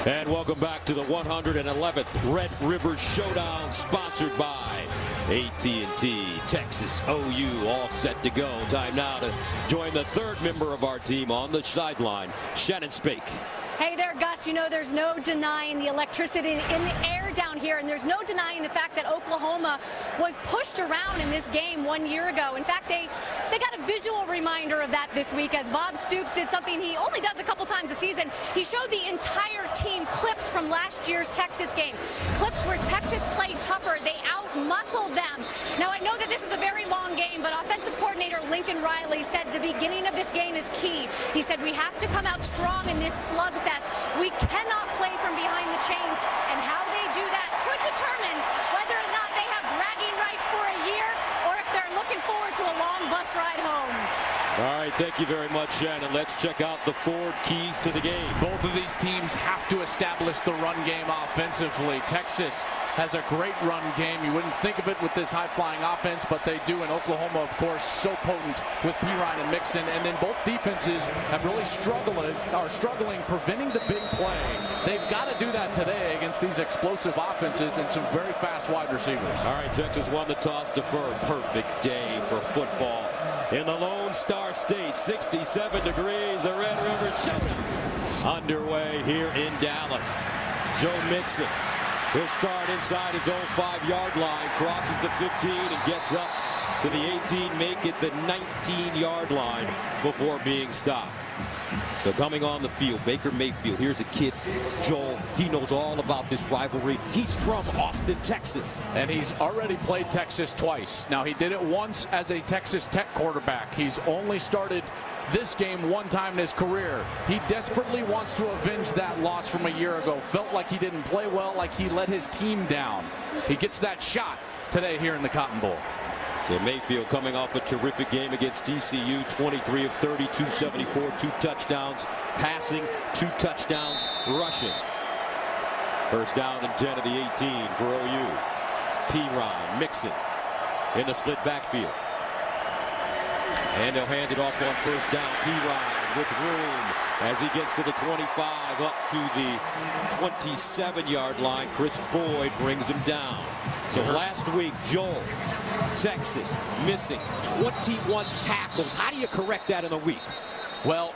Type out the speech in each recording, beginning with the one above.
And welcome back to the 111th Red River Showdown, sponsored by AT&T. Texas OU all set to go. Time now to join the third member of our team on the sideline, Shannon Spake. Hey there, Gus. You know, there's no denying the electricity in the air down here, and there's no denying the fact that Oklahoma was pushed around in this game 1 year ago. In fact, they got a visual reminder of that this week as Bob Stoops did something he only does a couple times a season. He showed the entire team clips from last year's Texas game. Clips where Texas played tougher. They out-muscled them. Now, I know that this is a very long game, but offensive coordinator Lincoln Riley said the beginning of this game is key. He said we have to come out strong in this slugfest. We cannot play from behind the chains, and how they do that could determine whether or not they have bragging rights for a year or if they're looking forward to a long bus ride home. All right, thank you very much, Shannon. Let's check out the forward keys to the game. Both of these teams have to establish the run game offensively. Texas has a great run game. You wouldn't think of it with this high-flying offense, but they do. And Oklahoma, of course, so potent with Perine and Mixon. And then both defenses have really struggling preventing the big play. They've got to do that today against these explosive offenses and some very fast wide receivers. All right, Texas won the toss, deferred. Perfect day for football in the Lone Star State. 67 degrees, the Red River Showdown underway here in Dallas. Joe Mixon will start inside his own 5-yard line, crosses the 15 and gets up to the 18, make it the 19-yard line before being stopped. So coming on the field, Baker Mayfield. Here's a kid, Joel. He knows all about this rivalry. He's from Austin, Texas. And he's already played Texas twice. Now, he did it once as a Texas Tech quarterback. He's only started this game one time in his career. He desperately wants to avenge that loss from a year ago. Felt like he didn't play well, like he let his team down. He gets that shot today here in the Cotton Bowl. So Mayfield coming off a terrific game against TCU, 23 of 30, 274, 2 touchdowns passing, 2 touchdowns rushing. First down and 10 of the 18 for OU. Perine, Mixon in the split backfield. And they'll hand it off on first down. Perine with room as he gets to the 25, up to the 27-yard line. Chris Boyd brings him down. So last week, Joel, Texas missing 21 tackles. How do you correct that in a week? Well,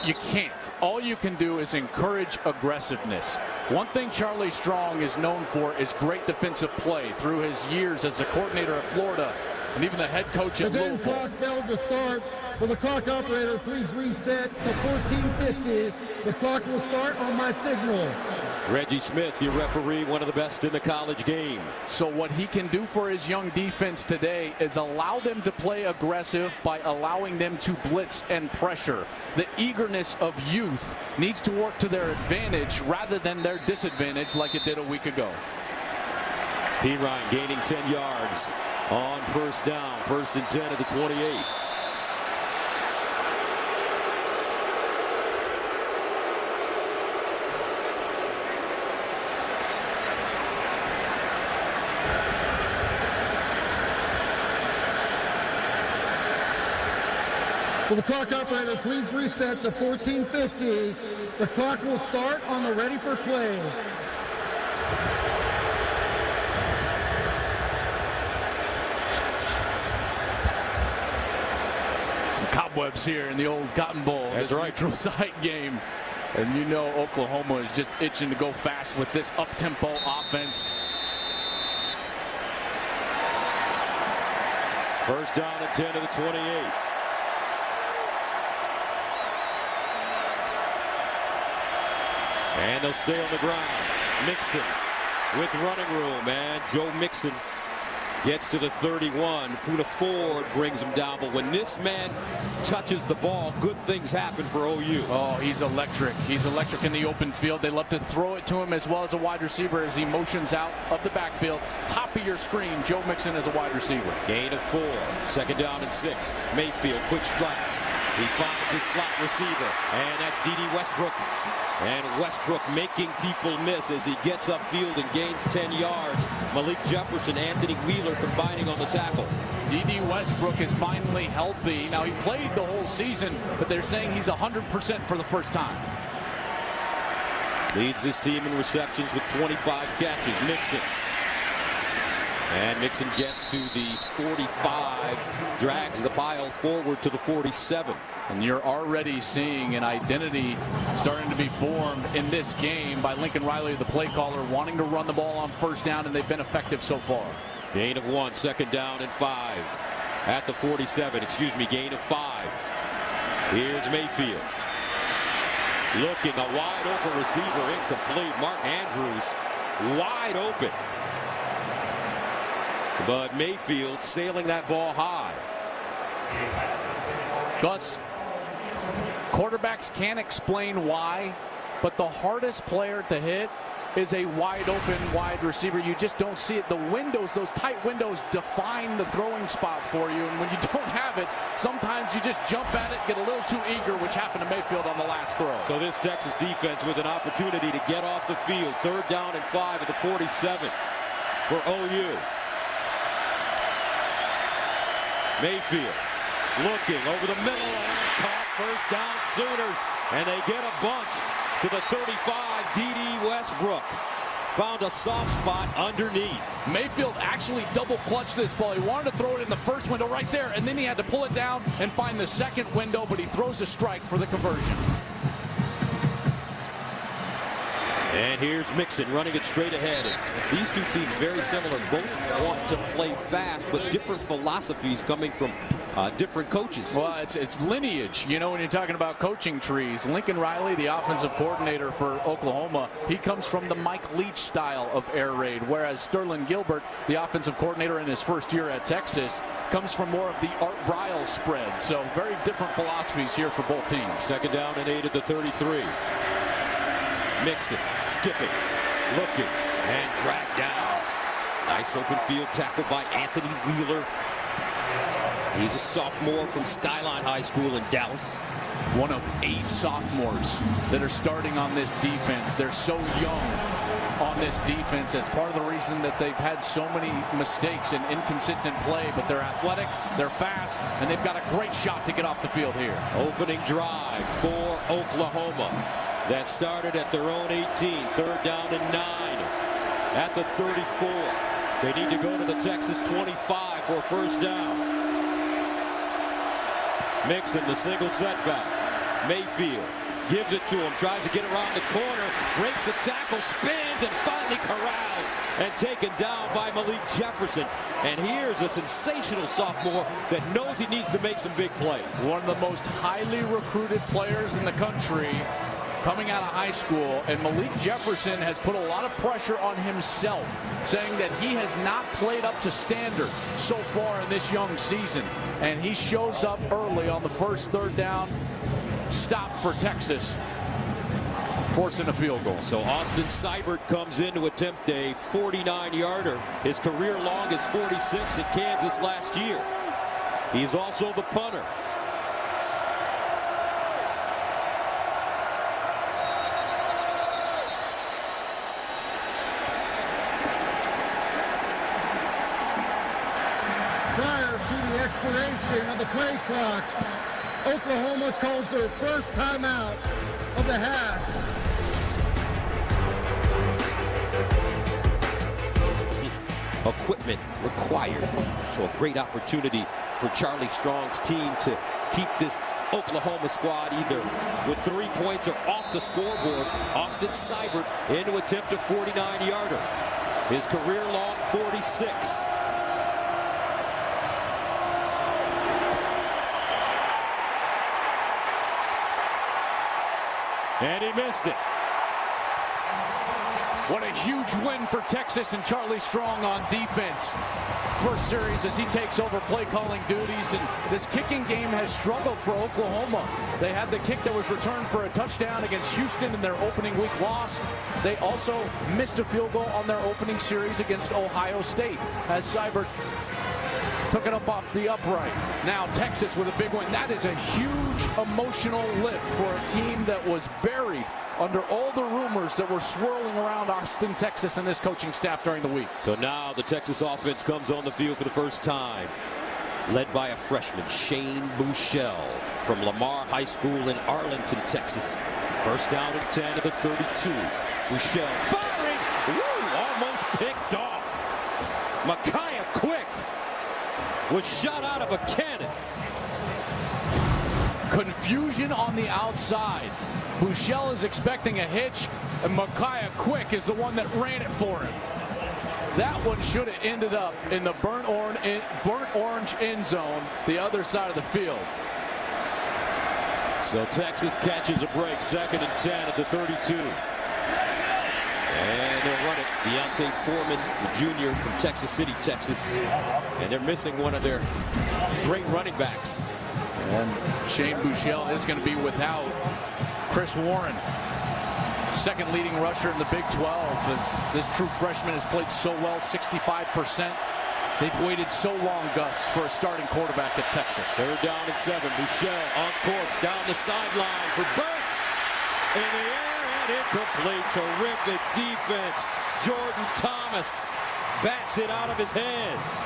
you can't. All you can do is encourage aggressiveness. One thing Charlie Strong is known for is great defensive play through his years as a coordinator at Florida and even the head coach at Louisville. The game clock failed to start. Will the clock operator please reset to 14:50? The clock will start on my signal. Reggie Smith, your referee, one of the best in the college game. So what he can do for his young defense today is allow them to play aggressive by allowing them to blitz and pressure. The eagerness of youth needs to work to their advantage rather than their disadvantage like it did a week ago. Perine gaining 10 yards on first down. First and 10 at the 28. Will the clock operator please reset to 14:50? The clock will start on the ready for play. Some cobwebs here in the old Cotton Bowl. That's right. Neutral site game. And you know Oklahoma is just itching to go fast with this up-tempo offense. First down and 10 to the 28. And they'll stay on the ground. Mixon with running room, and Joe Mixon gets to the 31. Puna Ford brings him down, but when this man touches the ball, good things happen for OU. Oh, he's electric. He's electric in the open field. They love to throw it to him as well as a wide receiver as he motions out of the backfield. Top of your screen, Joe Mixon is a wide receiver. Gain of 4. Second down and 6. Mayfield, quick strike. He finds his slot receiver, and that's D.D. Westbrook. And Westbrook making people miss as he gets upfield and gains 10 yards. Malik Jefferson, Anthony Wheeler combining on the tackle. D.D. Westbrook is finally healthy. Now, he played the whole season, but they're saying he's 100% for the first time. Leads this team in receptions with 25 catches. Mixon. And Mixon gets to the 45, drags the pile forward to the 47. And you're already seeing an identity starting to be formed in this game by Lincoln Riley, the play caller, wanting to run the ball on first down, and they've been effective so far. Gain of 1, 2nd down and 5. At the 47, gain of 5. Here's Mayfield. Looking, a wide open receiver, incomplete. Mark Andrews wide open. But Mayfield sailing that ball high. Gus, quarterbacks can't explain why, but the hardest player to hit is a wide open wide receiver. You just don't see it. The windows, those tight windows, define the throwing spot for you. And when you don't have it, sometimes you just jump at it, get a little too eager, which happened to Mayfield on the last throw. So this Texas defense with an opportunity to get off the field. 3rd down and 5 at the 47 for OU. Mayfield looking over the middle and caught. 1st down Sooners, and they get a bunch to the 35. D.D. Westbrook found a soft spot underneath. Mayfield actually double clutched this ball. He wanted to throw it in the first window right there, and then he had to pull it down and find the second window, but he throws a strike for the conversion. And here's Mixon running it straight ahead. And these two teams very similar. Both want to play fast, but different philosophies coming from different coaches. Well, it's lineage. You know, when you're talking about coaching trees, Lincoln Riley, the offensive coordinator for Oklahoma, he comes from the Mike Leach style of air raid, whereas Sterling Gilbert, the offensive coordinator in his first year at Texas, comes from more of the Art Briles spread. So very different philosophies here for both teams. 2nd down and 8 at the 33. Mixon, skipping, looking, and dragged down. Nice open field tackle by Anthony Wheeler. He's a sophomore from Skyline High School in Dallas. One of 8 sophomores that are starting on this defense. They're so young on this defense. That's part of the reason that they've had so many mistakes and inconsistent play, but they're athletic, they're fast, and they've got a great shot to get off the field here. Opening drive for Oklahoma. That started at their own 18. 3rd down and 9 at the 34. They need to go to the Texas 25 for a 1st down. Mixon, the single setback. Mayfield gives it to him, tries to get around the corner, breaks the tackle, spins, and finally corralled and taken down by Malik Jefferson. And here's a sensational sophomore that knows he needs to make some big plays. One of the most highly recruited players in the country coming out of high school, and Malik Jefferson has put a lot of pressure on himself, saying that he has not played up to standard so far in this young season, and he shows up early on the first 3rd down stop for Texas, forcing a field goal. So Austin Seibert comes in to attempt a 49-yarder. His career long is 46 at Kansas last year. He's also the punter. Prior to the expiration of the play clock, Oklahoma calls their first timeout of the half. Equipment required. So a great opportunity for Charlie Strong's team to keep this Oklahoma squad either with 3 points or off the scoreboard. Austin Seibert in to attempt a 49-yarder. His career long 46. And he missed it. What a huge win for Texas and Charlie Strong on defense. First series as he takes over play calling duties, and this kicking game has struggled for Oklahoma. They had the kick that was returned for a touchdown against Houston in their opening week loss. They also missed a field goal on their opening series against Ohio State as Seibert took it up off the upright. Now Texas with a big win. That is a huge emotional lift for a team that was buried under all the rumors that were swirling around Austin, Texas, and this coaching staff during the week. So now the Texas offense comes on the field for the first time, led by a freshman, Shane Buechele from Lamar High School in Arlington, Texas. 1st down and 10 to the 32. Michelle firing. Woo, almost picked off. Micaiah Quick was shot out of a cannon. Confusion on the outside. Buechele is expecting a hitch, and Micaiah Quick is the one that ran it for him. That one should have ended up in the burnt orange end zone, the other side of the field. So Texas catches a break, 2nd and 10 at the 32. And they'll run it. Deontay Foreman, the junior from Texas City, Texas. And they're missing one of their great running backs. And Shane Buechele is going to be without Chris Warren, second leading rusher in the Big 12, as this true freshman has played so well, 65%. They've waited so long, Gus, for a starting quarterback at Texas. 3rd down and 7. Buechele on course, down the sideline for Burt. In the air and incomplete. Terrific defense. Jordan Thomas bats it out of his hands.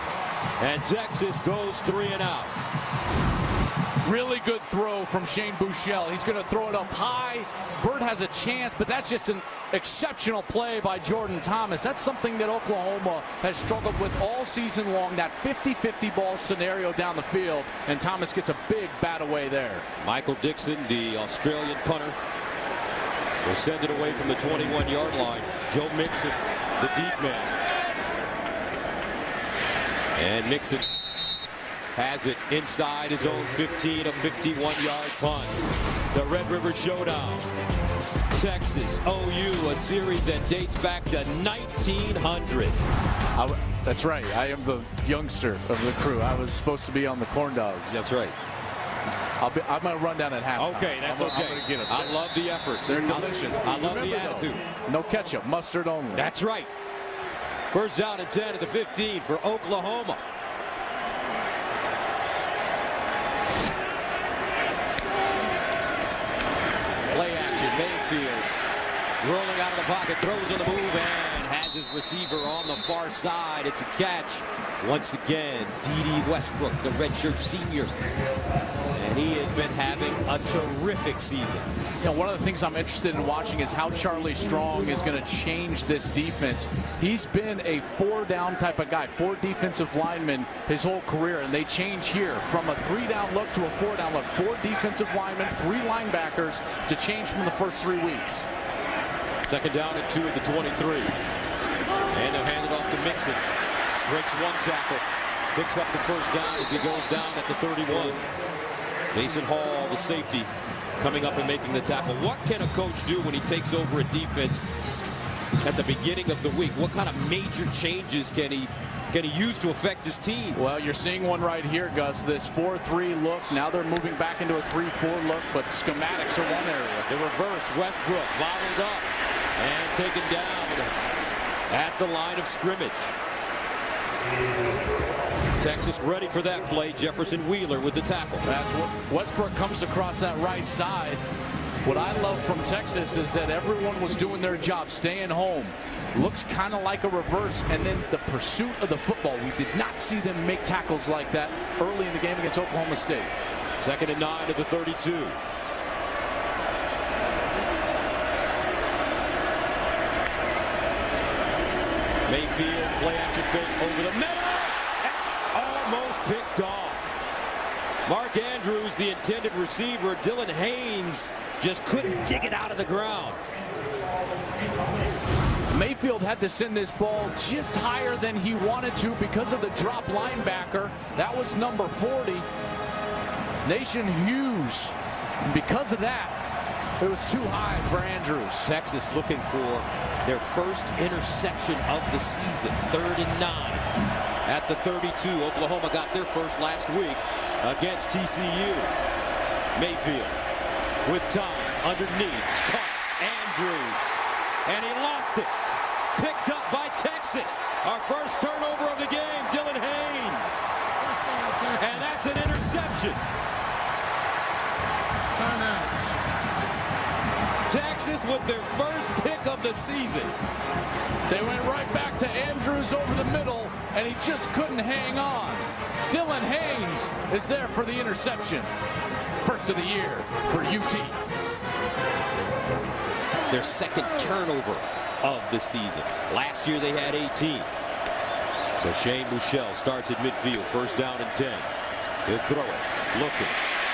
And Texas goes 3 and out. Really good throw from Shane Buechele. He's going to throw it up high. Burt has a chance, but that's just an exceptional play by Jordan Thomas. That's something that Oklahoma has struggled with all season long, that 50-50 ball scenario down the field, and Thomas gets a big bat away there. Michael Dixon, the Australian punter, will send it away from the 21-yard line. Joe Mixon, the deep man. And Mixon has it inside his own 15, a 51-yard punt. The Red River Showdown. Texas, OU, a series that dates back to 1900. That's right. I am the youngster of the crew. I was supposed to be on the Corn Dogs. That's right. I'm going to run down at halftime. Okay, that's okay. I'm going to get it. I love the effort. They're delicious. I love the attitude. No ketchup, mustard only. That's right. 1st down and 10 at the 15 for Oklahoma. Play action. Mayfield rolling out of the pocket, throws on the move, and has his receiver on the far side. It's a catch. Once again, D.D. Westbrook, the redshirt senior. And he has been having a terrific season. You know, one of the things I'm interested in watching is how Charlie Strong is going to change this defense. He's been a 4-down type of guy, 4 defensive linemen his whole career, and they change here from a 3-down look to a 4-down look. 4 defensive linemen, 3 linebackers to change from the first 3 weeks. 2nd down and 2 at the 23. And they'll hand it off to Mixon. Breaks 1 tackle. Picks up the 1st down as he goes down at the 31. Jason Hall, the safety, coming up and making the tackle. What can a coach do when he takes over a defense at the beginning of the week? What kind of major changes can he use to affect his team? Well, you're seeing one right here, Gus. This 4-3 look. Now they're moving back into a 3-4 look, but schematics are one area. The reverse, Westbrook bottled up and taken down at the line of scrimmage. Texas ready for that play. Jefferson Wheeler with the tackle. That's what Westbrook comes across that right side. What I love from Texas is that everyone was doing their job, staying home. Looks kind of like a reverse, and then the pursuit of the football. We did not see them make tackles like that early in the game against Oklahoma State. 2nd and 9 at the 32. Mayfield, play action fake over the middle. Almost picked off. Mark Andrews, the intended receiver. Dylan Haynes just couldn't dig it out of the ground. Mayfield had to send this ball just higher than he wanted to because of the drop linebacker. That was number 40, Nation Hughes. And because of that, it was too high for Andrews. Texas looking for their first interception of the season. 3rd and 9 at the 32. Oklahoma got their first last week against TCU. Mayfield with time underneath. Caught Andrews. And he lost it. Picked up by Texas. Our first turnover of the game, Dylan Haynes. And that's an interception. Texas with their first pick of the season. They went right back to Andrews over the middle, and he just couldn't hang on. Dylan Haynes is there for the interception. First of the year for UT. their second turnover of the season. Last year they had 18. So Shane Buechele starts at midfield, first down and 10. He'll throw it, looking.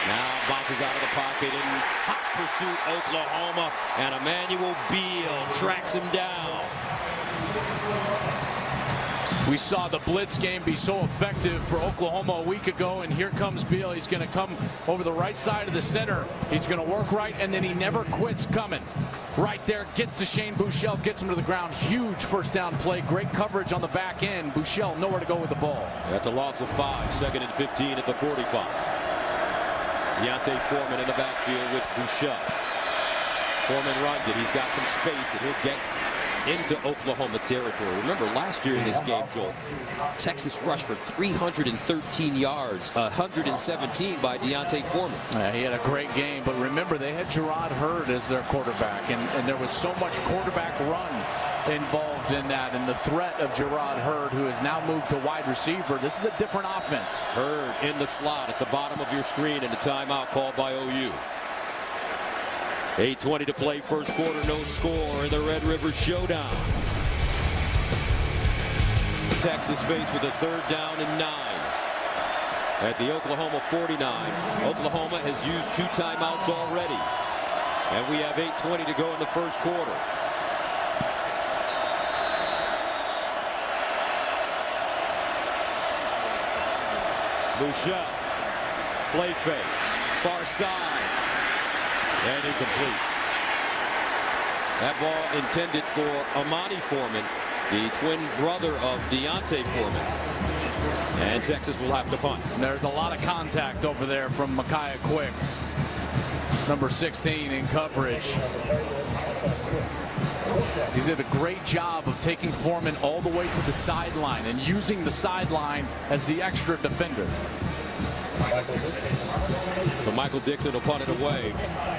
Now bounces out of the pocket in hot pursuit, Oklahoma, and Emmanuel Beal tracks him down. We saw the blitz game be so effective for Oklahoma a week ago, and here comes Beal. He's going to come over the right side of the center. He's going to work right, and then he never quits coming. Right there, gets to Shane Buechele, gets him to the ground. Huge first down play, great coverage on the back end. Buechele nowhere to go with the ball. That's a loss of 5, second and 15 at the 45. Deontay Foreman in the backfield with Buechele. Foreman runs it. He's got some space, and he'll get into Oklahoma territory. Remember last year in this game, Joel, Texas rushed for 313 yards, 117 by Deontay Foreman. He had a great game, but remember they had Gerard Hurd as their quarterback, and there was so much quarterback run involved in that, and the threat of Gerard Hurd, who has now moved to wide receiver. This is a different offense. Hurd in the slot at the bottom of your screen, and a timeout called by OU. 8:20 to play, first quarter, no score in the Red River Showdown. Texas faced with a third down and 9 at the Oklahoma 49. Oklahoma has used 2 timeouts already, and we have 8:20 to go in the first quarter. Buechele, play fake, far side. And incomplete. That ball intended for Amani Foreman, the twin brother of Deontay Foreman. And Texas will have to punt. There's a lot of contact over there from Micaiah Quick, number 16 in coverage. He did a great job of taking Foreman all the way to the sideline and using the sideline as the extra defender. So Michael Dixon will punt it away.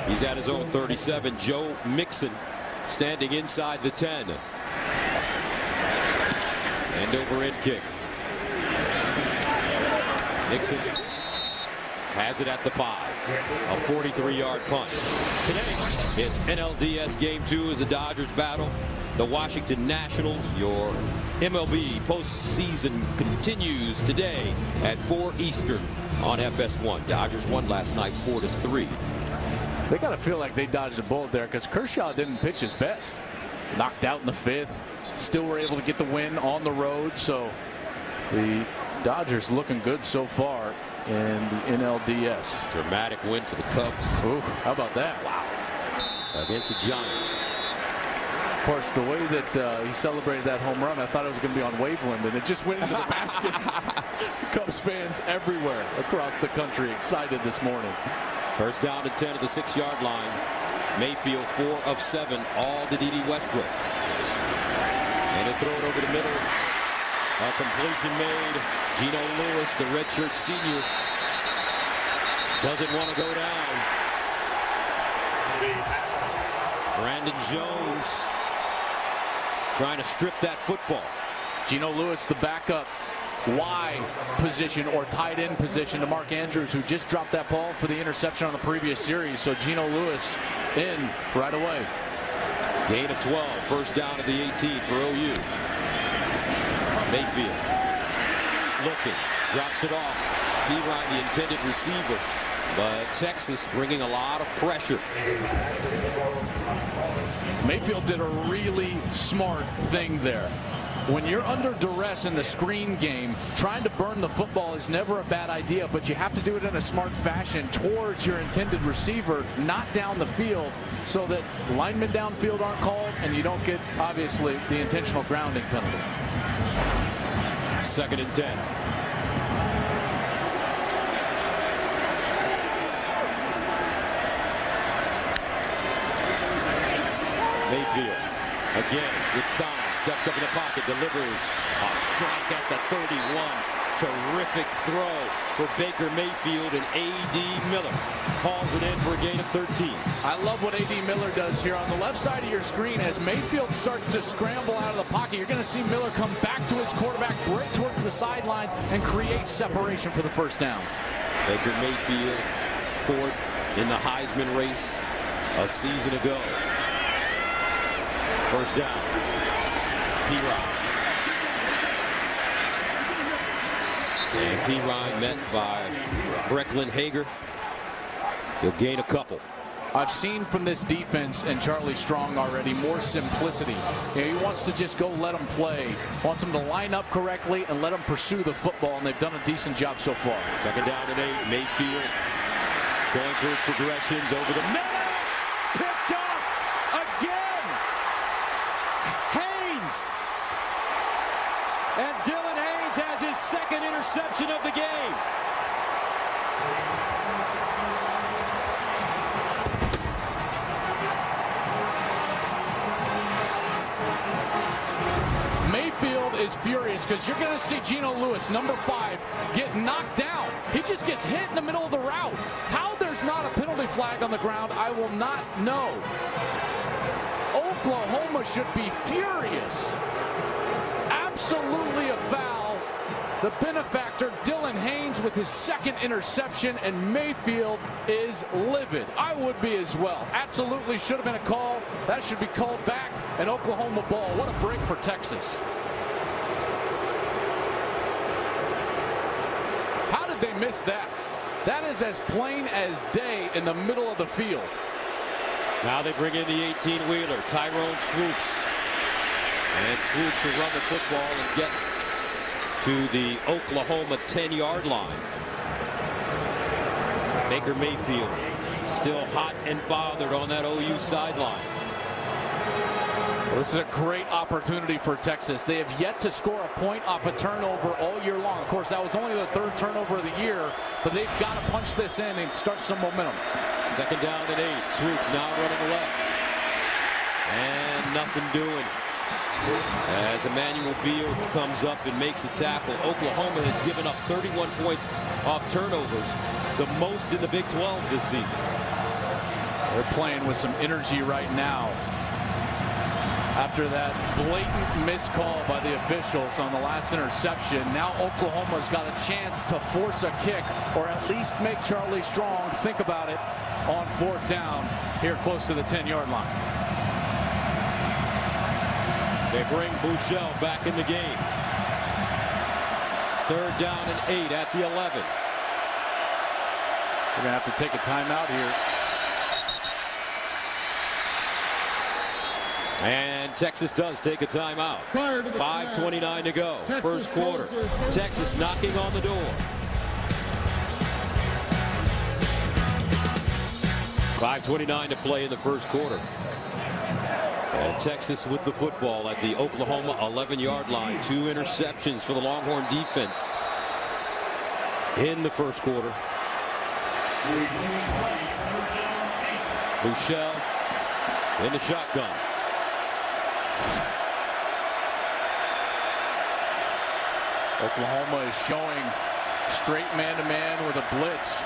He's at his own 37. Joe Mixon standing inside the 10. End over end kick. Mixon has it at the 5. A 43-yard punt. Today, it's NLDS Game 2 as the Dodgers battle the Washington Nationals. Your MLB postseason continues today at 4 Eastern on FS1. Dodgers won last night 4-3. They got to feel like they dodged a bullet there, because Kershaw didn't pitch his best. Knocked out in the 5th. Still were able to get the win on the road. So the Dodgers looking good so far in the NLDS. Dramatic win for the Cubs. Ooh, how about that? Wow. Against the Giants. Of course, the way that he celebrated that home run, I thought it was going to be on Waveland, and it just went into the basket. Cubs fans everywhere across the country excited this morning. First down and 10 at the 6-yard line. Mayfield 4 of 7, all to D.D. Westbrook. And he'll throw it over the middle. A completion made. Geno Lewis, the redshirt senior, doesn't want to go down. Brandon Jones trying to strip that football. Geno Lewis, the backup Y position or tight end position to Mark Andrews, who just dropped that ball for the interception on the previous series. So Geno Lewis in right away. Gain of 12, first down at the 18 for OU. Mayfield looking, drops it off. Perine, the intended receiver, but Texas bringing a lot of pressure. Mayfield did a really smart thing there. When you're under duress in the screen game, trying to burn the football is never a bad idea, but you have to do it in a smart fashion towards your intended receiver, not down the field, so that linemen downfield aren't called and you don't get, obviously, the intentional grounding penalty. Second and 10. Mayfield again with time, steps up in the pocket, delivers a strike at the 31. Terrific throw for Baker Mayfield, and A.D. Miller calls it in for a gain of 13. I love what A.D. Miller does here on the left side of your screen. As Mayfield starts to scramble out of the pocket, you're going to see Miller come back to his quarterback, break towards the sidelines, and create separation for the first down. Baker Mayfield, 4th in the Heisman race a season ago. First down. P-Ryan. And P-Ryan met by Brecklin Hager. He'll gain a couple. I've seen from this defense and Charlie Strong already more simplicity. You know, he wants to just go let them play. Wants them to line up correctly and let them pursue the football, and they've done a decent job so far. Second down and 8. Mayfield going through his progressions over the middle. Picked off again. Haynes. And Dylan Haynes has his second interception of the game. Mayfield is furious because you're going to see Geno Lewis, number 5, get knocked down. He just gets hit in the middle of the route. How there's not a penalty flag on the ground, I will not know. Oklahoma should be furious. Absolutely a foul. The benefactor, Dylan Haynes, with his second interception, and Mayfield is livid. I would be as well. Absolutely should have been a call. That should be called back. An Oklahoma ball. What a break for Texas. How did they miss that? That is as plain as day in the middle of the field. Now they bring in the 18-wheeler, Tyrone Swoops. And Swoops will run the football and get to the Oklahoma 10-yard line. Baker Mayfield still hot and bothered on that OU sideline. Well, this is a great opportunity for Texas. They have yet to score a point off a turnover all year long. Of course, that was only the 3rd turnover of the year, but they've got to punch this in and start some momentum. Second down and 8. Swoops now running left. And nothing doing. As Emmanuel Beal comes up and makes a tackle. Oklahoma has given up 31 points off turnovers, the most in the Big 12 this season. They're playing with some energy right now. After that blatant missed call by the officials on the last interception, now Oklahoma's got a chance to force a kick or at least make Charlie Strong think about it on 4th down here close to the 10-yard line. They bring Buechele back in the game. 3rd down and 8 at the 11. We're going to have to take a timeout here. And Texas does take a timeout. 5:29 to go. First quarter. Texas knocking on the door. 5:29 to play in the first quarter. And Texas with the football at the Oklahoma 11-yard line. 2 interceptions for the Longhorn defense in the first quarter. Buechele in the shotgun. Oklahoma is showing straight man-to-man with a blitz.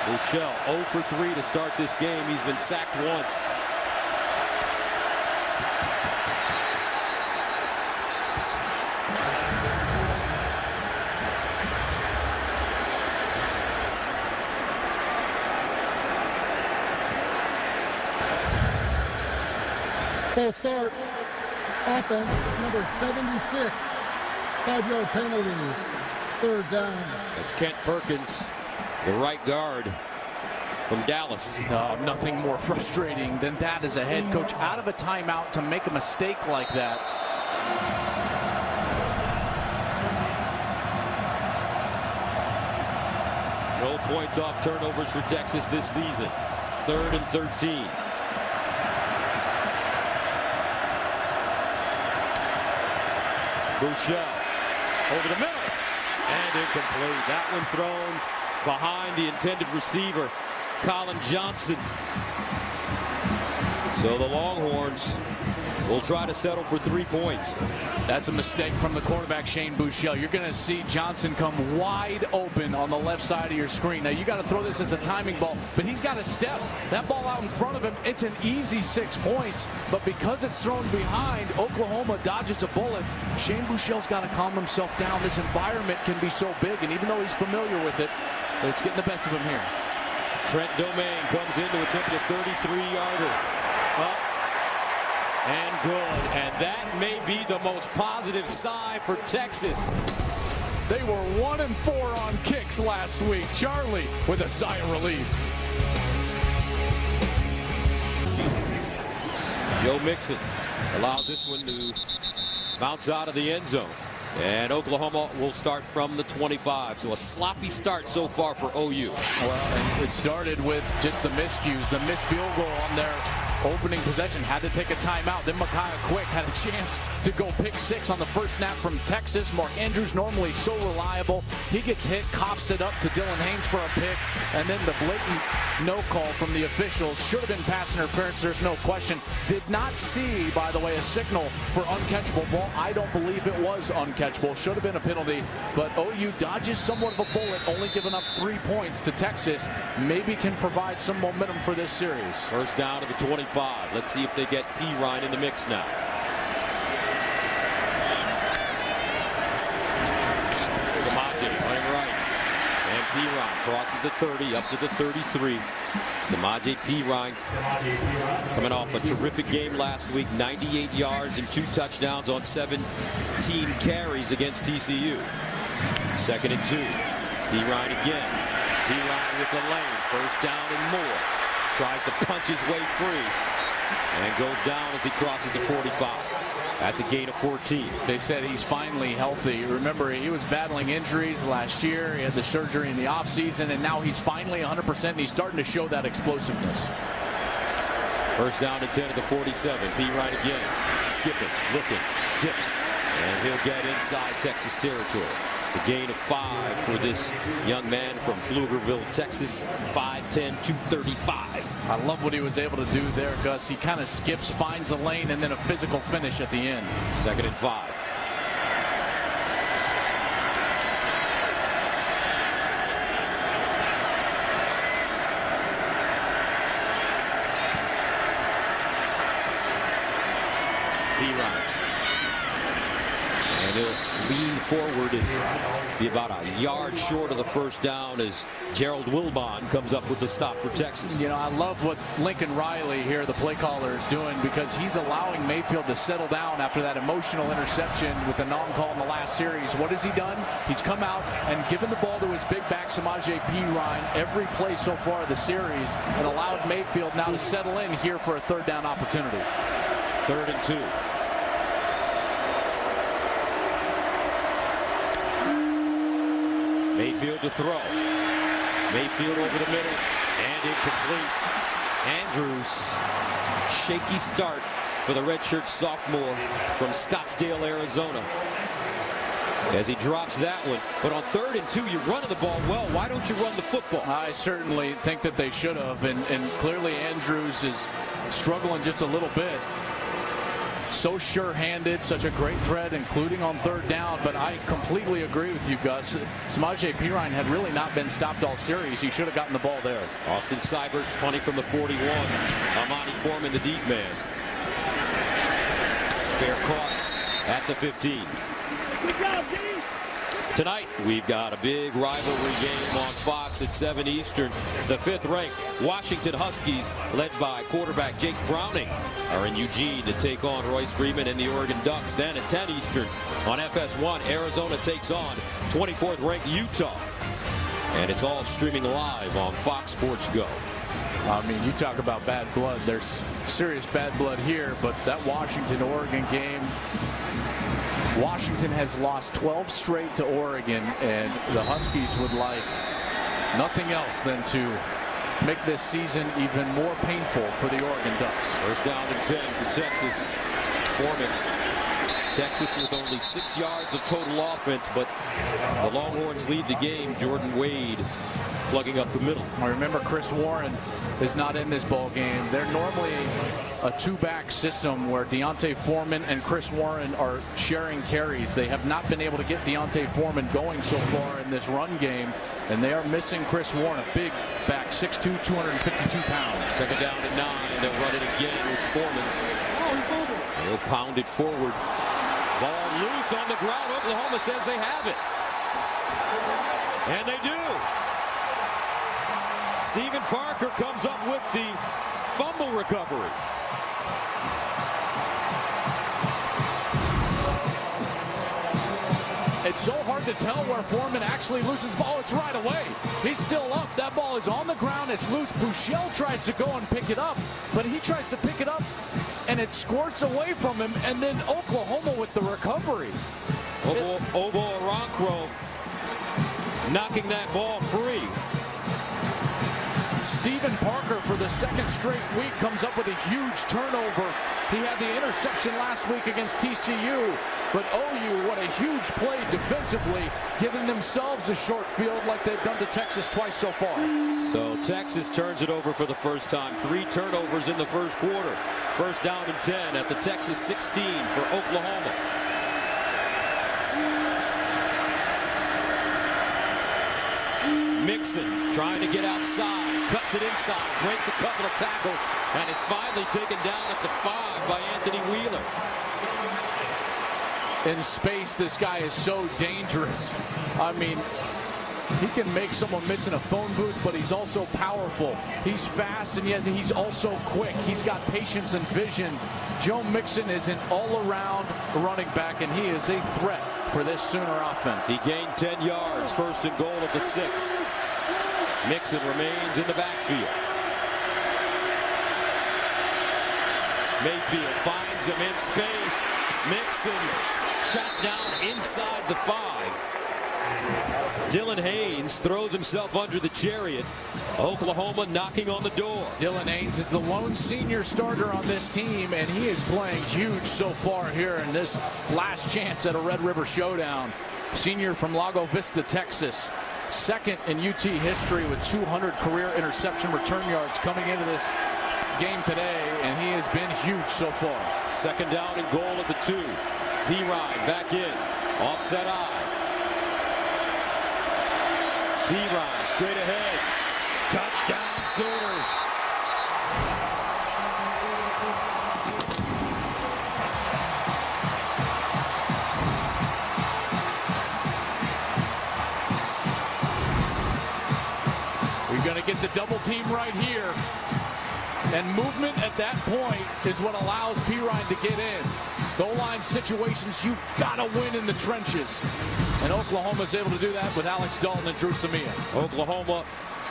Buechele 0 for 3 to start this game. He's been sacked once. Full start. Offense, number 76. 5-yard penalty. 3rd down. That's Kent Perkins, the right guard from Dallas. Nothing more frustrating than that as a head coach out of a timeout to make a mistake like that. No points off turnovers for Texas this season. 3rd and 13. Buechele over the middle and incomplete. That one thrown behind the intended receiver, Colin Johnson. So the Longhorns will try to settle for 3 points. That's a mistake from the quarterback, Shane Buechele. You're going to see Johnson come wide open on the left side of your screen. Now, you got to throw this as a timing ball, but he's got to step. That ball out in front of him, it's an easy 6 points, but because it's thrown behind, Oklahoma dodges a bullet. Shane Buechele's got to calm himself down. This environment can be so big, and even though he's familiar with it, it's getting the best of him here. Trent Domingue comes in to attempt a 33-yarder. Up and good. And that may be the most positive sign for Texas. They were 1-4 on kicks last week. Charlie with a sigh of relief. Joe Mixon allows this one to bounce out of the end zone. And Oklahoma will start from the 25. So a sloppy start so far for OU. Well, and it started with just the miscues, the missed field goal on their opening possession. Had to take a timeout. Then Micaiah Quick had a chance to go pick six on the first snap from Texas. Mark Andrews, normally so reliable. He gets hit, coughs it up to Dylan Haynes for a pick. And then the blatant no call from the officials. Should have been pass interference, there's no question. Did not see, by the way, a signal for uncatchable ball. I don't believe it was uncatchable. Should have been a penalty. But OU dodges somewhat of a bullet, only giving up 3 points to Texas. Maybe can provide some momentum for this series. First down to the 25. Let's see if they get Perine in the mix now. Samaje playing right. And Perine crosses the 30 up to the 33. Samaje Perine coming off a terrific game last week. 98 yards and 2 touchdowns on 17 carries against TCU. 2nd and 2. Perine again. Perine with the lane. First down and more. Tries to punch his way free and goes down as he crosses the 45. That's a gain of 14. They said he's finally healthy. Remember, he was battling injuries last year. He had the surgery in the offseason, and now he's finally 100%, and he's starting to show that explosiveness. First down and 10 at the 47. Perine again. Skipping, looking, dips, and he'll get inside Texas territory. It's a gain of 5 for this young man from Pflugerville, Texas. 5'10", 235. I love what he was able to do there, Gus. He kind of skips, finds a lane, and then a physical finish at the end. 2nd and 5. Perine. And he'll lean forward and be about a yard short of the first down as Gerald Wilbon comes up with the stop for Texas. You know, I love what Lincoln Riley here, the play caller, is doing, because he's allowing Mayfield to settle down after that emotional interception with the non-call in the last series. What has he done? He's come out and given the ball to his big back, Samaje Perine, every play so far of the series, and allowed Mayfield now to settle in here for a 3rd down opportunity. 3rd and 2. Mayfield to throw. Mayfield over the middle and incomplete. Andrews, shaky start for the redshirt sophomore from Scottsdale, Arizona, as he drops that one. But on 3rd and 2, you're running the ball well. Why don't you run the football? I certainly think that they should have, and clearly Andrews is struggling just a little bit. So sure-handed, such a great threat, including on 3rd down. But I completely agree with you, Gus. Samaje Perine had really not been stopped all series. He should have gotten the ball there. Austin Seibert punting from the 41. Amani Foreman, the deep man. Fair caught at the 15. Tonight, we've got a big rivalry game on Fox at 7 Eastern. The 5th-ranked Washington Huskies, led by quarterback Jake Browning, are in Eugene to take on Royce Freeman and the Oregon Ducks. Then at 10 Eastern on FS1, Arizona takes on 24th-ranked Utah. And it's all streaming live on Fox Sports Go. I mean, you talk about bad blood. There's serious bad blood here, but that Washington-Oregon game, Washington has lost 12 straight to Oregon, and the Huskies would like nothing else than to make this season even more painful for the Oregon Ducks. First down and 10 for Texas. Foreman. Texas with only 6 yards of total offense, but the Longhorns lead the game. Jordan Wade plugging up the middle. I remember Chris Warren is not in this ball game. They're normally a 2-back system where Deontay Foreman and Chris Warren are sharing carries. They have not been able to get Deontay Foreman going so far in this run game, and they are missing Chris Warren, a big back, 6'2", 252 pounds. 2nd down and 9, and they'll run it again with Foreman. They'll pound it forward. Ball loose on the ground. Oklahoma says they have it. And they do. Stephen Parker comes up with the fumble recovery. It's so hard to tell where Foreman actually loses the ball. It's right away. He's still up. That ball is on the ground. It's loose. Buechele tries to go and pick it up, but he tries to pick it up, and it squirts away from him, and then Oklahoma with the recovery. Ovo Arancro knocking that ball free. Stephen Parker, for the second straight week, comes up with a huge turnover. He had the interception last week against TCU, but OU, what a huge play defensively, giving themselves a short field like they've done to Texas twice so far. So Texas turns it over for the first time. 3 turnovers in the first quarter. First down and 10 at the Texas 16 for Oklahoma. Mixon trying to get outside, cuts it inside, breaks a couple of tackles, and is finally taken down at the 5 by Anthony Wheeler. In space, this guy is so dangerous. I mean, he can make someone miss in a phone booth, but he's also powerful. He's fast, and yet he's also quick. He's got patience and vision. Joe Mixon is an all-around running back, and he is a threat for this Sooner offense. He gained 10 yards, first and goal at the 6. Mixon remains in the backfield. Mayfield finds him in space. Mixon shot down inside the 5. Dylan Haynes throws himself under the chariot. Oklahoma knocking on the door. Dylan Haynes is the lone senior starter on this team, and he is playing huge so far here in this last chance at a Red River Showdown. Senior from Lago Vista, Texas. Second in UT history with 200 career interception return yards coming into this game today, and he has been huge so far. Second down and goal at the 2. Pirine back in. Offset eye. Pirine straight ahead. Touchdown Sooners. We're going to get the double team right here. And movement at that point is what allows Pirine to get in. Goal line situations, you've got to win in the trenches. And Oklahoma's able to do that with Alex Dalton and Drew Samia. Oklahoma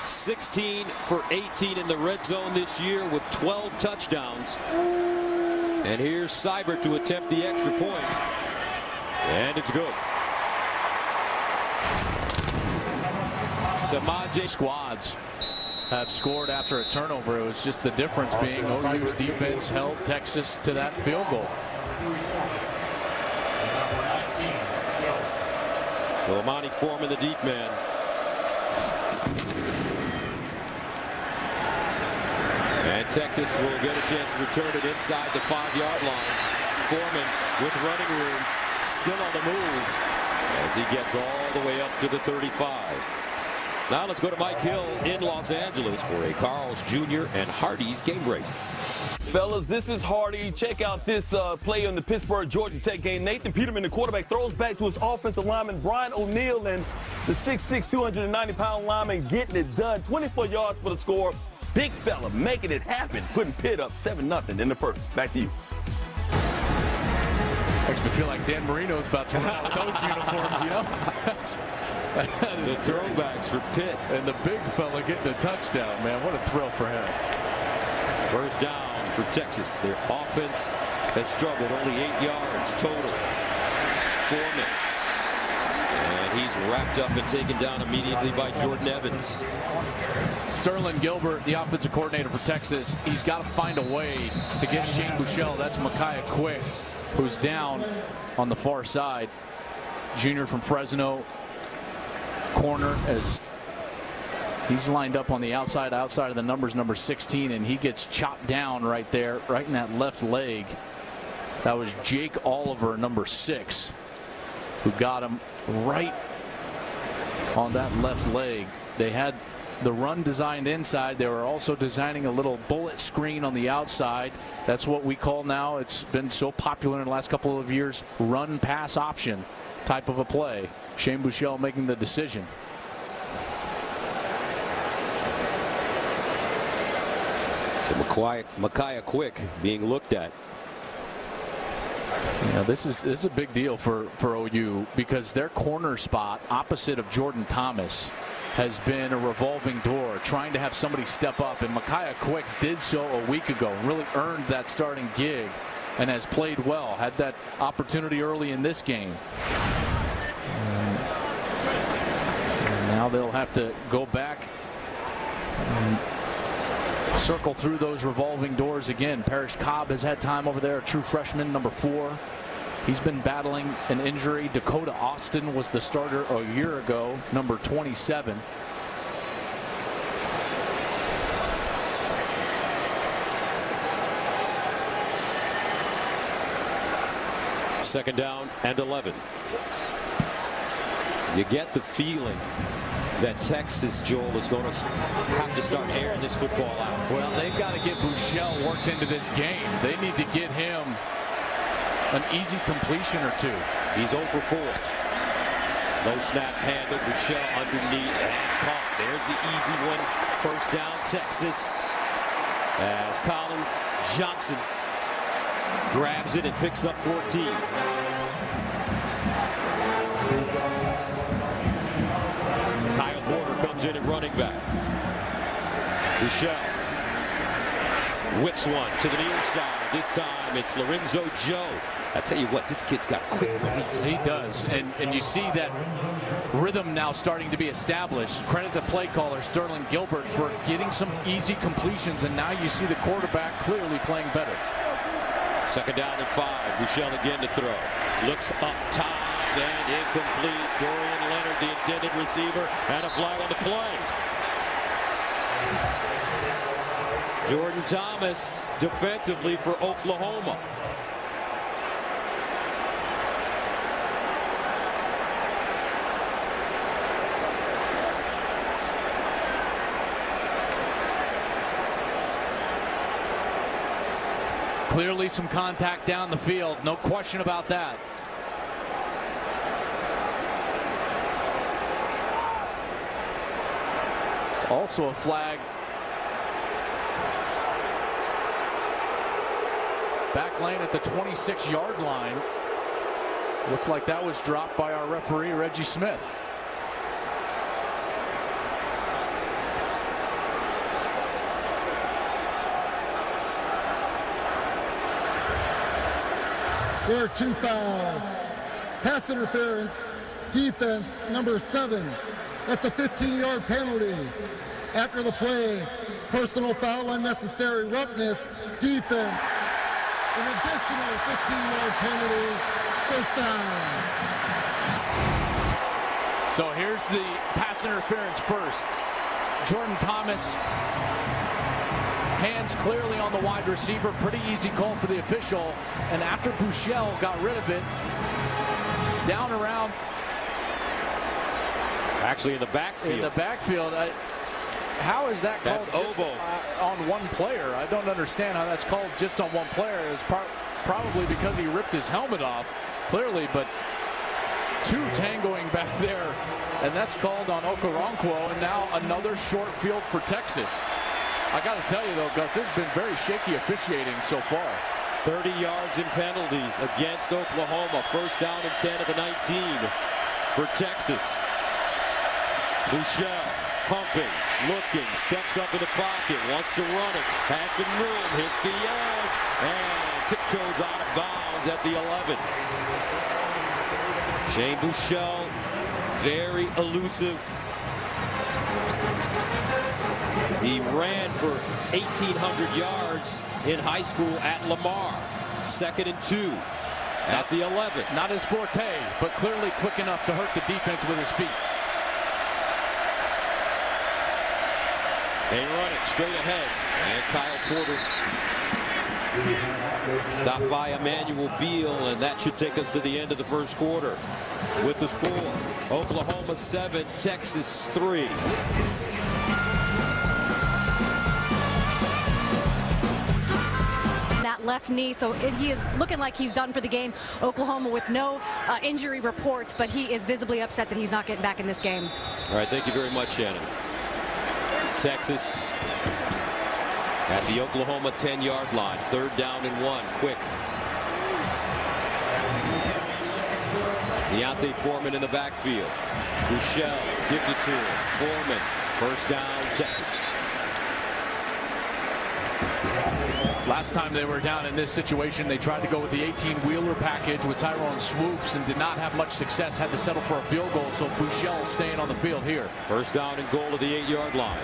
16 for 18 in the red zone this year with 12 touchdowns. And here's Seibert to attempt the extra point. And it's good. Samaje squads have scored after a turnover. It was just the difference being OU's defense held Texas to that field goal. So Amani Foreman, the deep man. And Texas will get a chance to return it inside the 5-yard line. Foreman with running room, still on the move as he gets all the way up to the 35. Now let's go to Mike Hill in Los Angeles for a Carl's Jr. and Hardee's game break. Fellas, this is Hardy. Check out this play on the Pittsburgh-Georgia Tech game. Nathan Peterman, the quarterback, throws back to his offensive lineman, Brian O'Neill, and the 6'6", 290-pound lineman getting it done. 24 yards for the score. Big fella making it happen, putting Pitt up 7-0 in the first. Back to you. Makes me feel like Dan Marino's about to run out with those uniforms, you know? The throwbacks for Pitt. And the big fella getting a touchdown, man. What a thrill for him. First down for Texas. Their offense has struggled, only 8 yards total. Foreman. And he's wrapped up and taken down immediately by Jordan Evans. Sterling Gilbert, the offensive coordinator for Texas, he's got to find a way to get Shane Buechele. That's Micaiah Quick, who's down on the far side. Junior from Fresno, corner, as he's lined up on the outside of the numbers, number 16, and he gets chopped down right there, right in that left leg. That was Jake Oliver, number 6, who got him right on that left leg. They had the run designed inside. They were also designing a little bullet screen on the outside. That's what we call now, it's been so popular in the last couple of years, run pass option type of a play. Shane Buechele making the decision. So Micaiah Quick being looked at. You know, this is a big deal for OU because their corner spot opposite of Jordan Thomas has been a revolving door, trying to have somebody step up, and Micaiah Quick did so a week ago, really earned that starting gig and has played well, had that opportunity early in this game. And now they'll have to go back and circle through those revolving doors again. Parrish Cobb has had time over there, a true freshman, number 4. He's been battling an injury. Dakota Austin was the starter a year ago, number 27. Second down and 11. You get the feeling that Texas, Joel, is going to have to start airing this football out. Well, they've got to get Buechele worked into this game. They need to get him an easy completion or two. He's 0 for 4. Low snap handle, Buechele underneath and caught. There's the easy one. First down, Texas. As Colin Johnson grabs it and picks up 14. Kyle Porter comes in at running back. Buechele whips one to the near side. This time it's Lorenzo Joe. I tell you what, this kid's got quick release. He does, and you see that rhythm now starting to be established. Credit the play caller Sterling Gilbert for getting some easy completions, and now you see the quarterback clearly playing better. Second down and 5. Buechele again to throw. Looks up top and incomplete. Dorian Leonard, the intended receiver, and a flag on the play. Jordan Thomas defensively for Oklahoma. Clearly some contact down the field, no question about that. It's also a flag back lane at the 26-yard line. Looked like that was dropped by our referee, Reggie Smith. There are 2 fouls. Pass interference, defense, number 7. That's a 15-yard penalty. After the play, personal foul, unnecessary roughness, defense. An additional 15-yard penalty, first down. So here's the pass interference first. Jordan Thomas, hands clearly on the wide receiver. Pretty easy call for the official. And after Buechele got rid of it, down around. Actually in the backfield. In the backfield. How is that called just on one player? I don't understand how that's called just on one player. It's probably because he ripped his helmet off, clearly, but 2 tangoing back there. And that's called on Okoronkwo, and now another short field for Texas. I got to tell you, though, Gus, this has been very shaky officiating so far. 30 yards in penalties against Oklahoma. First down and 10 of the 19 for Texas. Buechele pumping, looking, steps up in the pocket, wants to run it, has some room, hits the edge, and tiptoes out of bounds at the 11. Shane Buechele, very elusive. He ran for 1,800 yards in high school at Lamar. 2nd and 2 at the 11. Not his forte, but clearly quick enough to hurt the defense with his feet. They run it straight ahead. And Kyle Porter stopped by Emmanuel Beal, and that should take us to the end of the first quarter. With the score, Oklahoma 7, Texas 3. That left knee, so he is looking like he's done for the game. Oklahoma with no injury reports, but he is visibly upset that he's not getting back in this game. All right, thank you very much, Shannon. Texas at the Oklahoma 10-yard line. 3rd down and 1. Quick Deontay Foreman in the backfield. Michelle gives it to him. Foreman, first down, Texas. Last time they were down in this situation, they tried to go with the 18-wheeler package with Tyrone Swoops and did not have much success, had to settle for a field goal, so Bouchel staying on the field here. First down and goal at the 8-yard line.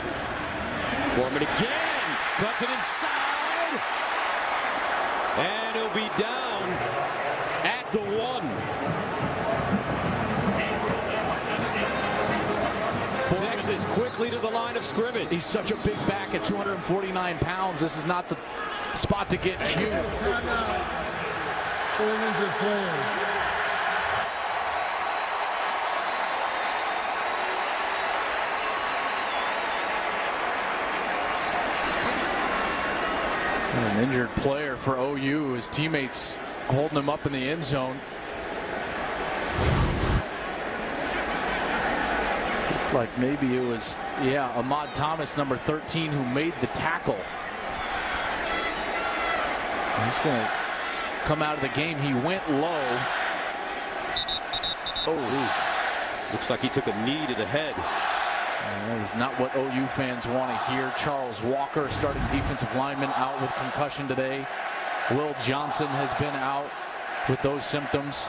Foreman again, cuts it inside, and he'll be down at the 1. Texas quickly to the line of scrimmage. He's such a big back at 249 pounds. This is not the spot to get cute. Timeout for an injured player. An injured player for OU. His teammates holding him up in the end zone. Looked like maybe it was, Ahmad Thomas, number 13, who made the tackle. He's going to come out of the game. He went low. Oh, looks like he took a knee to the head. That is not what OU fans want to hear. Charles Walker, starting defensive lineman, out with concussion today. Will Johnson has been out with those symptoms.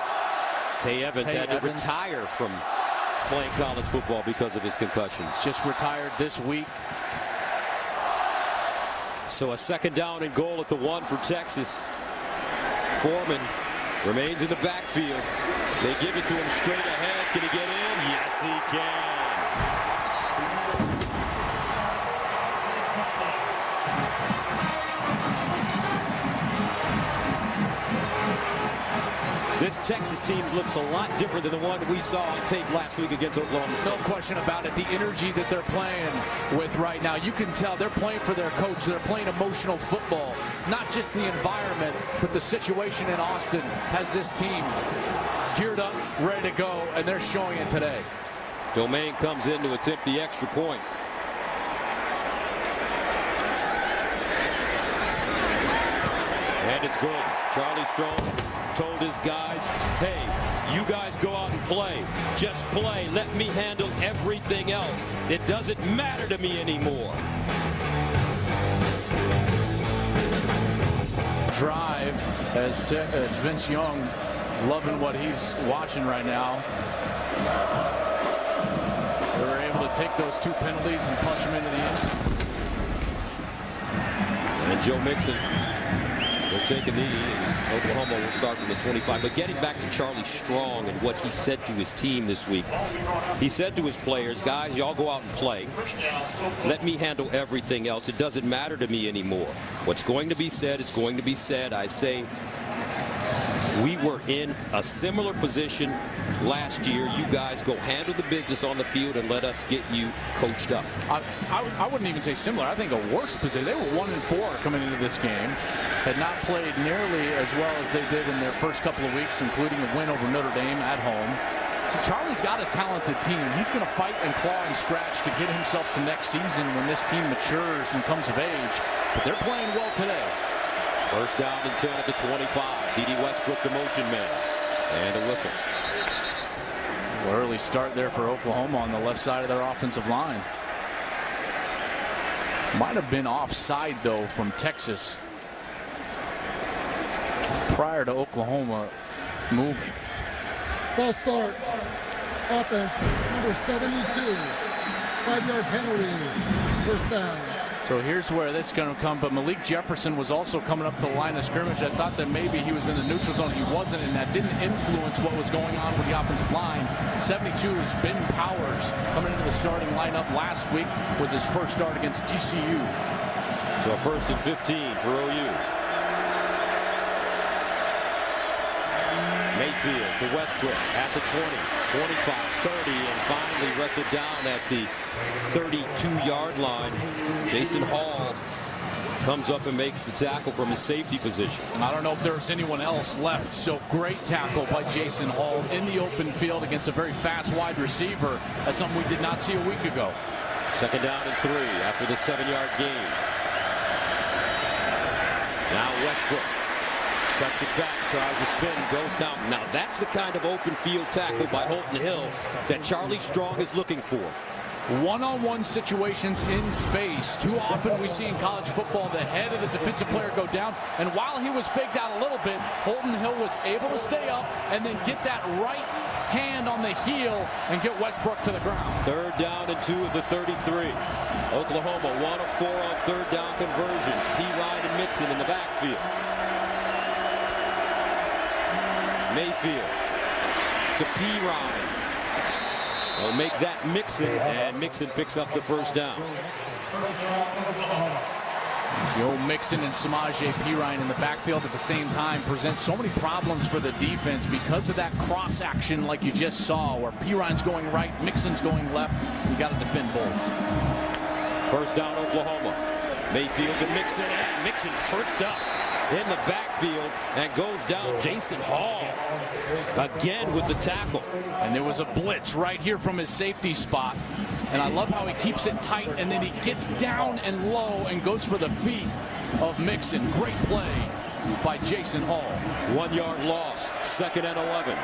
Tay Evans had to retire from playing college football because of his concussions. Just retired this week. So a second down and goal at the 1 for Texas. Foreman remains in the backfield. They give it to him straight ahead. Can he get in? Yes, he can. This Texas team looks a lot different than the one we saw on tape last week against Oklahoma State. No question about it. The energy that they're playing with right now, you can tell they're playing for their coach. They're playing emotional football. Not just the environment, but the situation in Austin has this team geared up, ready to go, and they're showing it today. Domain comes in to attempt the extra point. And it's good. Charlie Strong told his guys, hey, you guys go out and play. Just play. Let me handle everything else. It doesn't matter to me anymore. Drive as Vince Young loving what he's watching right now. They were able to take those 2 penalties and punch them into the end. And Joe Mixon will take a knee. Oklahoma will start from the 25. But getting back to Charlie Strong and what he said to his team this week. He said to his players, guys, y'all go out and play. Let me handle everything else. It doesn't matter to me anymore. What's going to be said is going to be said. I say we were in a similar position last year. You guys go handle the business on the field and let us get you coached up. I wouldn't even say similar. I think a worse position. They were 1-4 coming into this game. Had not played nearly as well as they did in their first couple of weeks, including a win over Notre Dame at home. So Charlie's got a talented team. He's going to fight and claw and scratch to get himself to next season when this team matures and comes of age. But they're playing well today. First down and 10 at the 25. D.D. Westbrook, the motion man. And a whistle. Early start there for Oklahoma on the left side of their offensive line. Might have been offside, though, from Texas prior to Oklahoma moving. False start. Offense, number 72. 5-yard penalty. First down. So here's where this is going to come. But Malik Jefferson was also coming up to the line of scrimmage. I thought that maybe he was in the neutral zone. He wasn't, and that didn't influence what was going on with the offensive line. 72 is Ben Powers coming into the starting lineup. Last week was his first start against TCU. So a 1st and 15 for OU. Mayfield to Westbrook at the 20, 25, 30, and finally wrestled down at the 32-yard line. Jason Hall comes up and makes the tackle from his safety position. I don't know if there's anyone else left. So great tackle by Jason Hall in the open field against a very fast wide receiver. That's something we did not see a week ago. Second down and 3 after the 7-yard gain. Now Westbrook Cuts it back, tries to spin, goes down. Now that's the kind of open field tackle by Holton Hill that Charlie Strong is looking for. One-on-one situations in space. Too often we see in college football the head of the defensive player go down, and while he was faked out a little bit, Holton Hill was able to stay up and then get that right hand on the heel and get Westbrook to the ground. 3rd down and 2 of the 33. Oklahoma 1 of 4 on 3rd down conversions. Ryan and Mixon in the backfield. Mayfield to Ryan. They'll make that Mixon, and Mixon picks up the 1st down. Joe Mixon and Samaje Perine in the backfield at the same time present so many problems for the defense because of that cross action like you just saw, where Perine's going right, Mixon's going left. You got to defend both. 1st down Oklahoma. Mayfield to Mixon, and Mixon tripped up in the backfield and goes down. Jason Hall again with the tackle. And there was a blitz right here from his safety spot. And I love how he keeps it tight, and then he gets down and low and goes for the feet of Mixon. Great play by Jason Hall. 1 yard loss, 2nd and 11.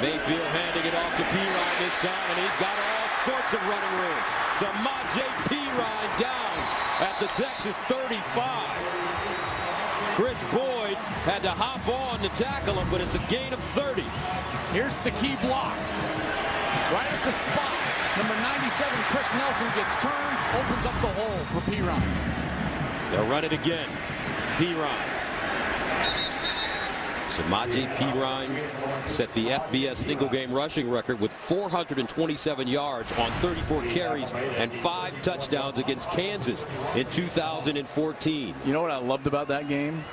Mayfield handing it off to Perine this time, and he's got all sorts of running room. Samaje Perine down at the Texas 35. Chris Boyd had to hop on to tackle him, but it's a gain of 30. Here's the key block. Right at the spot. Number 97, Chris Nelson, gets turned, opens up the hole for Perine. They'll run it again. Perine. Samaje Perine set the FBS single-game rushing record with 427 yards on 34 carries and 5 touchdowns against Kansas in 2014. You know what I loved about that game?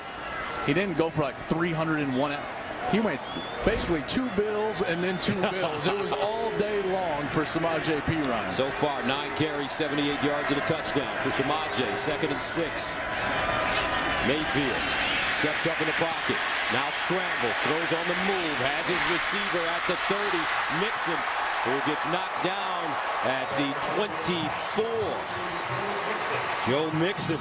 He didn't go for like 301. He went basically 2 bills and then 2 bills. It was all day long for Samaje Perine. So far, 9 carries, 78 yards and a touchdown for Samaje. 2nd and 6. Mayfield steps up in the pocket. Now scrambles, throws on the move, has his receiver at the 30. Mixon, who gets knocked down at the 24. Joe Mixon.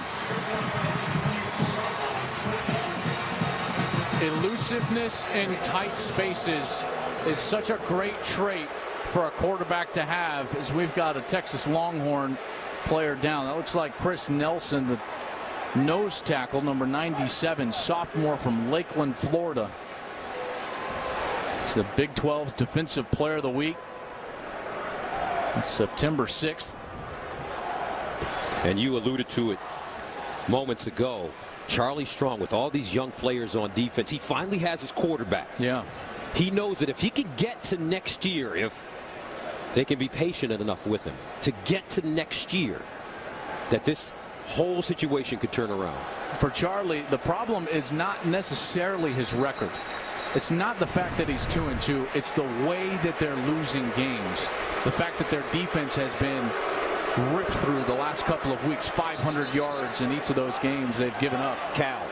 Elusiveness in tight spaces is such a great trait for a quarterback to have, as we've got a Texas Longhorn player down. That looks like Chris Nelson, the nose tackle, number 97, sophomore from Lakeland, Florida. It's the Big 12's Defensive Player of the Week. It's September 6th. And you alluded to it moments ago. Charlie Strong, with all these young players on defense, he finally has his quarterback. Yeah. He knows that if he can get to next year, if they can be patient enough with him to get to next year, that this whole situation could turn around. For Charlie, the problem is not necessarily his record. It's not the fact that he's 2-2. It's the way that they're losing games. The fact that their defense has been ripped through the last couple of weeks. 500 yards in each of those games they've given up. Cal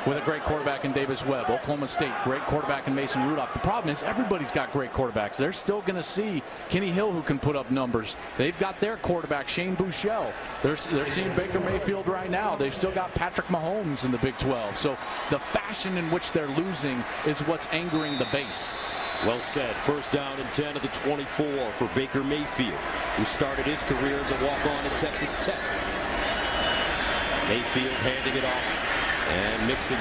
with a great quarterback in Davis Webb. Oklahoma State, great quarterback in Mason Rudolph. The problem is everybody's got great quarterbacks. They're still going to see Kenny Hill, who can put up numbers. They've got their quarterback, Shane Buechele. They're seeing Baker Mayfield right now. They've still got Patrick Mahomes in the Big 12. So the fashion in which they're losing is what's angering the base. Well said. 1st down and 10 of the 24 for Baker Mayfield, who started his career as a walk-on at Texas Tech. Mayfield handing it off. And Mixon,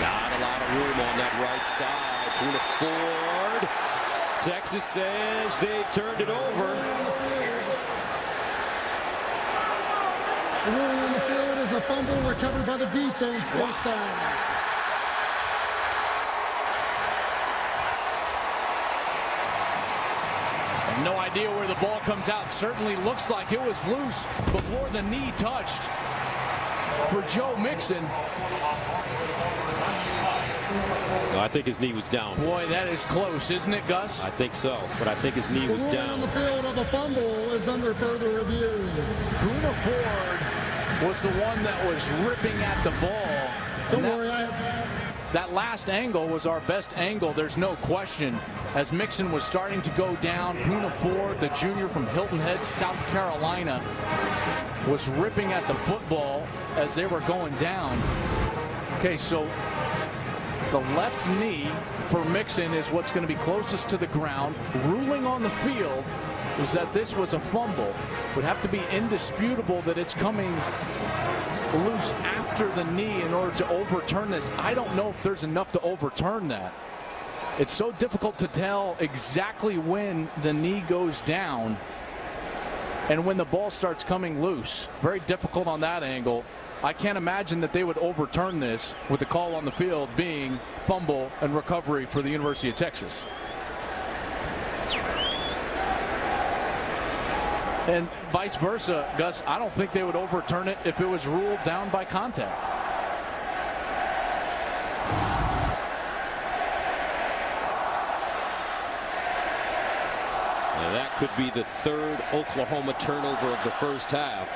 not a lot of room on that right side. Poona Ford. Texas says they've turned it over. The ruling on the field is a fumble recovered by the defense. 1st down. No idea where the ball comes out. Certainly looks like it was loose before the knee touched for Joe Mixon. No, I think his knee was down. Boy, that is close, isn't it, Gus? I think so, but I think his knee was The ruling down. on the field of the fumble is under further review. Poona Ford was the one that was ripping at the ball. Don't worry, That last angle was our best angle, there's no question. As Mixon was starting to go down, Poona Ford, the junior from Hilton Head, South Carolina, was ripping at the football as they were going down. Okay, so the left knee for Mixon is what's going to be closest to the ground. Ruling on the field is that this was a fumble. Would have to be indisputable that it's coming loose after the knee in order to overturn this. I don't know if there's enough to overturn that. It's so difficult to tell exactly when the knee goes down and when the ball starts coming loose. Very difficult on that angle. I can't imagine that they would overturn this with the call on the field being fumble and recovery for the University of Texas. And vice versa, Gus, I don't think they would overturn it if it was ruled down by contact. And that could be the third Oklahoma turnover of the first half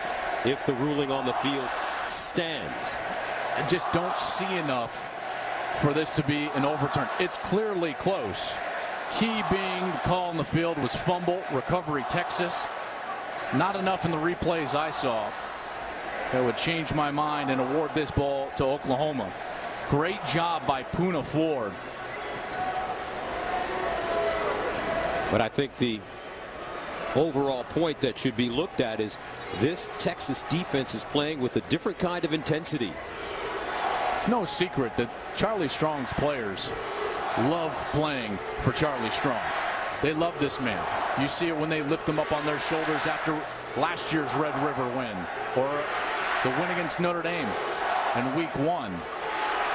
if the ruling on the field stands. I just don't see enough for this to be an overturn. It's clearly close. Key being the call on the field was fumble, recovery Texas. Not enough in the replays I saw that would change my mind and award this ball to Oklahoma. Great job by Poona Ford. But I think the overall point that should be looked at is this Texas defense is playing with a different kind of intensity. It's no secret that Charlie Strong's players love playing for Charlie Strong. They love this man. You see it when they lift them up on their shoulders after last year's Red River win or the win against Notre Dame in week 1.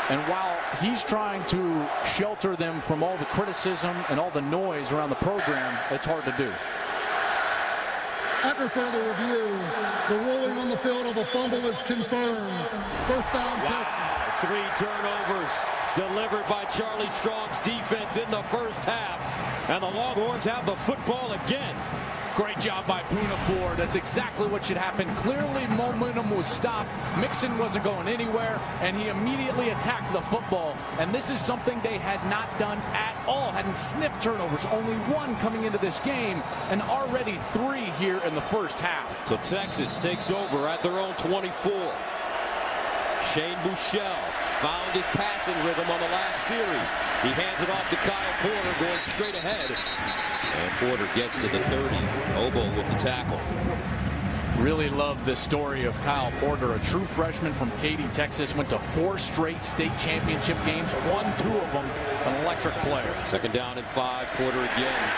And while he's trying to shelter them from all the criticism and all the noise around the program, it's hard to do. After further review, the ruling on the field of a fumble is confirmed. First down, Texas. 3 turnovers delivered by Charlie Strong's defense in the first half. And the Longhorns have the football again. Great job by Poona Ford. That's exactly what should happen. Clearly momentum was stopped. Mixon wasn't going anywhere, and he immediately attacked the football. And this is something they had not done at all. Hadn't sniffed turnovers. Only 1 coming into this game, and already 3 here in the first half. So Texas takes over at their own 24. Shane Buechele found his passing rhythm on the last series. He hands it off to Kyle Porter, going straight ahead. And Porter gets to the 30. Obo with the tackle. Really love the story of Kyle Porter, a true freshman from Katy, Texas. Went to 4 straight state championship games, won 2 of them. An electric player. Second down and 5. Porter again.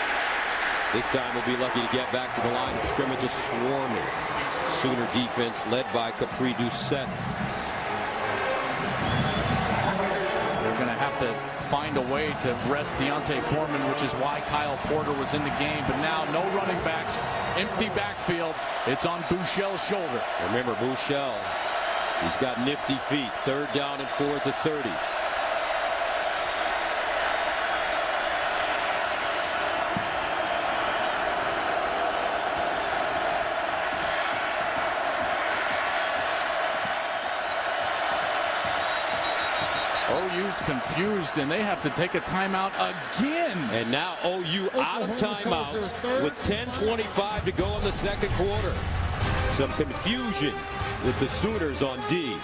This time we'll be lucky to get back to the line of scrimmage. Just swarming. Sooner defense led by Capri Doucette. They're going to have to find a way to rest Deontay Foreman, which is why Kyle Porter was in the game. But now no running backs, empty backfield. It's on Buechele's shoulder. Remember Buechele, he's got nifty feet. Third down and 4 at the 30. OU's confused, and they have to take a timeout again. And now OU out of timeouts with 10:25 to go in the second quarter. Some confusion with the Sooners on D.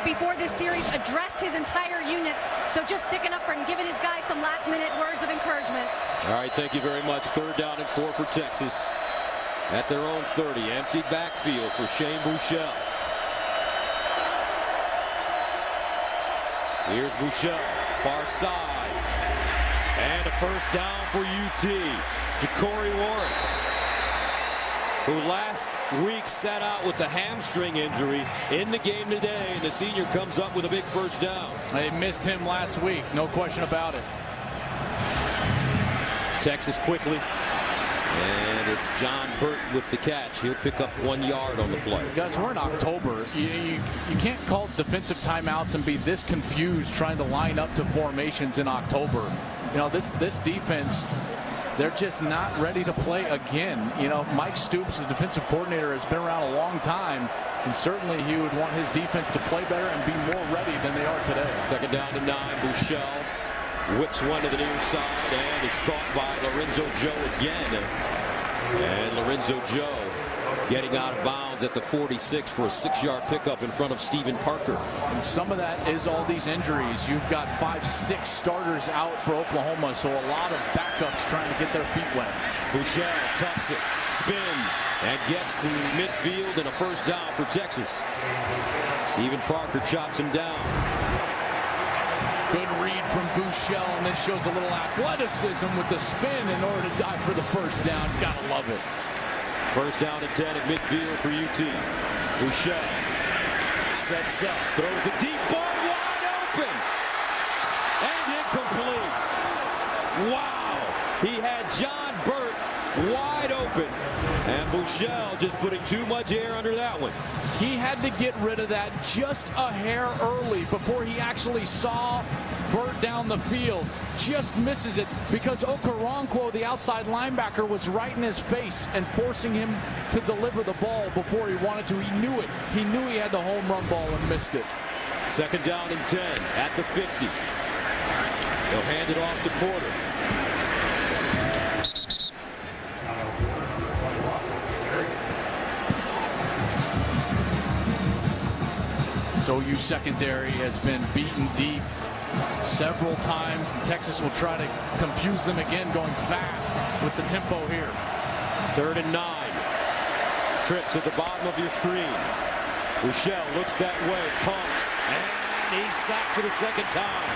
Before this series addressed his entire unit, so just sticking up for and giving his guys some last-minute words of encouragement. All right, thank you very much. Third down and 4 for Texas. At their own 30, empty backfield for Shane Buechele. Here's Buechele, far side. And a first down for UT. Ja'Cory Warren, who last week sat out with the hamstring injury, in the game today, and the senior comes up with a big first down. They missed him last week, no question about it. Texas quickly. And it's John Burton with the catch. He'll pick up 1 yard on the play. Guys, we're in October. You can't call defensive timeouts and be this confused trying to line up to formations in October. You know, this defense, they're just not ready to play again. You know, Mike Stoops, the defensive coordinator, has been around a long time, and certainly he would want his defense to play better and be more ready than they are today. Second down and 9. Buechele whips one to the near side, and it's caught by Lorenzo Joe again. And Lorenzo Joe getting out of bounds at the 46 for a 6-yard pickup in front of Stephen Parker. And some of that is all these injuries. You've got 5-6 starters out for Oklahoma, so a lot of backups trying to get their feet wet. Buechele tucks it, spins, and gets to midfield and a first down for Texas. Stephen Parker chops him down. Good read from Buechele, and then shows a little athleticism with the spin in order to dive for the first down. Gotta love it. First down and 10 at midfield for UT. Buechele sets up, throws a deep ball wide open, and incomplete. Wow, he had John Burt wide open, and Buechele just putting too much air under that one. He had to get rid of that just a hair early before he actually saw Burt down the field. Just misses it because Okoronkwo, the outside linebacker, was right in his face and forcing him to deliver the ball before he wanted to. He knew it. He knew he had the home run ball and missed it. Second down and 10 at the 50. They'll hand it off to Porter. So OU secondary has been beaten deep several times, and Texas will try to confuse them again, going fast with the tempo here. 3rd and 9. Trips at the bottom of your screen. Buechele looks that way, pumps, and he's sacked for the second time.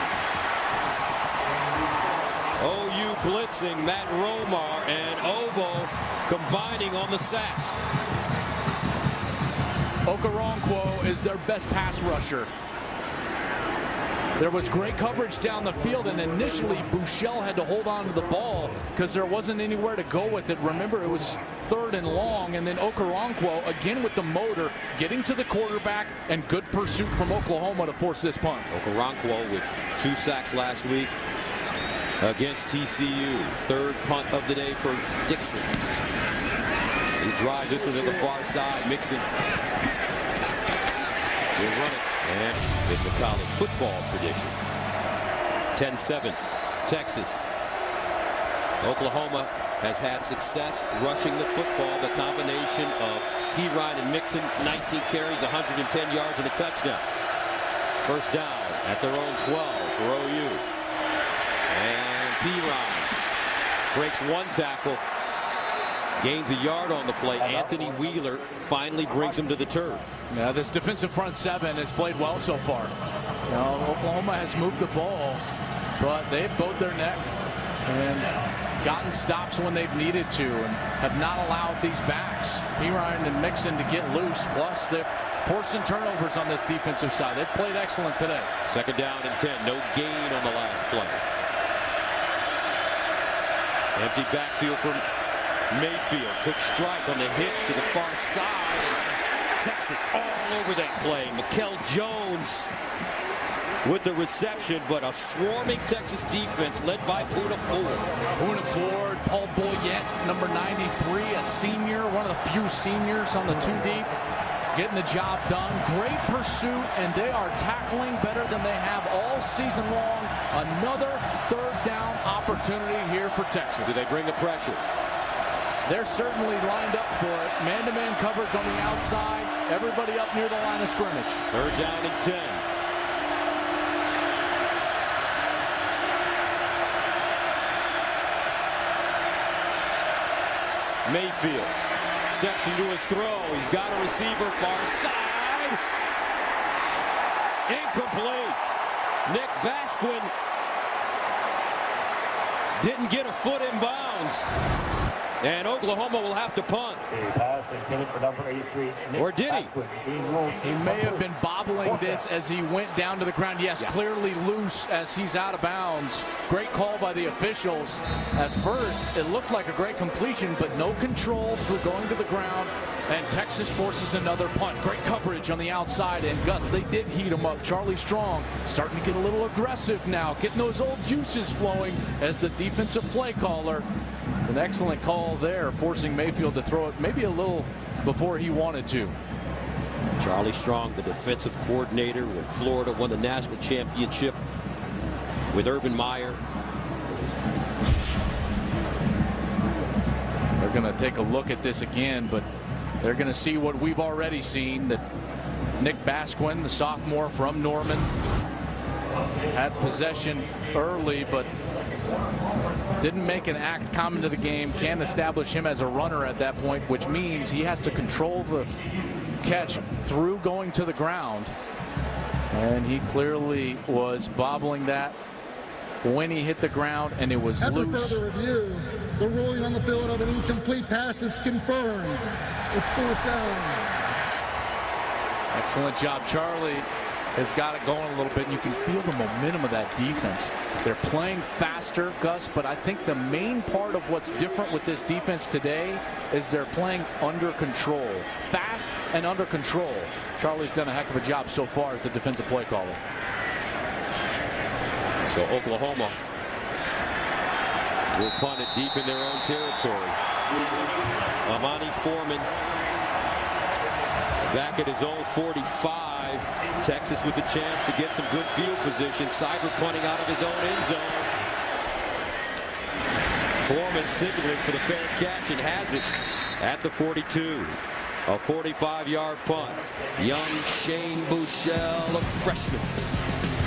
OU blitzing, Matt Romar and Obo combining on the sack. Okoronkwo is their best pass rusher. There was great coverage down the field, and initially Buechele had to hold on to the ball because there wasn't anywhere to go with it. Remember, it was 3rd and long, and then Okoronkwo again with the motor, getting to the quarterback, and good pursuit from Oklahoma to force this punt. Okoronkwo with 2 sacks last week against TCU. 3rd punt of the day for Dixon. He drives this one to the far side. Mixon will run it, and it's a college football tradition. 10-7, Texas. Oklahoma has had success rushing the football. The combination of Perine and Mixon, 19 carries, 110 yards, and a touchdown. First down at their own 12 for OU. And Perine breaks 1 tackle. Gains a yard on the play. Anthony Wheeler finally brings him to the turf. Now, this defensive front 7 has played well so far. Now, Oklahoma has moved the ball, but they've bowed their neck and gotten stops when they've needed to, and have not allowed these backs, Perine and Mixon, to get loose. Plus, they're forcing turnovers on this defensive side. They've played excellent today. Second down and 10. No gain on the last play. Empty backfield from Mayfield. Quick strike on the hitch to the far side. Texas all over that play. Mikel Jones with the reception, but a swarming Texas defense led by Poona Ford. Poona Ford, Paul Boyette, number 93, a senior, one of the few seniors on the 2 deep, getting the job done. Great pursuit, and they are tackling better than they have all season long. Another 3rd down opportunity here for Texas. Do they bring the pressure? They're certainly lined up for it. Man-to-man coverage on the outside. Everybody up near the line of scrimmage. 3rd down and 10. Mayfield steps into his throw. He's got a receiver far side. Incomplete. Nick Basquin didn't get a foot in bounds. And Oklahoma will have to punt. Pass intended for number 83. Or did he? He may have been bobbling this as he went down to the ground. Yes, clearly loose as he's out of bounds. Great call by the officials. At first, it looked like a great completion, but no control through going to the ground. And Texas forces another punt. Great coverage on the outside. And Gus, they did heat him up. Charlie Strong starting to get a little aggressive now, getting those old juices flowing as the defensive play caller. An excellent call there, forcing Mayfield to throw it maybe a little before he wanted to. Charlie Strong, the defensive coordinator when Florida won the national championship with Urban Meyer. They're going to take a look at this again, but they're going to see what we've already seen, that Nick Basquin, the sophomore from Norman, had possession early, but didn't make an act common to the game. Can't establish him as a runner at that point, which means he has to control the catch through going to the ground. And he clearly was bobbling that when he hit the ground, and it was After loose. further review, the ruling on the field of an incomplete pass is confirmed. It's 4th down. Excellent job. Charlie has got it going a little bit, and you can feel the momentum of that defense. They're playing faster, Gus, but I think the main part of what's different with this defense today is they're playing under control. Fast and under control. Charlie's done a heck of a job so far as the defensive play caller. So Oklahoma will punt it deep in their own territory. Amani Foreman back at his own 45. Texas with a chance to get some good field position. Cyber punting out of his own end zone. Foreman signaling for the fair catch and has it at the 42. A 45-yard punt. Young Shane Buechele, a freshman,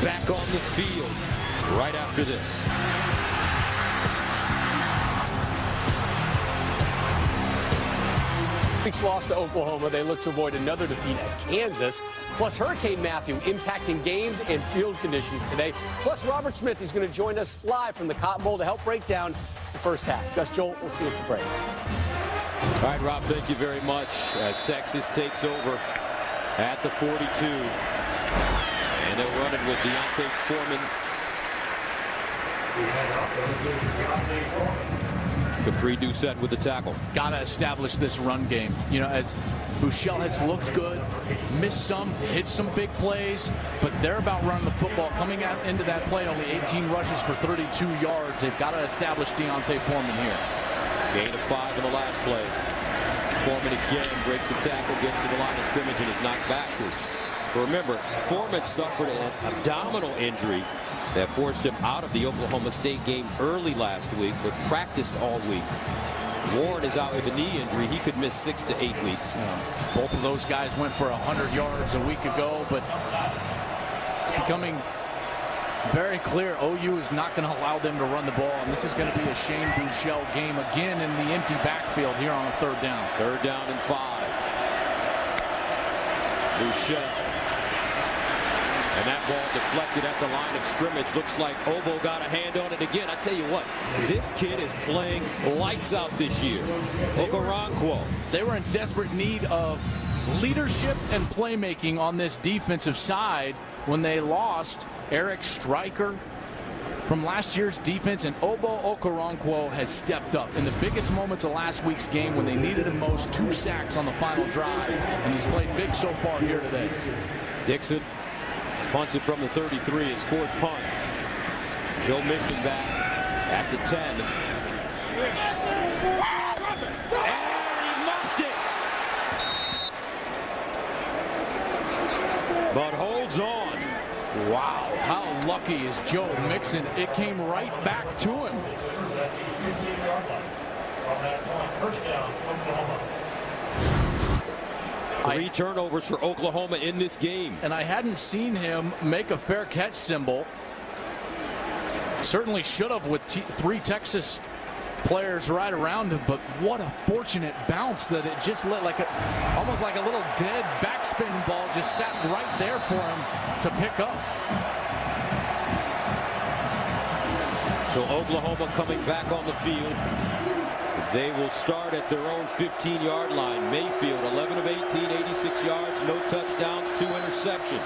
back on the field right after this. Week's loss to Oklahoma, they look to avoid another defeat at Kansas. Plus Hurricane Matthew impacting games and field conditions today. Plus Robert Smith is going to join us live from the Cotton Bowl to help break down the first half. Gus, Joel, we'll see you at the break. All right, Rob, thank you very much as Texas takes over at the 42. And they'll run it with Deontay Foreman. Capri Doucette with the tackle. Got to establish this run game. You know, as Buechele has looked good, missed some, hit some big plays, but they're about running the football. Coming out into that play, only 18 rushes for 32 yards. They've got to establish Deontay Foreman here. Gain of 5 in the last play. Foreman again breaks the tackle, gets to the line of scrimmage, and is knocked backwards. But remember, Foreman suffered an abdominal injury that forced him out of the Oklahoma State game early last week, but practiced all week. Warren is out with a knee injury. He could miss 6 to 8 weeks. Both of those guys went for 100 yards a week ago, but it's becoming very clear OU is not going to allow them to run the ball, and this is going to be a Shane Buechele game again in the empty backfield here on a 3rd down. 3rd down and 5. Buechele. And that ball deflected at the line of scrimmage. Looks like Obo got a hand on it again. I tell you what, this kid is playing lights out this year. Okoronkwo. They were in desperate need of leadership and playmaking on this defensive side when they lost Eric Stryker from last year's defense, and Obo Okoronkwo has stepped up in the biggest moments of last week's game when they needed him most. 2 sacks on the final drive, and he's played big so far here today. Dixon punts it from the 33, his 4th punt. Joe Mixon back at the 10. And he muffed it. But holds on. Wow, how lucky is Joe Mixon? It came right back to him. Three turnovers for Oklahoma in this game. And I hadn't seen him make a fair catch symbol. Certainly should have with 3 Texas players right around him, but what a fortunate bounce that it just let almost like a little dead backspin ball just sat right there for him to pick up. So Oklahoma coming back on the field. They will start at their own 15-yard line. Mayfield, 11 of 18, 86 yards, no touchdowns, 2 interceptions.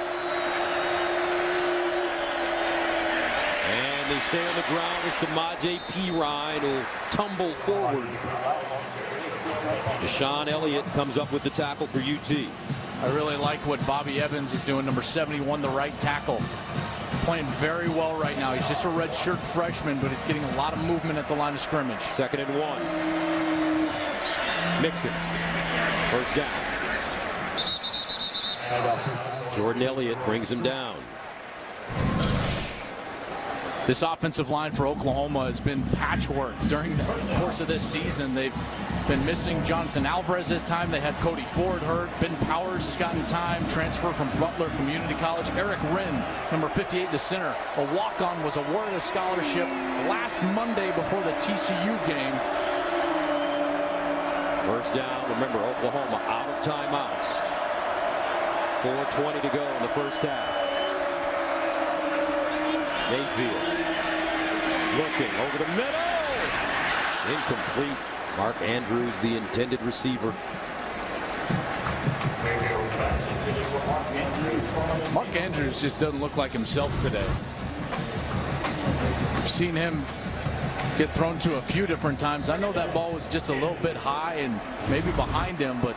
And they stay on the ground. It's Samaje Perine who'll tumble forward. Deshaun Elliott comes up with the tackle for UT. I really like what Bobby Evans is doing, number 71, the right tackle. Playing very well right now. He's just a redshirt freshman, but he's getting a lot of movement at the line of scrimmage. 2nd and 1. Mixon. 1st down. Jordan Elliott brings him down. This offensive line for Oklahoma has been patchwork during the course of this season. They've been missing Jonathan Alvarez this time. They had Cody Ford hurt. Ben Powers has gotten time. Transfer from Butler Community College. Eric Wren, number 58, the center, a walk-on, was awarded a scholarship last Monday before the TCU game. First down. Remember, Oklahoma out of timeouts. 4:20 to go in the first half. Mayfield looking over the middle. Incomplete. Mark Andrews, the intended receiver. Mark Andrews just doesn't look like himself today. I've seen him get thrown to a few different times. I know that ball was just a little bit high and maybe behind him, but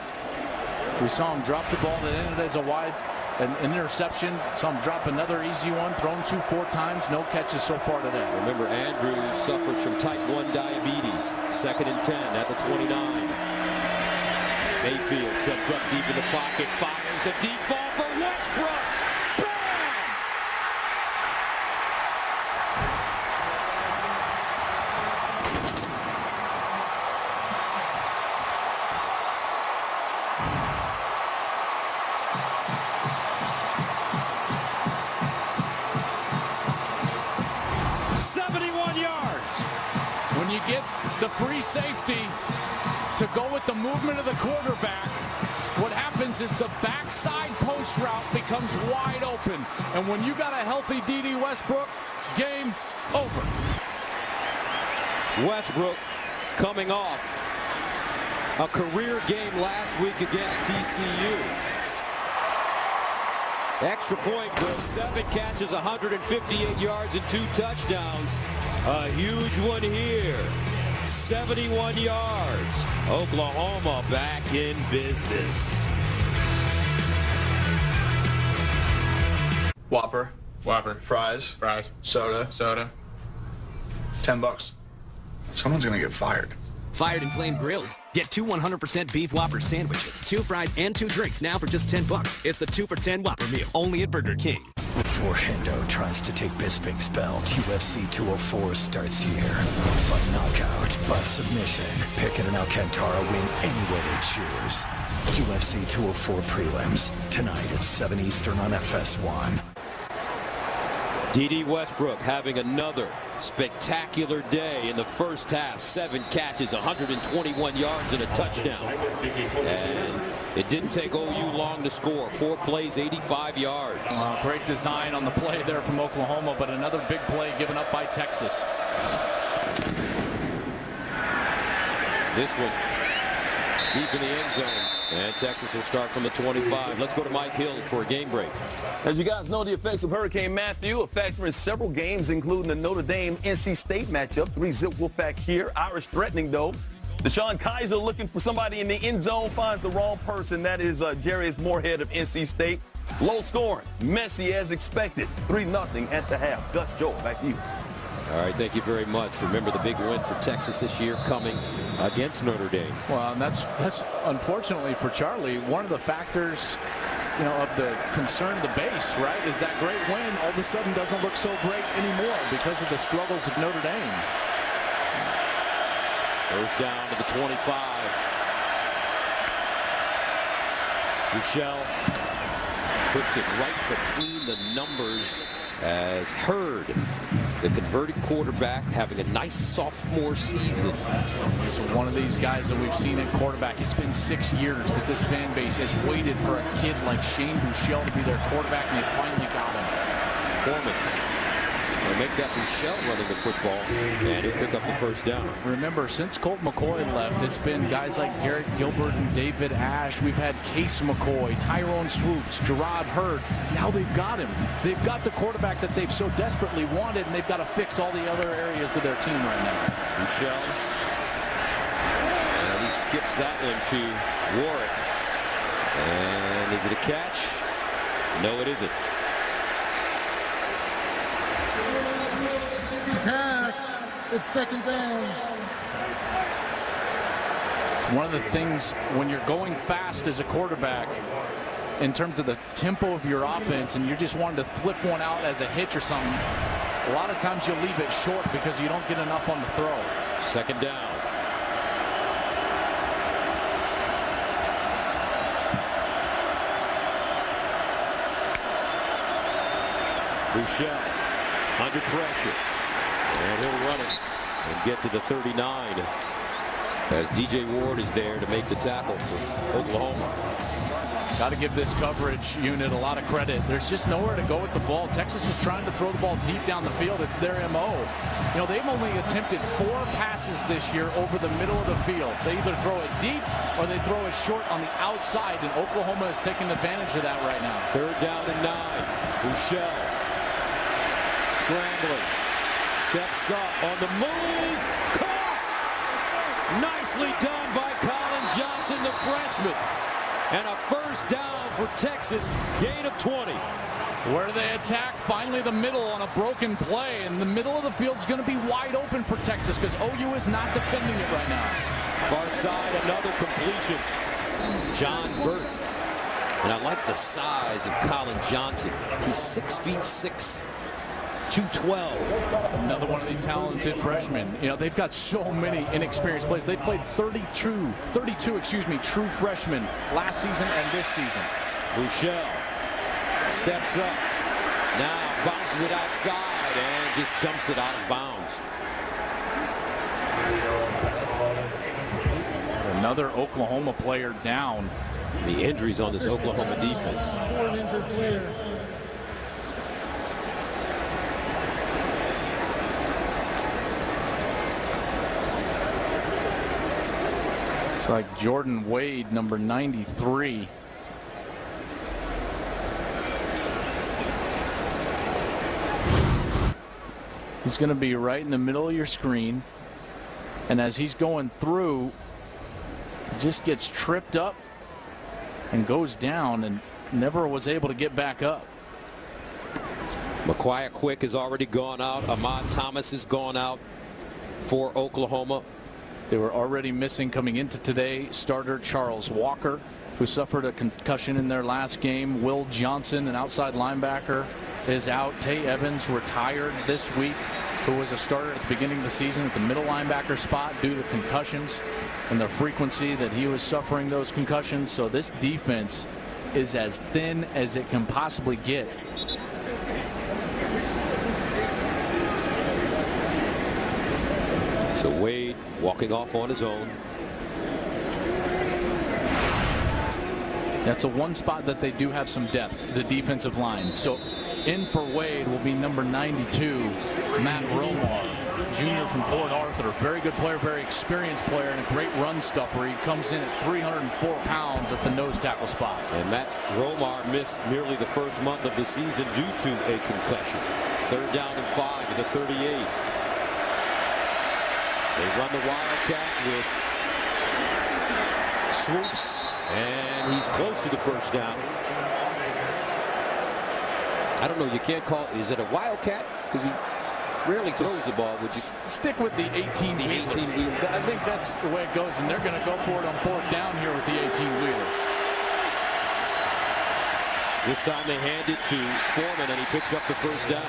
we saw him drop the ball that ended as an interception. Saw him drop another easy one, thrown 4 times, no catches so far today. Remember, Andrews suffers from type 1 diabetes. 2nd and 10 at the 29. Mayfield sets up deep in the pocket, fires the deep ball for Westbrook. Bam! When you get the free safety to go with the movement of the quarterback, what happens is the backside post route becomes wide open. And when you got a healthy D.D. Westbrook, game over. Westbrook coming off a career game last week against TCU. Extra point goal, 7 catches, 158 yards and 2 touchdowns. A huge one here. 71 yards. Oklahoma back in business. Whopper. Fries. Soda. $10. Someone's gonna get fired. Fired and Flame Grilled. Get 2 100% beef Whopper sandwiches, 2 fries, and 2 drinks now for just $10. It's the 2 for $10 Whopper meal, only at Burger King. Before Hendo tries to take Bisping's belt, UFC 204 starts here. By knockout, by submission, Pickett and Alcantara win any way they choose. UFC 204 prelims, tonight at 7 Eastern on FS1. D.D. Westbrook having another spectacular day in the first half. 7 catches, 121 yards, and a touchdown. And it didn't take OU long to score. 4 plays, 85 yards. Great design on the play there from Oklahoma, but another big play given up by Texas. This one deep in the end zone. And Texas will start from the 25. Let's go to Mike Hill for a game break. As you guys know, the effects of Hurricane Matthew a factor in several games, including the Notre Dame-NC State matchup. 3-zip Wolfpack here. Irish threatening, though. Deshaun Kaiser looking for somebody in the end zone, finds the wrong person. That is Jarius Moorhead of NC State. Low scoring, messy as expected. 3-0 at the half. Gus Joel, back to you. All right, thank you very much. Remember the big win for Texas this year coming against Notre Dame. Well, and that's unfortunately for Charlie, one of the factors, of the concern, the base, right, is that great win all of a sudden doesn't look so great anymore because of the struggles of Notre Dame. First down to the 25. Michelle puts it right between the numbers as Hurd, the converted quarterback, having a nice sophomore season. He's one of these guys that we've seen at quarterback. It's been 6 years that this fan base has waited for a kid like Shane Buechele to be their quarterback, and they finally got him. Foreman will make that Buechele running the football, and he'll pick up the first down. Remember, since Colt McCoy left, it's been guys like Garrett Gilbert and David Ash. We've had Case McCoy, Tyrone Swoops, Gerard Hurd. Now they've got him. They've got the quarterback that they've so desperately wanted, and they've got to fix all the other areas of their team right now. Buechele, and he skips that one to Warwick. And is it a catch? No, it isn't. Pass. It's 2nd down. It's one of the things when you're going fast as a quarterback in terms of the tempo of your offense and you're just wanting to flip one out as a hitch or something, A lot of times you'll leave it short because you don't get enough on the throw. Second down. Bouchel under pressure. And he'll run it and get to the 39 as DJ Ward is there to make the tackle for Oklahoma. Got to give this coverage unit a lot of credit. There's just nowhere to go with the ball. Texas is trying to throw the ball deep down the field. It's their MO. You know, they've only attempted 4 passes this year over the middle of the field. They either throw it deep or they throw it short on the outside, and Oklahoma is taking advantage of that right now. Third down and 9. Bouchel scrambling. Steps up on the move. Caught! Nicely done by Colin Johnson, the freshman. And a first down for Texas. Gain of 20. Where they attack finally the middle on a broken play. And the middle of the field is going to be wide open for Texas because OU is not defending it right now. Far side, another completion. John Burton. And I like the size of Colin Johnson. He's 6'6". 212. Another one of these talented freshmen. You know, they've got so many inexperienced players. They played 32 true freshmen last season and this season. Bouchel steps up. Now bounces it outside and just dumps it out of bounds. Another Oklahoma player down. The injuries on this Oklahoma defense. 4 injured player. It's like Jordan Wade, number 93. He's going to be right in the middle of your screen. And as he's going through, he just gets tripped up and goes down and never was able to get back up. Maquia Quick has already gone out. Ahmad Thomas has gone out for Oklahoma. They were already missing coming into today starter Charles Walker, who suffered a concussion in their last game. Will Johnson, an outside linebacker, is out. Tay Evans retired this week, who was a starter at the beginning of the season at the middle linebacker spot due to concussions and the frequency that he was suffering those concussions. So this defense is as thin as it can possibly get. So Wade walking off on his own. That's a one spot that they do have some depth, the defensive line. So in for Wade will be number 92, Matt Romar, junior from Port Arthur. Very good player, very experienced player, and a great run stuffer. He comes in at 304 pounds at the nose tackle spot. And Matt Romar missed nearly the first month of the season due to a concussion. Third down and 5 to the 38. They run the Wildcat with swoops, and he's close to the first down. I don't know, you can't call, is it a Wildcat? Because he rarely throws the ball. Would you stick with the 18-wheeler? I think that's the way it goes, and they're going to go for it on 4th down here with the 18-wheeler. This time they hand it to Foreman, and he picks up the first down.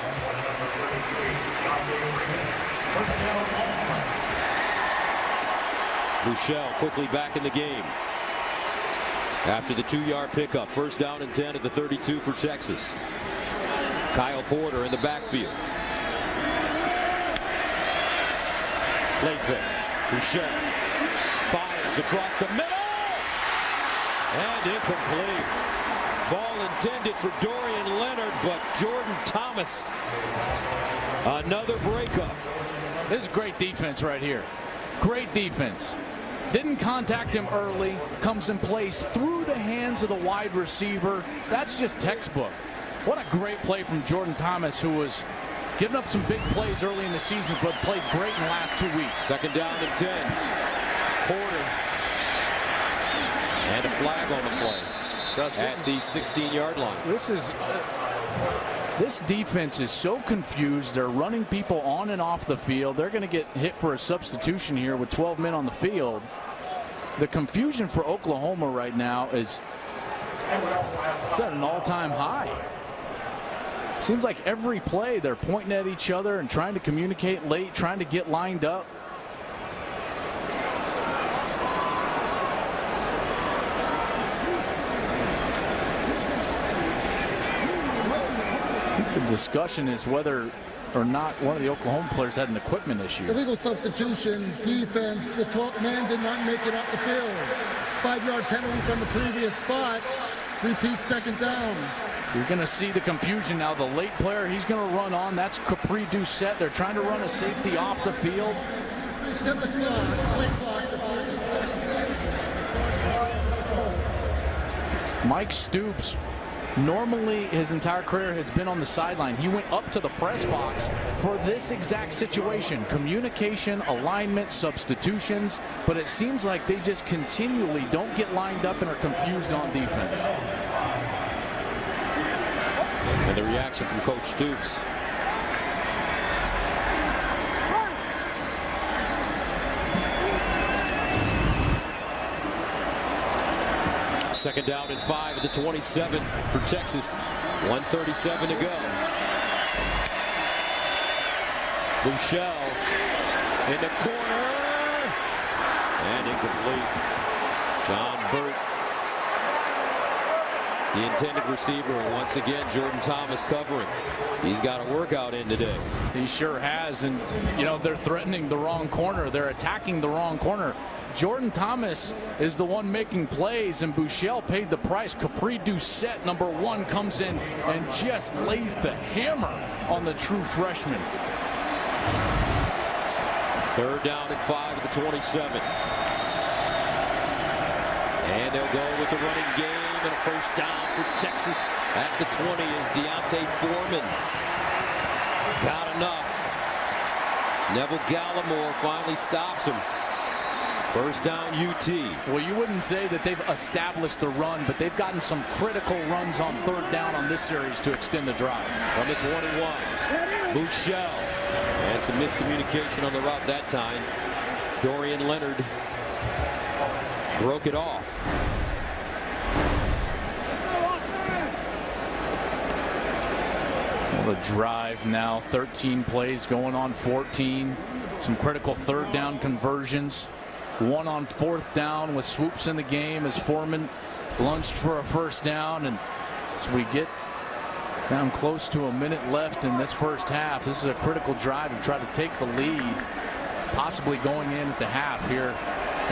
Bouchel quickly back in the game. After the 2-yard pickup, first down and 10 at the 32 for Texas. Kyle Porter in the backfield. Play fake. Bouchel fires across the middle. And incomplete. Ball intended for Dorian Leonard, but Jordan Thomas. Another breakup. This is great defense right here. Great defense. Didn't contact him early. Comes and plays through the hands of the wide receiver. That's just textbook. What a great play from Jordan Thomas, who was giving up some big plays early in the season, but played great in the last 2 weeks. Second down and 10. Porter. And a flag on the play. At the 16-yard line. This defense is so confused. They're running people on and off the field. They're going to get hit for a substitution here with 12 men on the field. The confusion for Oklahoma right now is at an all-time high. Seems like every play they're pointing at each other and trying to communicate late, trying to get lined up. I think the discussion is whether or not one of the Oklahoma players had an equipment issue. Illegal substitution, defense. The 12th man did not make it up the field. 5-yard penalty from the previous spot. Repeat second down. You're going to see the confusion now. The late player, he's going to run on. That's Capri Doucette. They're trying to run a safety off the field. Reset the clock. Play clock to 30 seconds. Mike Stoops, normally his entire career has been on the sideline. He went up to the press box for this exact situation. Communication, alignment, substitutions. But it seems like they just continually don't get lined up and are confused on defense. And the reaction from Coach Stoops. Second down and 5 at the 27 for Texas. 1:37 to go. Bouchel in the corner. And incomplete. John Burt, the intended receiver, and once again Jordan Thomas covering. He's got a workout in today. He sure has, and you know they're threatening the wrong corner. They're attacking the wrong corner. Jordan Thomas is the one making plays, and Bouchel paid the price. Capri Doucette, number 1, comes in and just lays the hammer on the true freshman. Third down and 5 at the 27. And they'll go with the running game, and a first down for Texas at the 20 as Deontay Foreman got enough. Neville Gallimore finally stops him. First down, UT. Well, you wouldn't say that they've established the run, but they've gotten some critical runs on third down on this series to extend the drive. From the 21, Bouchel. And some miscommunication on the route that time. Dorian Leonard broke it off. Well, the drive now, 13 plays going on 14. Some critical third down conversions. 1 on 4th down with swoops in the game as Foreman lunged for a first down. And as we get down close to a minute left in this first half, this is a critical drive to try to take the lead, possibly going in at the half here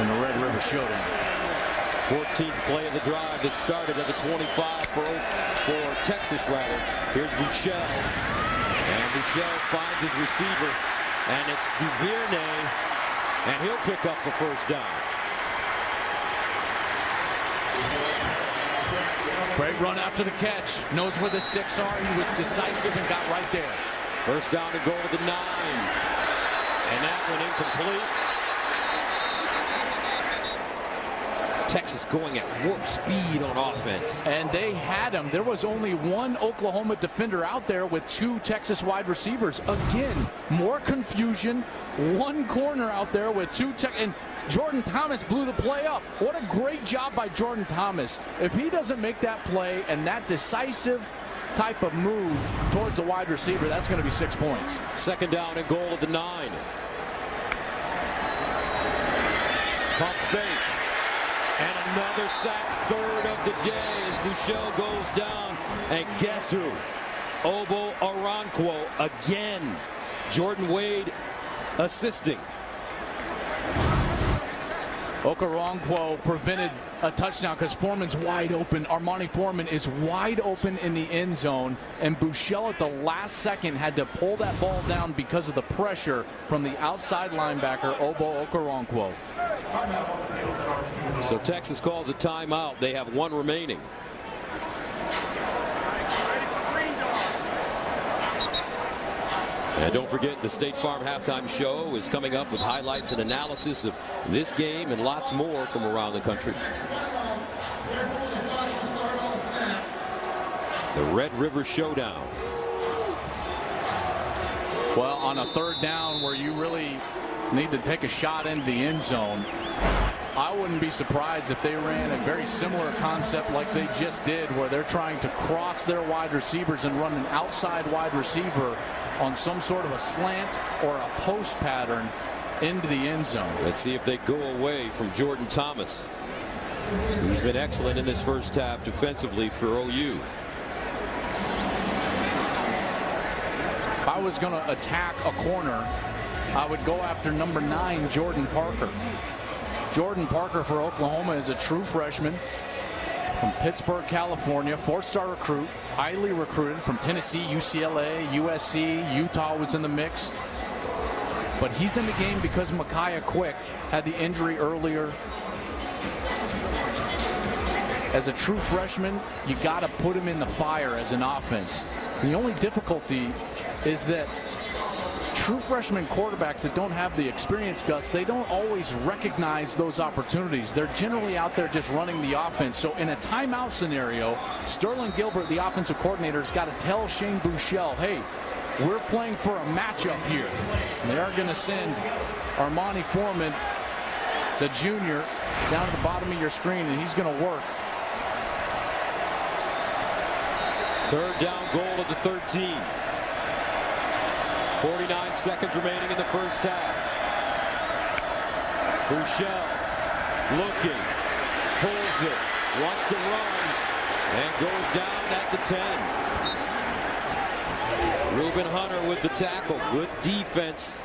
in the Red River Showdown. 14th play of the drive that started at the 25 for Texas, rather. Here's Bouchel. And Bouchel finds his receiver, and it's Duvernay, and he'll pick up the first down. Great run after the catch. Knows where the sticks are. He was decisive and got right there. First down to goal to the 9. And that one incomplete. Texas going at warp speed on offense. And they had him. There was only one Oklahoma defender out there with 2 Texas wide receivers. Again, more confusion. One corner out there with 2 and Jordan Thomas blew the play up. What a great job by Jordan Thomas. If he doesn't make that play and that decisive type of move towards the wide receiver, that's going to be 6 points. Second down and goal at the 9. Pump fake. And another sack, third of the day as Bouchel goes down. And guess who? Obo Arankwo again. Jordan Wade assisting. Okoronkwo prevented a touchdown because Foreman's wide open. Armani Foreman is wide open in the end zone, and Bouchel at the last second had to pull that ball down because of the pressure from the outside linebacker, Obo Okoronkwo. So Texas calls a timeout. They have 1 remaining. And don't forget, the State Farm Halftime Show is coming up with highlights and analysis of this game and lots more from around the country. The Red River Showdown. Well, on a third down where you really need to take a shot into the end zone, I wouldn't be surprised if they ran a very similar concept like they just did, where they're trying to cross their wide receivers and run an outside wide receiver on some sort of a slant or a post pattern into the end zone. Let's see if they go away from Jordan Thomas. He's been excellent in this first half defensively for OU. If I was going to attack a corner, I would go after number 9, Jordan Parker. Jordan Parker for Oklahoma is a true freshman from Pittsburgh, California, 4-star recruit, highly recruited from Tennessee, UCLA, USC, Utah was in the mix. But he's in the game because Micaiah Quick had the injury earlier. As a true freshman, you got to put him in the fire as an offense. The only difficulty is that true freshman quarterbacks that don't have the experience, Gus, they don't always recognize those opportunities. They're generally out there just running the offense. So in a timeout scenario, Sterling Gilbert, the offensive coordinator, has got to tell Shane Buechele, hey, we're playing for a matchup here. And they are going to send Armani Foreman, the junior, down to the bottom of your screen, and he's going to work. Third down goal at the 13. 49 seconds remaining in the first half. Buechele looking, pulls it, wants the run, and goes down at the 10. Reuben Hunter with the tackle. Good defense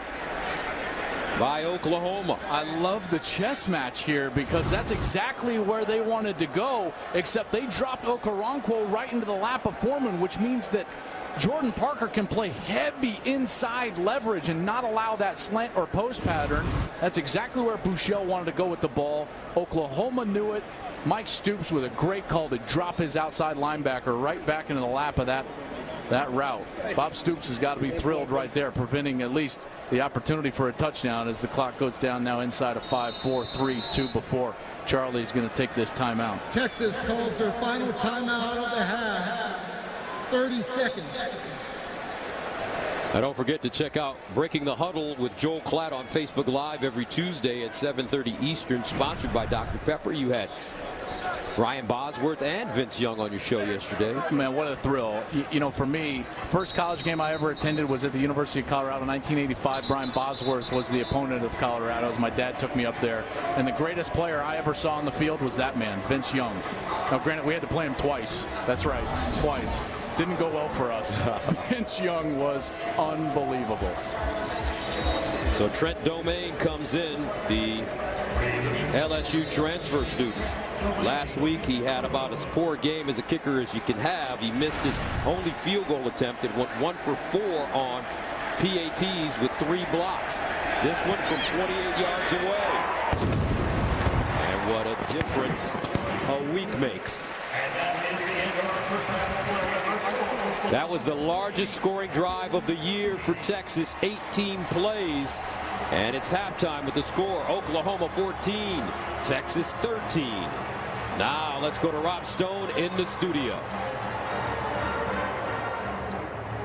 by Oklahoma. I love the chess match here because that's exactly where they wanted to go, except they dropped Okoronkwo right into the lap of Foreman, which means that Jordan Parker can play heavy inside leverage and not allow that slant or post pattern. That's exactly where Buechele wanted to go with the ball. Oklahoma knew it. Mike Stoops with a great call to drop his outside linebacker right back into the lap of that route. Bob Stoops has got to be thrilled right there, preventing at least the opportunity for a touchdown as the clock goes down now inside of 5, 4, 3, 2 before Charlie's going to take this timeout. Texas calls their final timeout of the half. 30 seconds. Now don't forget to check out Breaking the Huddle with Joel Klatt on Facebook Live every Tuesday at 7:30 Eastern, sponsored by Dr. Pepper. You had Ryan Bosworth and Vince Young on your show yesterday. Man, what a thrill. You know, for me, first college game I ever attended was at the University of Colorado in 1985. Brian Bosworth was the opponent of Colorado as my dad took me up there. And the greatest player I ever saw on the field was that man, Vince Young. Now, granted, we had to play him twice. That's right, twice. Didn't go well for us. Vince Young was unbelievable. So Trent Domain comes in, the LSU transfer student. Last week he had about as poor a game as a kicker as you can have. He missed his only field goal attempt and went 1 for 4 on PATs with 3 blocks. This one from 28 yards away. And what a difference a week makes. That was the largest scoring drive of the year for Texas, 18 plays. And it's halftime with the score, Oklahoma 14, Texas 13. Now let's go to Rob Stone in the studio.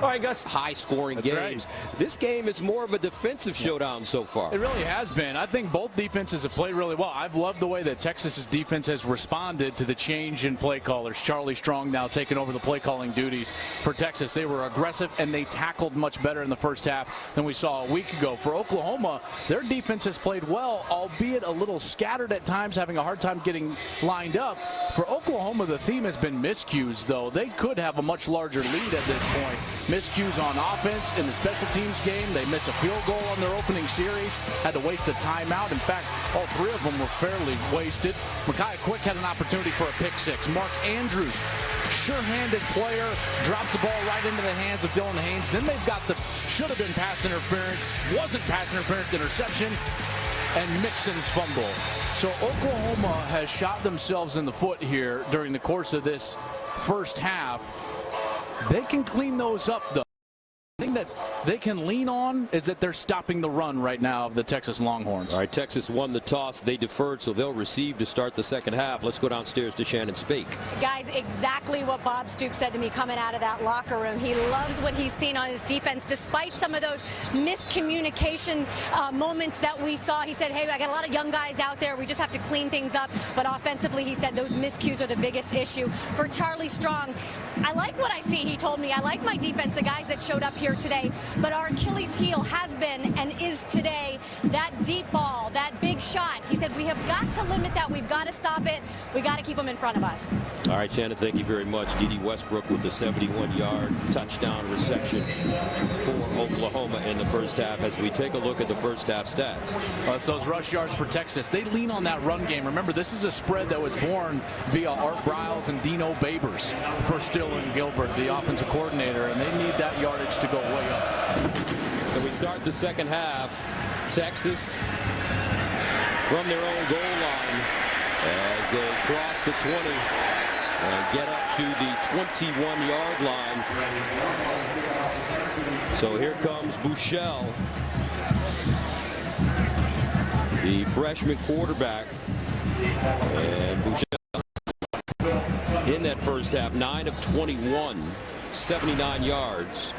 All right, Gus, high-scoring games. Right. This game is more of a defensive showdown so far. It really has been. I think both defenses have played really well. I've loved the way that Texas's defense has responded to the change in play callers. Charlie Strong now taking over the play calling duties for Texas. They were aggressive and they tackled much better in the first half than we saw a week ago. For Oklahoma, their defense has played well, albeit a little scattered at times, having a hard time getting lined up. For Oklahoma, the theme has been miscues, though. They could have a much larger lead at this point. Miscues on offense in the special teams game. They miss a field goal on their opening series. Had to waste a timeout. In fact, all 3 of them were fairly wasted. Micaiah Quick had an opportunity for a pick 6. Mark Andrews, sure-handed player, drops the ball right into the hands of Dylan Haynes. Then they've got the should have been pass interference, wasn't pass interference, interception, and Mixon's fumble. So Oklahoma has shot themselves in the foot here during the course of this first half. They can clean those up, though. thing that they can lean on is that they're stopping the run right now of the Texas Longhorns. All right, Texas won the toss. They deferred, so they'll receive to start the second half. Let's go downstairs to Shannon Spake. Guys, exactly what Bob Stoops said to me coming out of that locker room. He loves what he's seen on his defense, despite some of those miscommunication moments that we saw. He said, hey, I got a lot of young guys out there. We just have to clean things up. But offensively, he said those miscues are the biggest issue. For Charlie Strong, I like what I see, he told me. I like my defense, the guys that showed up here today, but our Achilles heel has been and is today that deep ball, that big shot. He said we have got to limit that. We've got to stop it. We got to keep them in front of us. All right, Shannon, thank you very much. D.D. Westbrook with the 71-yard touchdown reception for Oklahoma in the first half as we take a look at the first half stats. It's those rush yards for Texas. They lean on that run game. Remember, this is a spread that was born via Art Briles and Dino Babers for Dylan Gilbert, the offensive coordinator, and they need that yardage to go way up. So we start the second half. Texas from their own goal line as they cross the 20 and get up to the 21-yard line. So here comes Buechele, the freshman quarterback. And Buechele in that first half, 9 of 21, 79 yards.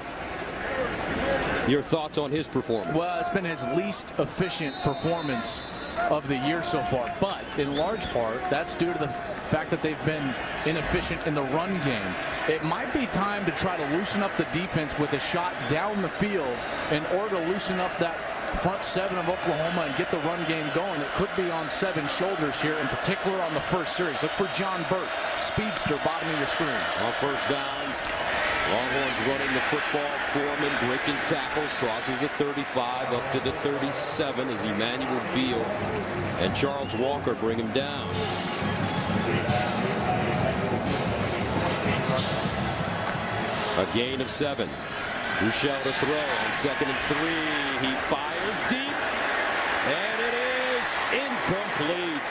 Your thoughts on his performance? Well, it's been his least efficient performance of the year so far, but in large part that's due to the fact that they've been inefficient in the run game. It might be time to try to loosen up the defense with a shot down the field in order to loosen up that front seven of Oklahoma and get the run game going. It could be on 7 shoulders here, in particular on the first series. Look for John Burt, speedster, bottom of your screen. On first down, Longhorns running the football. Foreman breaking tackles, crosses the 35 up to the 37 as Emmanuel Beal and Charles Walker bring him down. A gain of 7. Buechele to throw on 2nd and 3. He fires deep, and it is incomplete.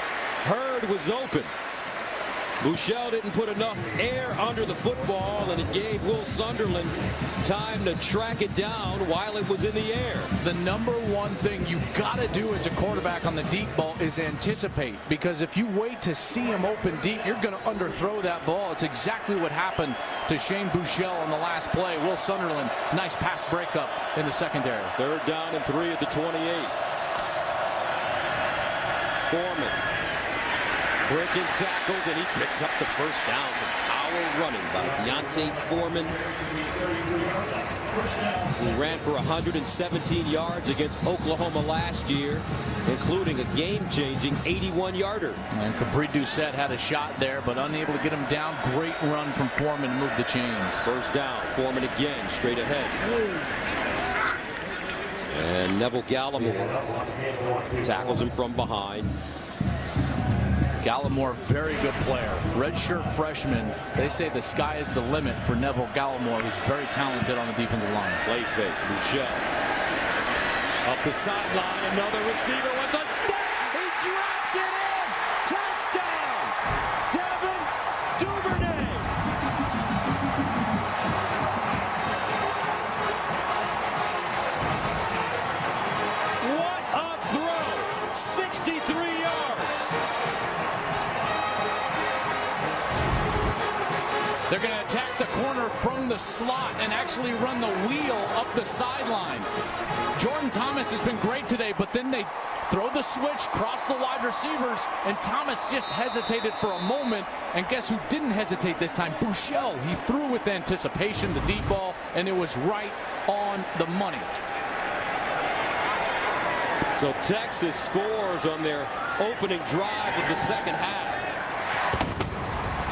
Hurd was open. Buechele didn't put enough air under the football, and it gave Will Sunderland time to track it down while it was in the air. The number one thing you've got to do as a quarterback on the deep ball is anticipate, because if you wait to see him open deep, you're going to underthrow that ball. It's exactly what happened to Shane Buechele on the last play. Will Sunderland, nice pass breakup in the secondary. 3rd down and 3 at the 28. Foreman breaking tackles, and he picks up the first down. Some power running by Deontay Foreman, who ran for 117 yards against Oklahoma last year, including a game-changing 81-yarder. And Capri Doucette had a shot there, but unable to get him down. Great run from Foreman to move the chains. First down, Foreman again, straight ahead. And Neville Gallimore tackles him from behind. Gallimore, very good player. Redshirt freshman. They say the sky is the limit for Neville Gallimore, who's very talented on the defensive line. Play fake, Buechele. Up the sideline, another receiver with a step. He dropped it in. Touchdown, Devin Duvernay. What a throw. 63 yards. They're going to attack the corner from the slot and actually run the wheel up the sideline. Jordan Thomas has been great today, but then they throw the switch, cross the wide receivers, and Thomas just hesitated for a moment. And guess who didn't hesitate this time? Buechele. He threw with anticipation the deep ball, and it was right on the money. So Texas scores on their opening drive of the second half.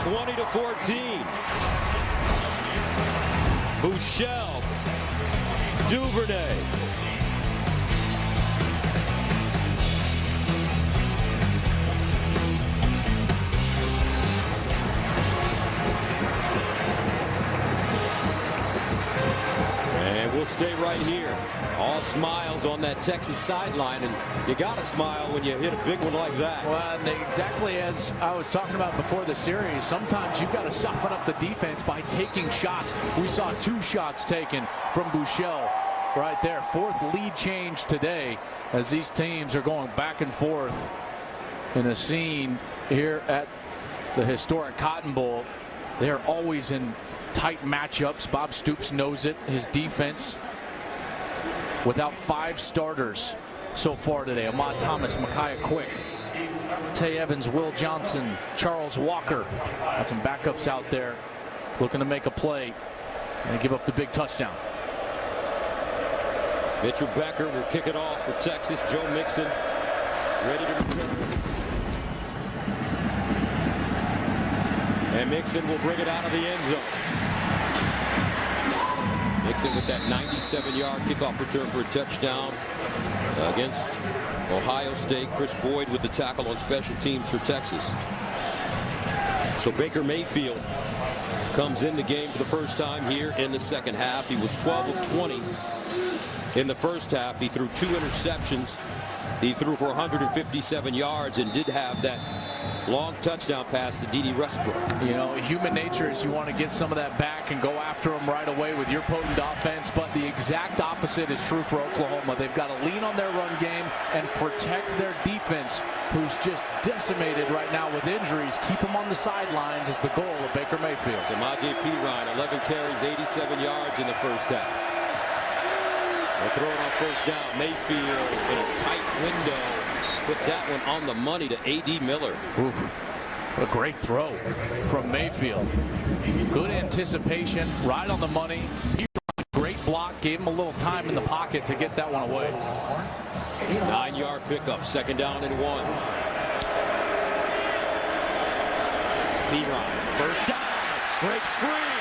20-14. Buechele, Duvernay. And we'll stay right here. All smiles on that Texas sideline, and you got to smile when you hit a big one like that. Well, exactly as I was talking about before the series, sometimes you've got to soften up the defense by taking shots. We saw 2 shots taken from Buechele right there. 4th lead change today as these teams are going back and forth in a scene here at the historic Cotton Bowl. They're always in tight matchups. Bob Stoops knows it. His defense without 5 starters so far today. Ahmad Thomas, Micaiah Quick, Tay Evans, Will Johnson, Charles Walker. Got some backups out there looking to make a play and give up the big touchdown. Mitchell Becker will kick it off for Texas. Joe Mixon ready to return. And Mixon will bring it out of the end zone. Mixon with that 97-yard kickoff return for a touchdown against Ohio State. Chris Boyd with the tackle on special teams for Texas. So Baker Mayfield comes in the game for the first time here in the second half. He was 12 of 20 in the first half. He threw 2 interceptions. He threw for 157 yards and did have that long touchdown pass to D.D. Westbrook. You know, human nature is you want to get some of that back and go after them right away with your potent offense, but the exact opposite is true for Oklahoma. They've got to lean on their run game and protect their defense, who's just decimated right now with injuries. Keep them on the sidelines is the goal of Baker Mayfield. So Samaje Perine, 11 carries, 87 yards in the first half. They'll throw it on first down. Mayfield in a tight window. Put that one on the money to A.D. Miller. Oof. What a great throw from Mayfield. Good anticipation, right on the money. Great block, gave him a little time in the pocket to get that one away. 9-yard pickup, 2nd down and 1. Perine, first down, breaks free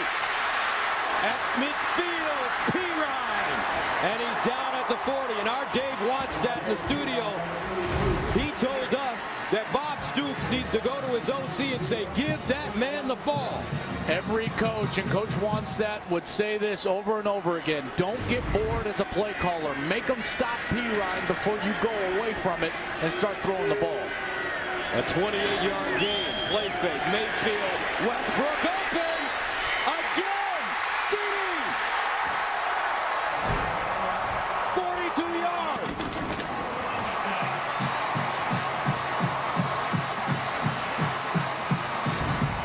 at midfield. Perine, and he's down at the 40. And our Dave Wattstadt in the studio, he told us that Bob Stoops needs to go to his OC and say, give that man the ball. Every coach, and Coach Wattstadt would say this over and over again, don't get bored as a play caller. Make them stop Perine before you go away from it and start throwing the ball. A 28-yard gain. Play fake. Mayfield. Westbrook open. Again. D.D. 42 yards.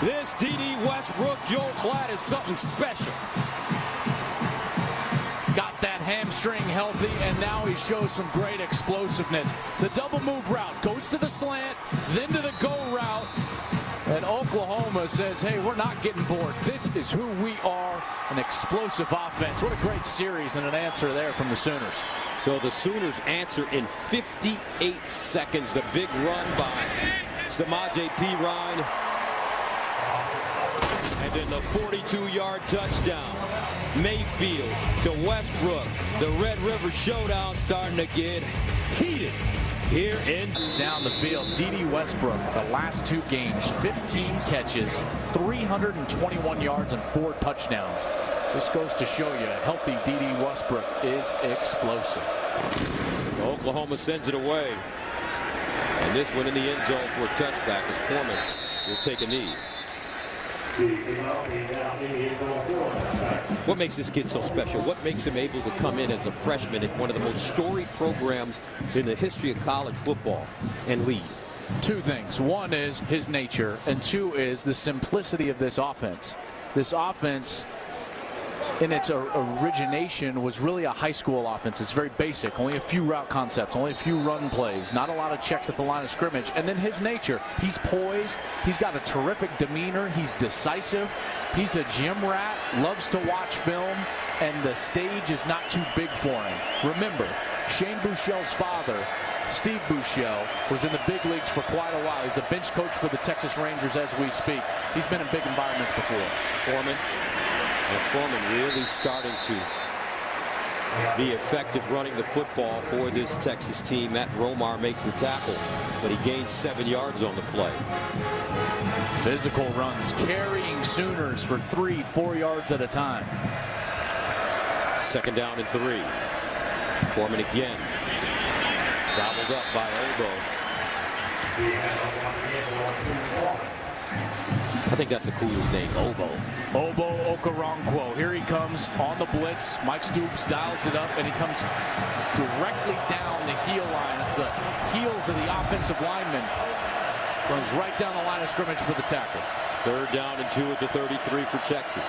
This D.D. Westbrook, Joel Klatt, is something special. Got that hamstring healthy, and now he shows some great explosiveness. The double move route goes to the slant, then to the go route. And Oklahoma says, hey, we're not getting bored. This is who we are, an explosive offense. What a great series and an answer there from the Sooners. So the Sooners answer in 58 seconds. The big run by Samaje Perine. And then the 42-yard touchdown. Mayfield to Westbrook. The Red River Showdown starting to get heated here in. It's down the field. D.D. Westbrook, the last 2 games, 15 catches, 321 yards, and 4 touchdowns. Just goes to show you, a healthy D.D. Westbrook is explosive. Oklahoma sends it away. And this one in the end zone for a touchback as Foreman will take a knee. What makes this kid so special? What makes him able to come in as a freshman at one of the most storied programs in the history of college football and lead? 2 things. 1 is his nature, and 2 is the simplicity of this offense. This offense, in its origination, was really a high school offense. It's very basic. Only a few route concepts, only a few run plays, not a lot of checks at the line of scrimmage. And then his nature, he's poised, he's got a terrific demeanor, he's decisive, he's a gym rat, loves to watch film, and the stage is not too big for him. Remember, Shane Buechele's father, Steve Buechele, was in the big leagues for quite a while. He's a bench coach for the Texas Rangers as we speak. He's been in big environments before. Foreman. And Foreman really starting to be effective running the football for this Texas team. Matt Romar makes the tackle, but he gains 7 yards on the play. Physical runs, carrying Sooners for 3-4 yards at a time. Second down and 3. Foreman again. Gobbled up by Obo. I think that's the coolest name, Obo. Obo Okoronkwo. Here he comes on the blitz. Mike Stoops dials it up, and he comes directly down the heel line. It's the heels of the offensive lineman. Runs right down the line of scrimmage for the tackle. Third down and 2 at the 33 for Texas.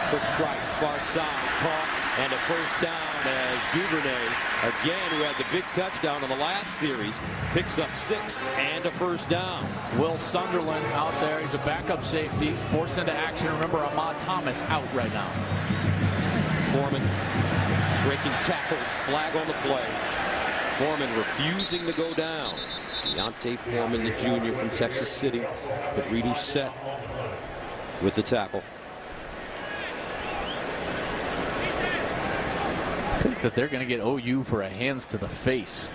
Quick strike, far side, caught, and a first down as Duvernay, again, who had the big touchdown in the last series, picks up 6 and a first down. Will Sunderland out there. He's a backup safety, forced into action. Remember, Ahmad Thomas out right now. Foreman breaking tackles, flag on the play. Foreman refusing to go down. Deontay Foreman, the junior from Texas City, but Reedy set with the tackle. I think that they're going to get OU for a hands to the face.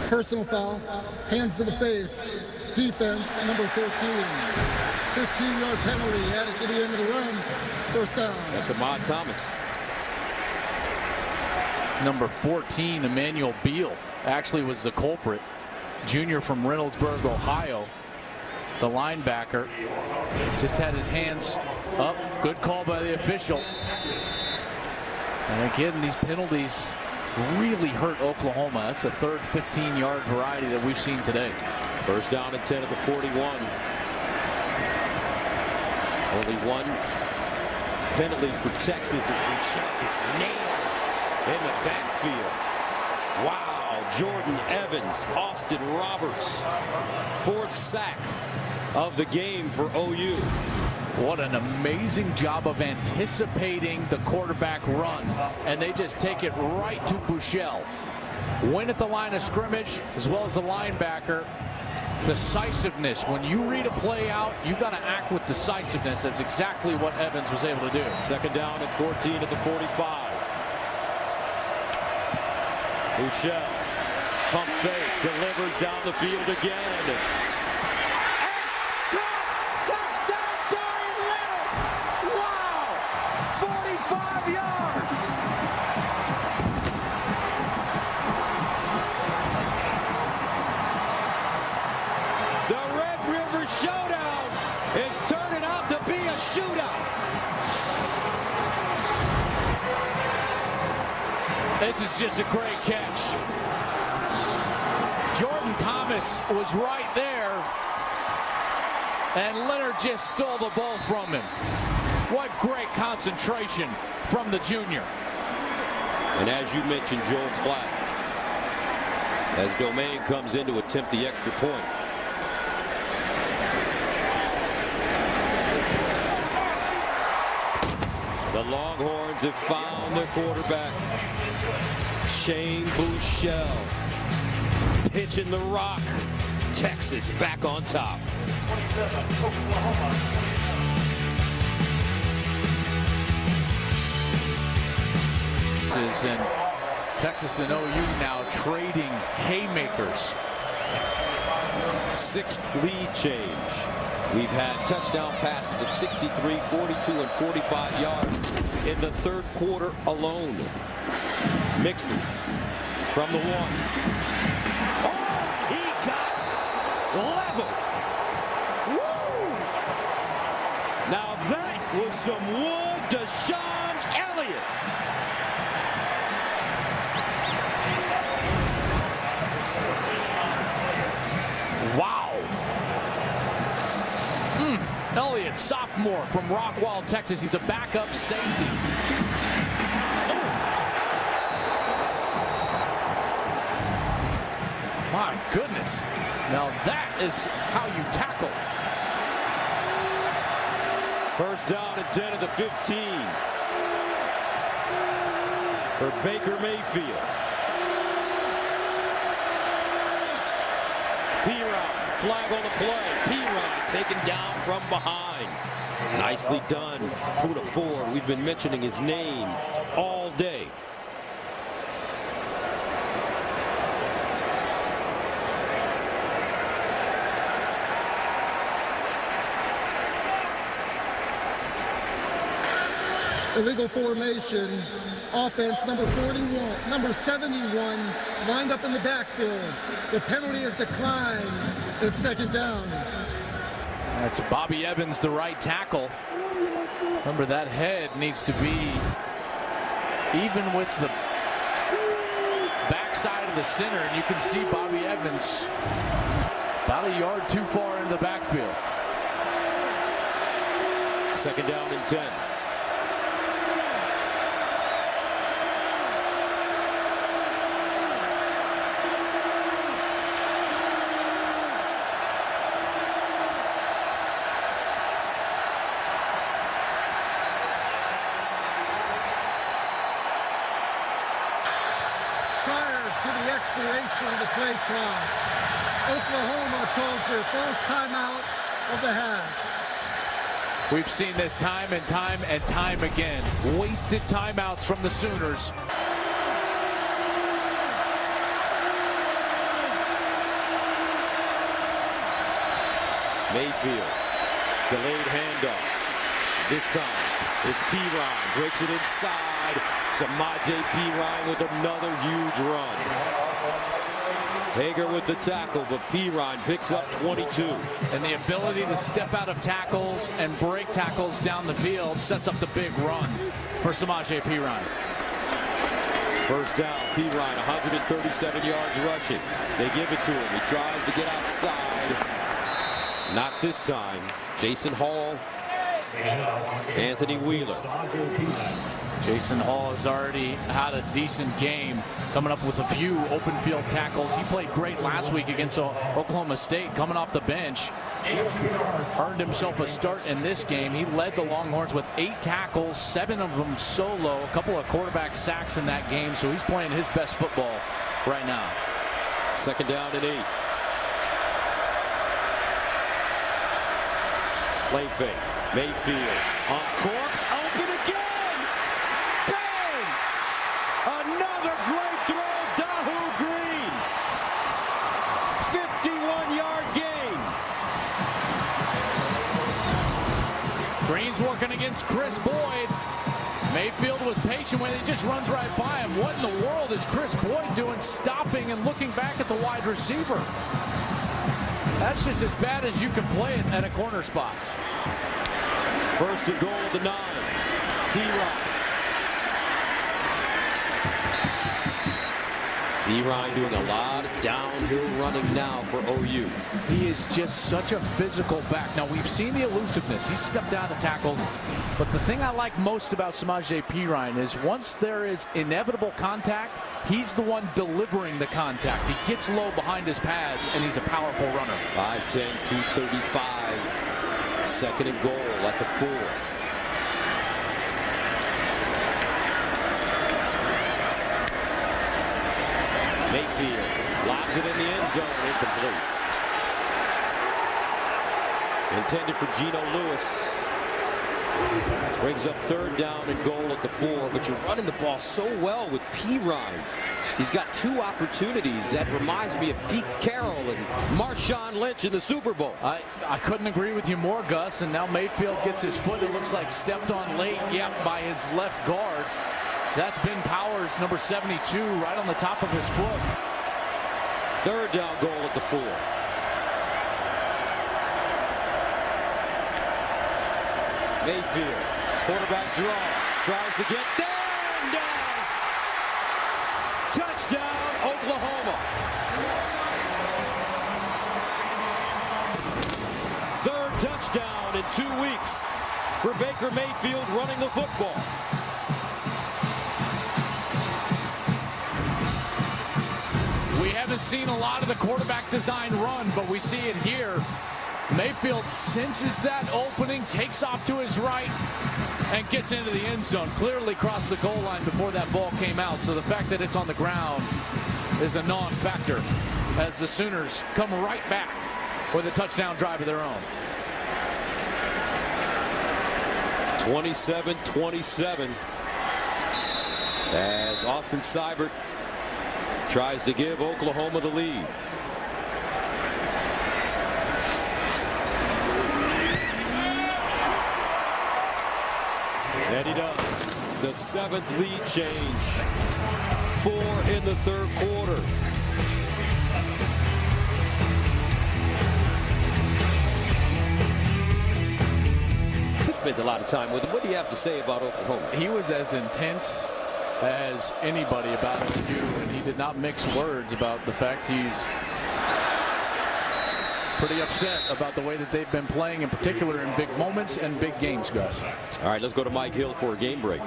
Personal foul, hands to the face, defense, number 13. 15-yard penalty added to the end of the run, first down. That's Ahmad Thomas. Number 14, Emmanuel Beal, actually was the culprit. Junior from Reynoldsburg, Ohio. The linebacker just had his hands up. Good call by the official. And again, these penalties really hurt Oklahoma. That's a third 15-yard variety that we've seen today. First down and 10 at the 41. Only one penalty for Texas as Bouchard is nailed in the backfield. Wow, Jordan Evans, Austin Roberts, 4th sack of the game for OU. What an amazing job of anticipating the quarterback run, and they just take it right to Bouchel. Win at the line of scrimmage, as well as the linebacker. Decisiveness. When you read a play out, you got to act with decisiveness. That's exactly what Evans was able to do. Second down and 14 at the 45. Bouchel, pump fake, delivers down the field again. Touchdown, Darian Leonard! Wow! 45 yards! The Red River Showdown is turning out to be a shootout. This is just a great catch. Jordan Thomas was right there, and Leonard just stole the ball from him. What great concentration from the junior. And as you mentioned, Joel Klatt, as Domain comes in to attempt the extra point. The Longhorns have found their quarterback, Shane Bouchel, pitching the rock. Texas back on top. And Texas and OU now trading haymakers. 6th lead change. We've had touchdown passes of 63, 42, and 45 yards in the third quarter alone. Mixon from the 1. Oh, he got level. Woo! Now that was some wood to Sean Elliott. Wow. Elliott, sophomore from Rockwall, Texas. He's a backup safety. Oh. My goodness. Now that is how you tackle. First down and 10 at the 15 for Baker Mayfield. Piron, flag on the play. Piron taken down from behind. Nicely done. Who'd have thought? We've been mentioning his name all day. Illegal formation. Offense number 41, number 71, lined up in the backfield. The penalty is declined. It's second down. That's Bobby Evans, the right tackle. Remember, that head needs to be even with the backside of the center, and you can see Bobby Evans about a yard too far into the backfield. Second down and 10. To the expiration of the play clock, Oklahoma calls their first timeout of the half. We've seen this time and time again. Wasted timeouts from the Sooners. Mayfield, delayed handoff. This time, it's Pirine, breaks it inside. Samaje Pirine with another huge run. Hager with the tackle, but Pirine picks up 22. And the ability to step out of tackles and break tackles down the field sets up the big run for Samaje Pirine. First down, Pirine, 137 yards rushing. They give it to him. He tries to get outside. Not this time. Jason Hall, Anthony Wheeler. Jason Hall has already had a decent game, coming up with a few open field tackles. He played great last week against Oklahoma State, coming off the bench. Earned himself a start in this game. He led the Longhorns with 8 tackles, 7 of them solo, a couple of quarterback sacks in that game, so he's playing his best football right now. Second down and 8. Play fake. Mayfield on course, open again. Bang! Another great throw, Dahu Green. 51-yard gain. Green's working against Chris Boyd. Mayfield was patient when he just runs right by him. What in the world is Chris Boyd doing, stopping and looking back at the wide receiver? That's just as bad as you can play it at a corner spot. First and goal at the 9. Pirine doing a lot of downhill running now for OU. He is just such a physical back. Now, we've seen the elusiveness. He's stepped out of tackles. But the thing I like most about Samaje Pirine is once there is inevitable contact, he's the one delivering the contact. He gets low behind his pads, and he's a powerful runner. 5'10", 235. Second and goal at the 4. Mayfield lobs it in the end zone, incomplete. Intended for Geno Lewis. Brings up third down and goal at the 4, but you're running the ball so well with Pirine. He's got 2 opportunities. That reminds me of Pete Carroll and Marshawn Lynch in the Super Bowl. I couldn't agree with you more, Gus. And now Mayfield gets his foot, it looks like, stepped on late, by his left guard. That's Ben Powers, number 72, right on the top of his foot. Third down goal at the 4. Mayfield, quarterback draw, tries to get there and does. Touchdown, Oklahoma. Third touchdown in 2 weeks for Baker Mayfield running the football. We haven't seen a lot of the quarterback design run, but we see it here. Mayfield senses that opening, takes off to his right, and gets into the end zone. Clearly crossed the goal line before that ball came out, so the fact that it's on the ground is a non-factor as the Sooners come right back with a touchdown drive of their own. 27-27 as Austin Seibert tries to give Oklahoma the lead. And he does. 7th lead change. 4 in the 3rd quarter. You spent a lot of time with him. What do you have to say about Oklahoma? He was as intense as anybody about OU, and he did not mix words about the fact he's pretty upset about the way that they've been playing, in particular in big moments and big games, Gus. All right, let's go to Mike Hill for a game break.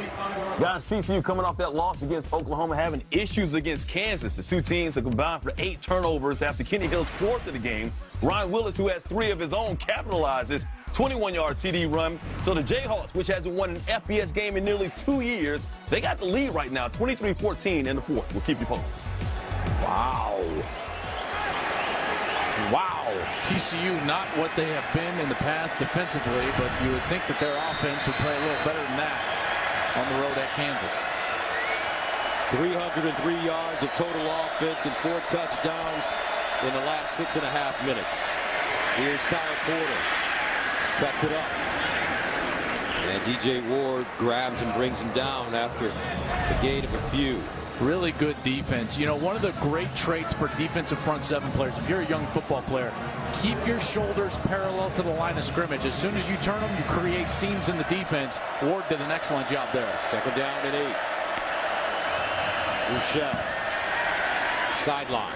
Guys, TCU coming off that loss against Oklahoma, having issues against Kansas. The two teams have combined for 8 turnovers after Kenny Hill's 4th of the game. Ryan Willis, who has 3 of his own, capitalizes 21-yard TD run. So the Jayhawks, which hasn't won an FBS game in nearly 2 years, they got the lead right now, 23-14 in the 4th. We'll keep you posted. Wow. TCU not what they have been in the past defensively, but you would think that their offense would play a little better than that on the road at Kansas. 303 yards of total offense and 4 touchdowns in the last 6.5 minutes. Here's Kyle Porter. Cuts it up. And DJ Ward grabs and brings him down after the gain of a few. Really good defense. You know, one of the great traits for defensive front 7 players, if you're a young football player, keep your shoulders parallel to the line of scrimmage. As soon as you turn them, you create seams in the defense. Ward did an excellent job there. 2nd down and 8. Rochelle. Sideline.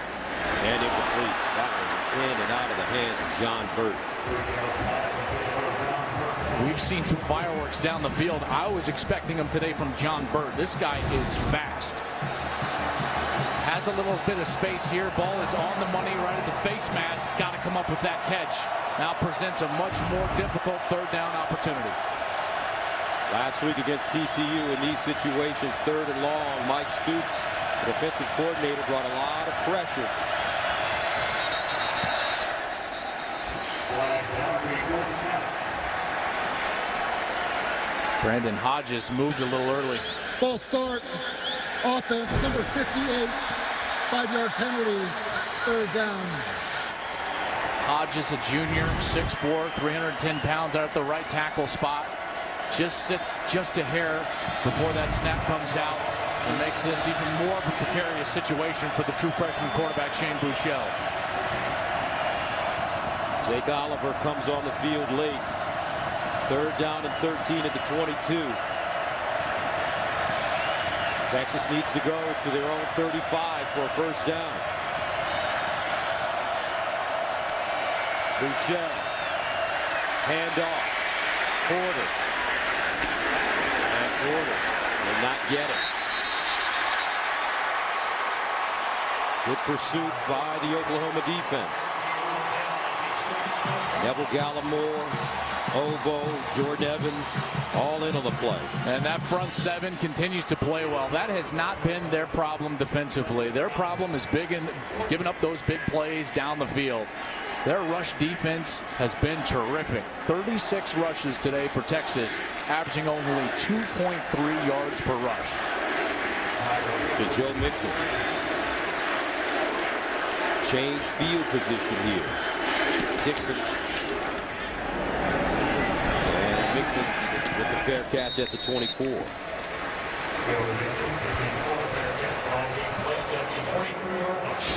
And incomplete. That one in and out of the hands of John Burt. We've seen some fireworks down the field. I was expecting them today from John Burt. This guy is fast. Has a little bit of space here. Ball is on the money right at the face mask. Got to come up with that catch. Now presents a much more difficult 3rd down opportunity. Last week against TCU in these situations, 3rd and long, Mike Stoops, the defensive coordinator, brought a lot of pressure. Brandon Hodges moved a little early. False start. Offense, number 58. 5-yard penalty. 3rd down. Hodges, a junior, 6'4", 310 pounds out at the right tackle spot. Just sits just a hair before that snap comes out and makes this even more of a precarious situation for the true freshman quarterback, Shane Buechele. Jake Oliver comes on the field late. 3rd down and 13 at the 22. Texas needs to go to their own 35 for a 1st down. Buechele. Handoff. Porter. And Porter will not get it. Good pursuit by the Oklahoma defense. Neville Gallimore, Obo, Jordan Evans, all in on the play. And that front 7 continues to play well. That has not been their problem defensively. Their problem is big in giving up those big plays down the field. Their rush defense has been terrific. 36 rushes today for Texas, averaging only 2.3 yards per rush. To Joe Mixon. Change field position here. Dixon. And Mixon with the fair catch at the 24.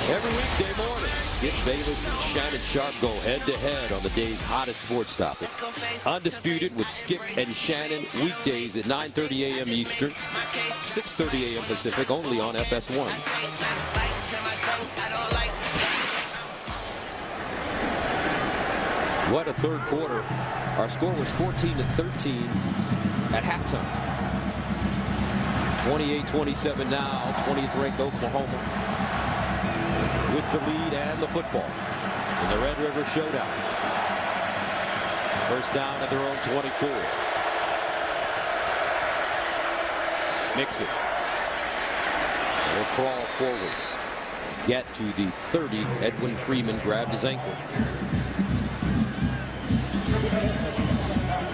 Every weekday morning, Skip Bayless and Shannon Sharp go head-to-head on the day's hottest sports topic. Undisputed with Skip and Shannon weekdays at 9:30 a.m. Eastern, 6:30 a.m. Pacific, only on FS1. What a 3rd quarter. Our score was 14-13 at halftime. 28-27 now, 20th ranked Oklahoma with the lead and the football in the Red River Showdown. 1st down at their own 24. Mixon. They'll crawl forward. Get to the 30. Edwin Freeman grabbed his ankle.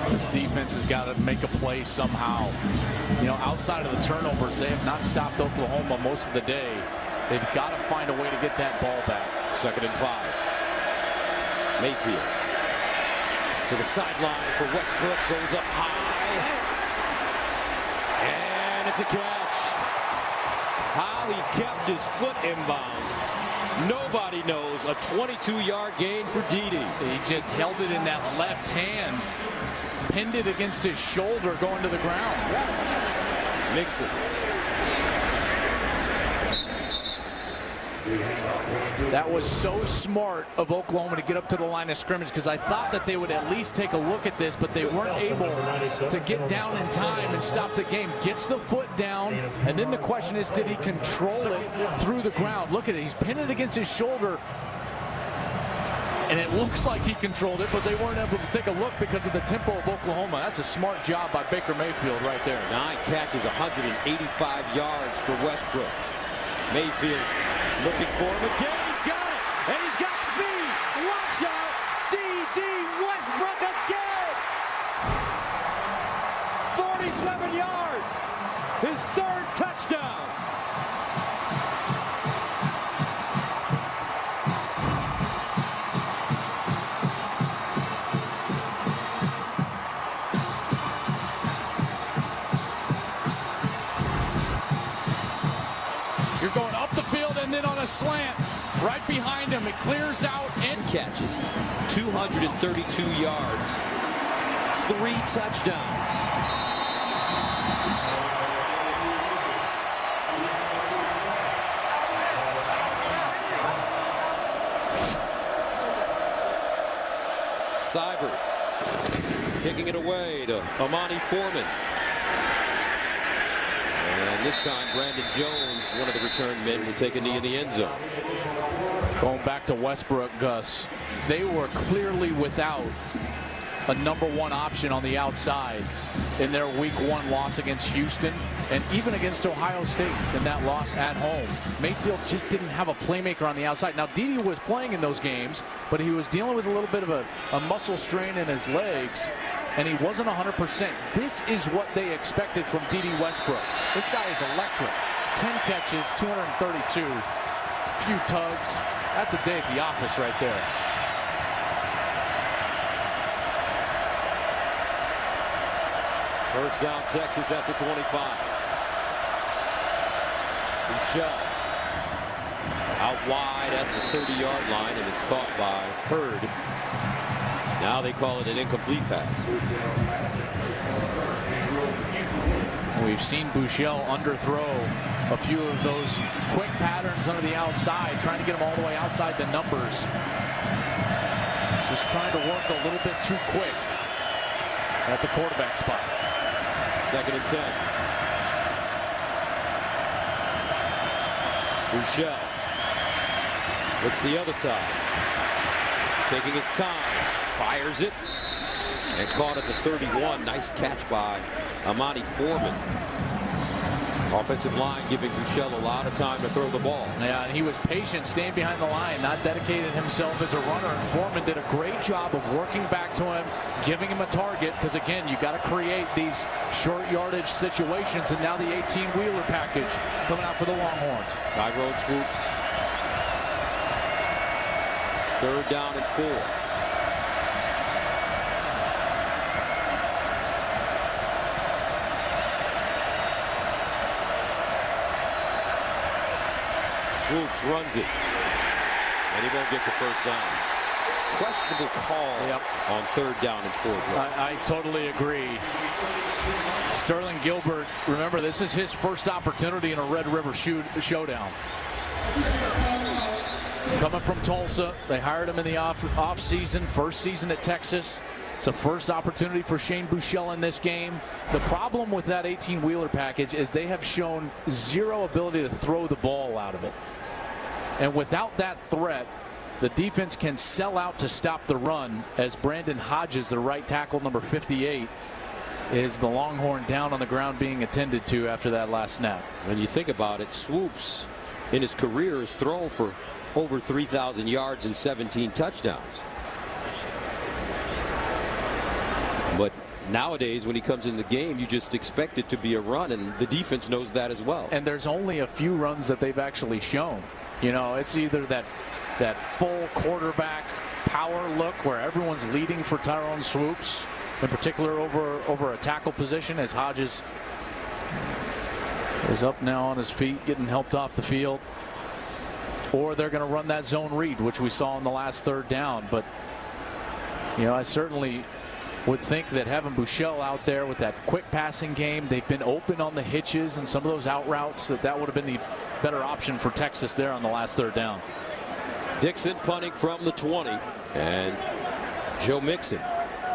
This defense has got to make a play somehow. You know, outside of the turnovers, they have not stopped Oklahoma most of the day. They've got to find a way to get that ball back. 2nd and 5. Mayfield to the sideline for Westbrook, goes up high. And It's a catch. How he kept his foot in bounds. Nobody knows. A 22-yard gain for Dede. He just held it in that left hand, pinned it against his shoulder going to the ground. Mixon. That was so smart of Oklahoma to get up to the line of scrimmage, because I thought that they would at least take a look at this, but they weren't able to get down in time and stop the game. Gets the foot down, and then the question is, did he control it through the ground? Look at it. He's pinned it against his shoulder, and it looks like he controlled it, but they weren't able to take a look because of the tempo of Oklahoma. That's a smart job by Baker Mayfield right there. 9 catches, 185 yards for Westbrook. Mayfield looking for him again. He's got it, and he's got speed. Watch out, D.D. Westbrook again. 47 yards, his 3rd touchdown. You're going up the field and then on a slant right behind him. It clears out and Catches, 232 yards, 3 touchdowns. Seibert kicking it away to Amani Foreman. And this time, Brandon Jones, one of the return men, will take a knee in the end zone. going back to Westbrook, Gus, they were clearly without a #1 option on the outside in their Week 1 loss against Houston and even against Ohio State in that loss at home. Mayfield just didn't have a playmaker on the outside. Now, Dede was playing in those games, but he was dealing with a little bit of a muscle strain in his legs, and he wasn't 100%. This is what they expected from Dede Westbrook. This guy is electric. 10 catches, 232, few tugs. That's a day at the office right there. First down, Texas at the 25. Michelle out wide at the 30-yard line, and it's caught by Hurd. Now they call it an incomplete pass. We've seen Buechele underthrow a few of those quick patterns under the outside, trying to get them all the way outside the numbers. Just trying to work a little bit too quick at the quarterback spot. 2nd and 10. Buechele looks the other side, taking his time, fires it, and caught at the 31. Nice catch by Amani Foreman. Offensive line giving Buechele a lot of time to throw the ball. Yeah, and he was patient, staying behind the line, not dedicated himself as a runner. And Foreman did a great job of working back to him, giving him a target, because again, you got to create these short yardage situations. And now the 18-wheeler package coming out for the Longhorns. Tyrone swoops. 3rd down and 4. Swoops runs it, and he won't get the first down. Questionable call on 3rd down and 4. I totally agree. Sterling Gilbert, remember, this is his first opportunity in a Red River showdown. Coming from Tulsa, they hired him in the off season, first season at Texas. It's a first opportunity for Shane Buechele in this game. The problem with that 18-wheeler package is they have shown zero ability to throw the ball out of it. And without that threat, the defense can sell out to stop the run, as Brandon Hodges, the right tackle, number 58, is the Longhorn down on the ground being attended to after that last snap. When you think about it, Swoops in his career has thrown for over 3,000 yards and 17 touchdowns. But nowadays, when he comes in the game, you just expect it to be a run, and the defense knows that as well. And there's only a few runs that they've actually shown. You know, it's either that full quarterback power look where everyone's leading for Tyrone Swoops, in particular over a tackle position, as Hodges is up now on his feet, getting helped off the field. Or they're going to run that zone read, which we saw on the last third down. But, you know, I certainly would think that having Buechele out there with that quick passing game, they've been open on the hitches and some of those out routes, that would have been the better option for Texas there on the last third down. Dixon punting from the 20, and Joe Mixon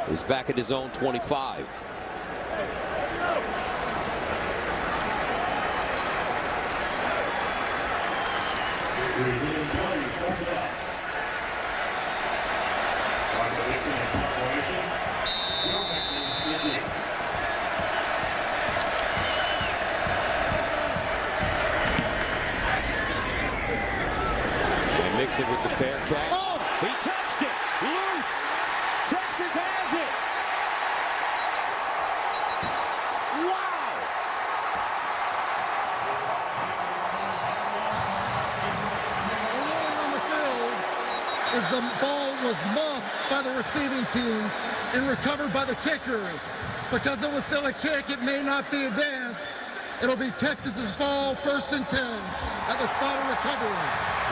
is back at his own 25. And Mixon with the fair catch. Oh, he touched it. Loose. Texas has it. Wow. On the field as the ball was muffed by the receiving team and recovered by the kickers. Because it was still a kick, it may not be advanced. It'll be Texas's ball, 1st and 10 at the spot of recovery.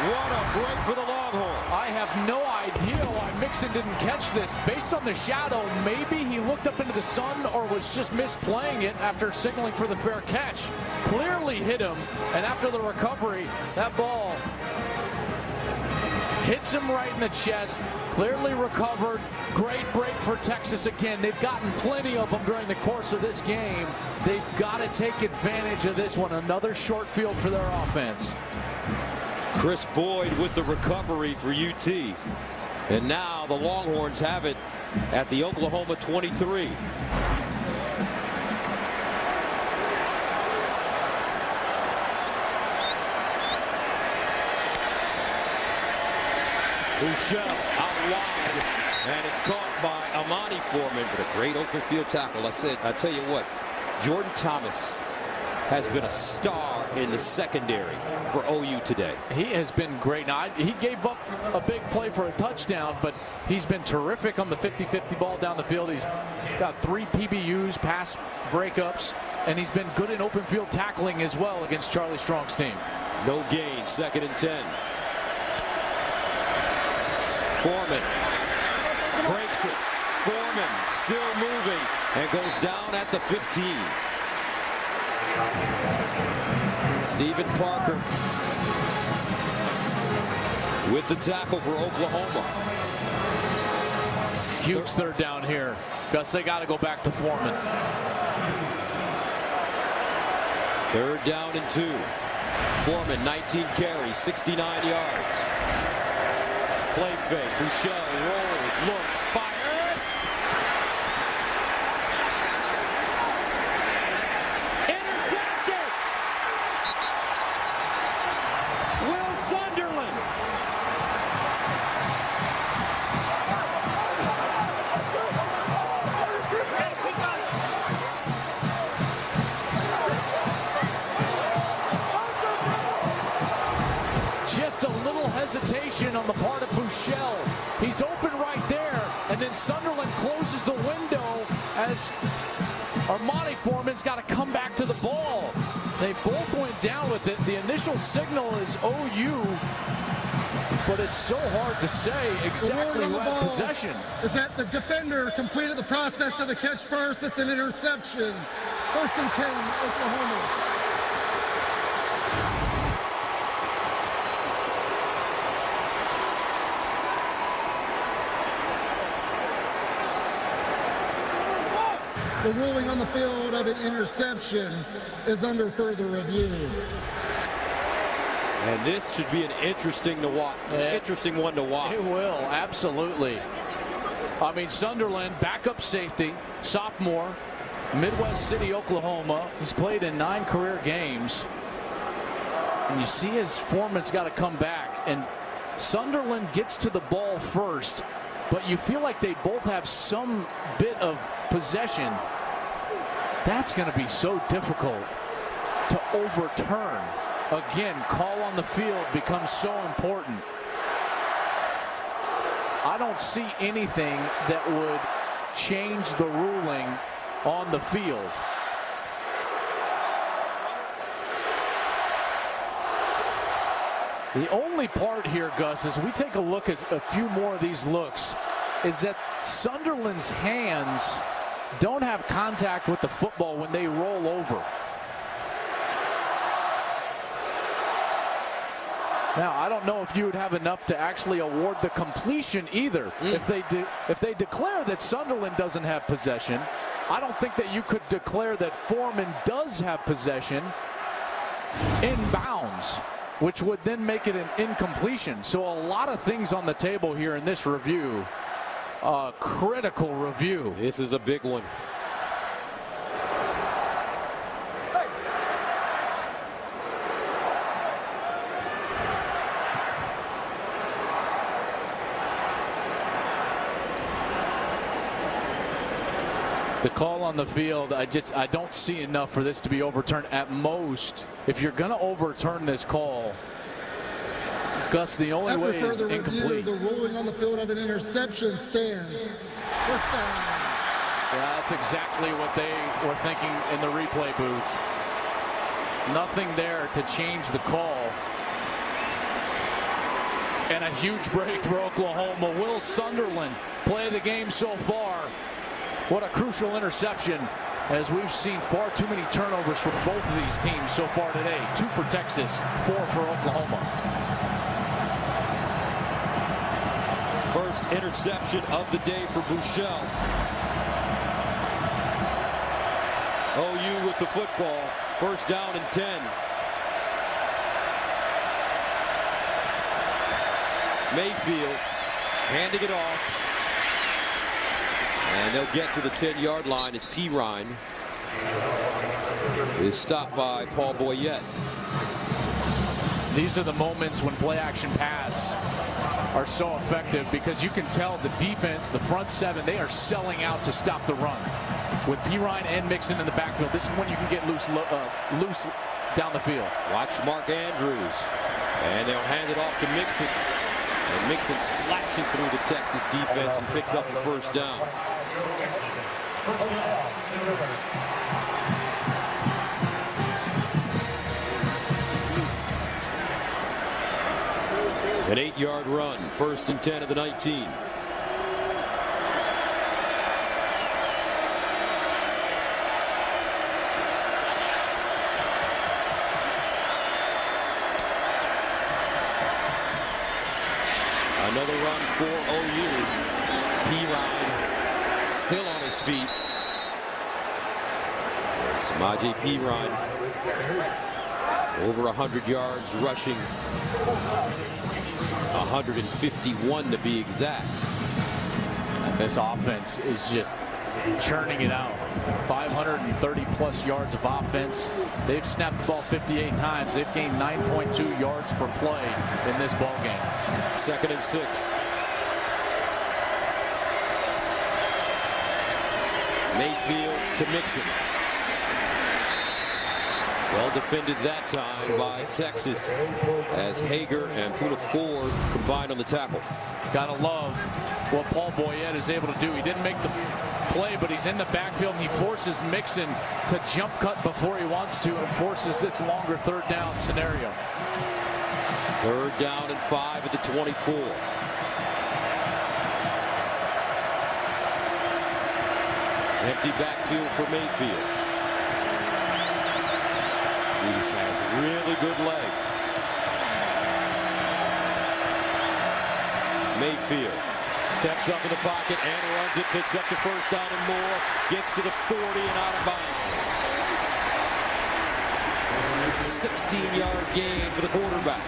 What a break for the Longhorns. I have no idea why Mixon didn't catch this. Based on the shadow, maybe he looked up into the sun or was just misplaying it after signaling for the fair catch. Clearly hit him, and after the recovery, that ball hits him right in the chest. Clearly recovered. Great break for Texas again. They've gotten plenty of them during the course of this game. They've got to take advantage of this one. Another short field for their offense. Chris Boyd with the recovery for UT. And now the Longhorns have it at the Oklahoma 23. Buechele out wide, and it's caught by Amani Foreman, but a great open field tackle. I tell you what, Jordan Thomas has been a star in the secondary for OU today. He has been great. Now, he gave up a big play for a touchdown, but he's been terrific on the 50-50 ball down the field. He's got 3 PBUs, pass breakups, and he's been good in open field tackling as well against Charlie Strong's team. No gain, 2nd and 10. Foreman breaks it. Foreman still moving and goes down at the 15. Stephen Parker with the tackle for Oklahoma. Huge third down here. Gus, they got to go back to Foreman. 3rd down and 2. Foreman, 19 carries, 69 yards. Play fake. Buechele rolls, looks, fires. Intercepted. Will Sunderland. Just a little hesitation on the part of Buechele. He's open right there, and then Sunderland closes the window as Armani Foreman's got to come back to the ball. They both went down with it. The initial signal is OU, but it's so hard to say exactly who had possession. Is that the defender completed the process of the catch first? It's an interception. 1st and 10, Oklahoma. The ruling on the field of an interception is under further review. And this should be an interesting one to watch. It will, absolutely. I mean, Sunderland, backup safety, sophomore, Midwest City, Oklahoma. He's played in 9 career games. And you see his Foreman's got to come back. And Sunderland gets to the ball first, but you feel like they both have some bit of possession. That's going to be so difficult to overturn. Again, call on the field becomes so important. I don't see anything that would change the ruling on the field. The only part here, Gus, as we take a look at a few more of these looks, is that Sunderland's hands don't have contact with the football when they roll over. Now, I don't know if you would have enough to actually award the completion either. If they declare that Sunderland doesn't have possession, I don't think that you could declare that Foreman does have possession in bounds, which would then make it an incompletion. So a lot of things on the table here in this review. A critical review. This is a big one. The call on the field, I don't see enough for this to be overturned. At most, if you're going to overturn this call, Gus, the only way is incomplete. The ruling on the field of an interception stands. First down. Yeah, that's exactly what they were thinking in the replay booth. Nothing there to change the call. And a huge break for Oklahoma. Will Sunderland play the game so far? What a crucial interception, as we've seen far too many turnovers from both of these teams so far today. 2 for Texas, 4 for Oklahoma. First interception of the day for Buechele. OU with the football. First down and 10. Mayfield handing it off. And they'll get to the 10-yard line as Pirine is stopped by Paul Boyette. These are the moments when play-action pass are so effective, because you can tell the defense, the front seven, they are selling out to stop the run. With Pirine and Mixon in the backfield, this is when you can get loose down the field. Watch Mark Andrews. And they'll hand it off to Mixon. And Mixon slashing through the Texas defense and picks up the first down. An 8-yard run, first and 10 of the 19. Another run for OU. Pirine still on his feet. Samaje Pirine over 100 yards rushing. 151 to be exact. And this offense is just churning it out. 530 plus yards of offense. They've snapped the ball 58 times. They've gained 9.2 yards per play in this ball game. Second and 6. Mayfield to Mixon. Well defended that time by Texas, as Hager and Puna Ford combined on the tackle. Gotta love what Paul Boyette is able to do. He didn't make the play, but he's in the backfield and he forces Mixon to jump cut before he wants to, and forces this longer third down scenario. Third down and 5 at the 24. Empty backfield for Mayfield. He has really good legs. Mayfield steps up in the pocket and runs it, picks up the first down and more, gets to the 40 and out of bounds. 16-yard gain for the quarterback.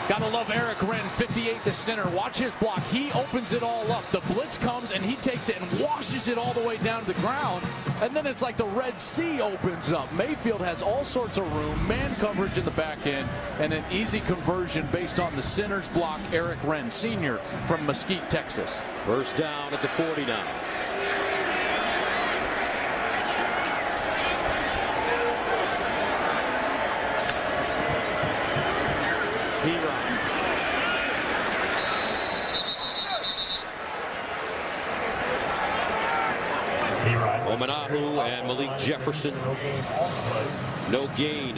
Gotta love Eric Wren, 58 to center. Watch his block. He opens it all up. The blitz comes and he takes it and washes it all the way down to the ground. And then it's like the Red Sea opens up. Mayfield has all sorts of room, man coverage in the back end, and an easy conversion based on the center's block, Eric Wren, senior from Mesquite, Texas. First down at the 49. Omanahu and Malik Jefferson No gain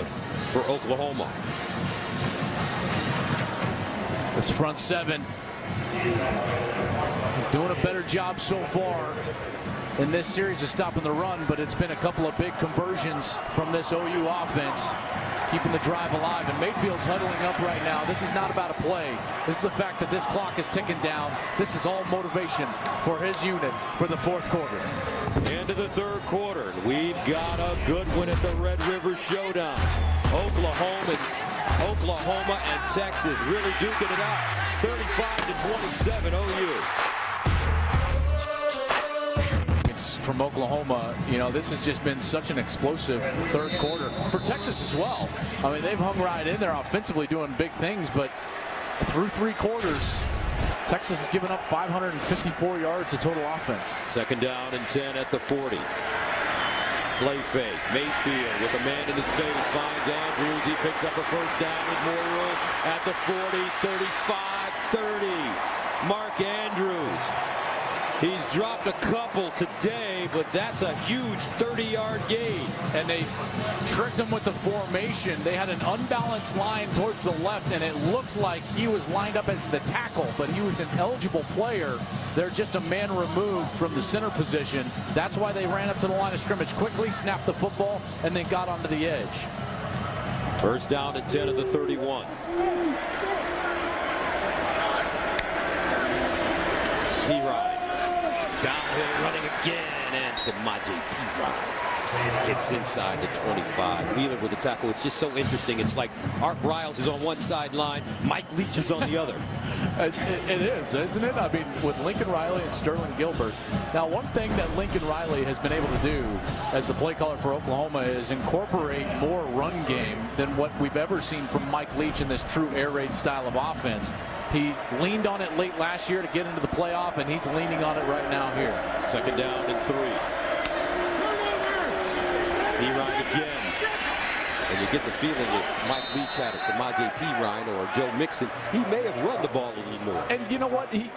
for Oklahoma. This front seven doing a better job so far in this series of stopping the run, but it's been a couple of big conversions from this OU offense, keeping the drive alive. And Mayfield's huddling up right now. This is not about a play. This is the fact that this clock is ticking down. This is all motivation for his unit for the fourth quarter. Into the third quarter. We've got a good one at the Red River Showdown. Oklahoma and Texas really duking it out. 35-27 OU. It's from Oklahoma. You know, this has just been such an explosive third quarter for Texas as well. I mean, they've hung right in there offensively doing big things, but through three quarters, Texas has given up 554 yards of total offense. Second down and 10 at the 40. Play fake. Mayfield with a man in his face finds Andrews. He picks up a first down with more room at the 40, 35, 30. Mark Andrews. He's dropped a couple today, but that's a huge 30-yard gain. And they tricked him with the formation. They had an unbalanced line towards the left, and it looked like he was lined up as the tackle, but he was an eligible player. They're just a man removed from the center position. That's why they ran up to the line of scrimmage quickly, snapped the football, and then got onto the edge. First down and 10 at the 31. P-Ride. Downhill running again, and Samaje P-Ride gets inside the 25. Wheeler with the tackle. It's just so interesting. It's like Art Briles is on one sideline, Mike Leach is on the other. It is, isn't it? I mean, with Lincoln Riley and Sterling Gilbert. Now, one thing that Lincoln Riley has been able to do as the play caller for Oklahoma is incorporate more run game than what we've ever seen from Mike Leach in this true air raid style of offense. He leaned on it late last year to get into the playoff, and he's leaning on it right now here. Second down and 3. P-Ride again. And you get the feeling if Mike Leach had a Samaje P-Ride or Joe Mixon, he may have run the ball a little more. And you know what? He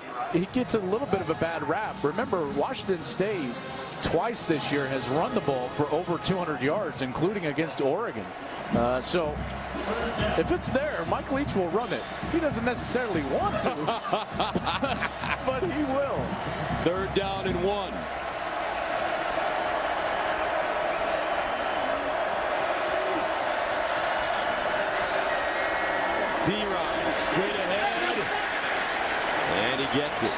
gets a little bit of a bad rap. Remember, Washington State twice this year has run the ball for over 200 yards, including against Oregon. So if it's there, Mike Leach will run it. He doesn't necessarily want to, but he will. Third down and 1. P-Ride straight ahead, and he gets it.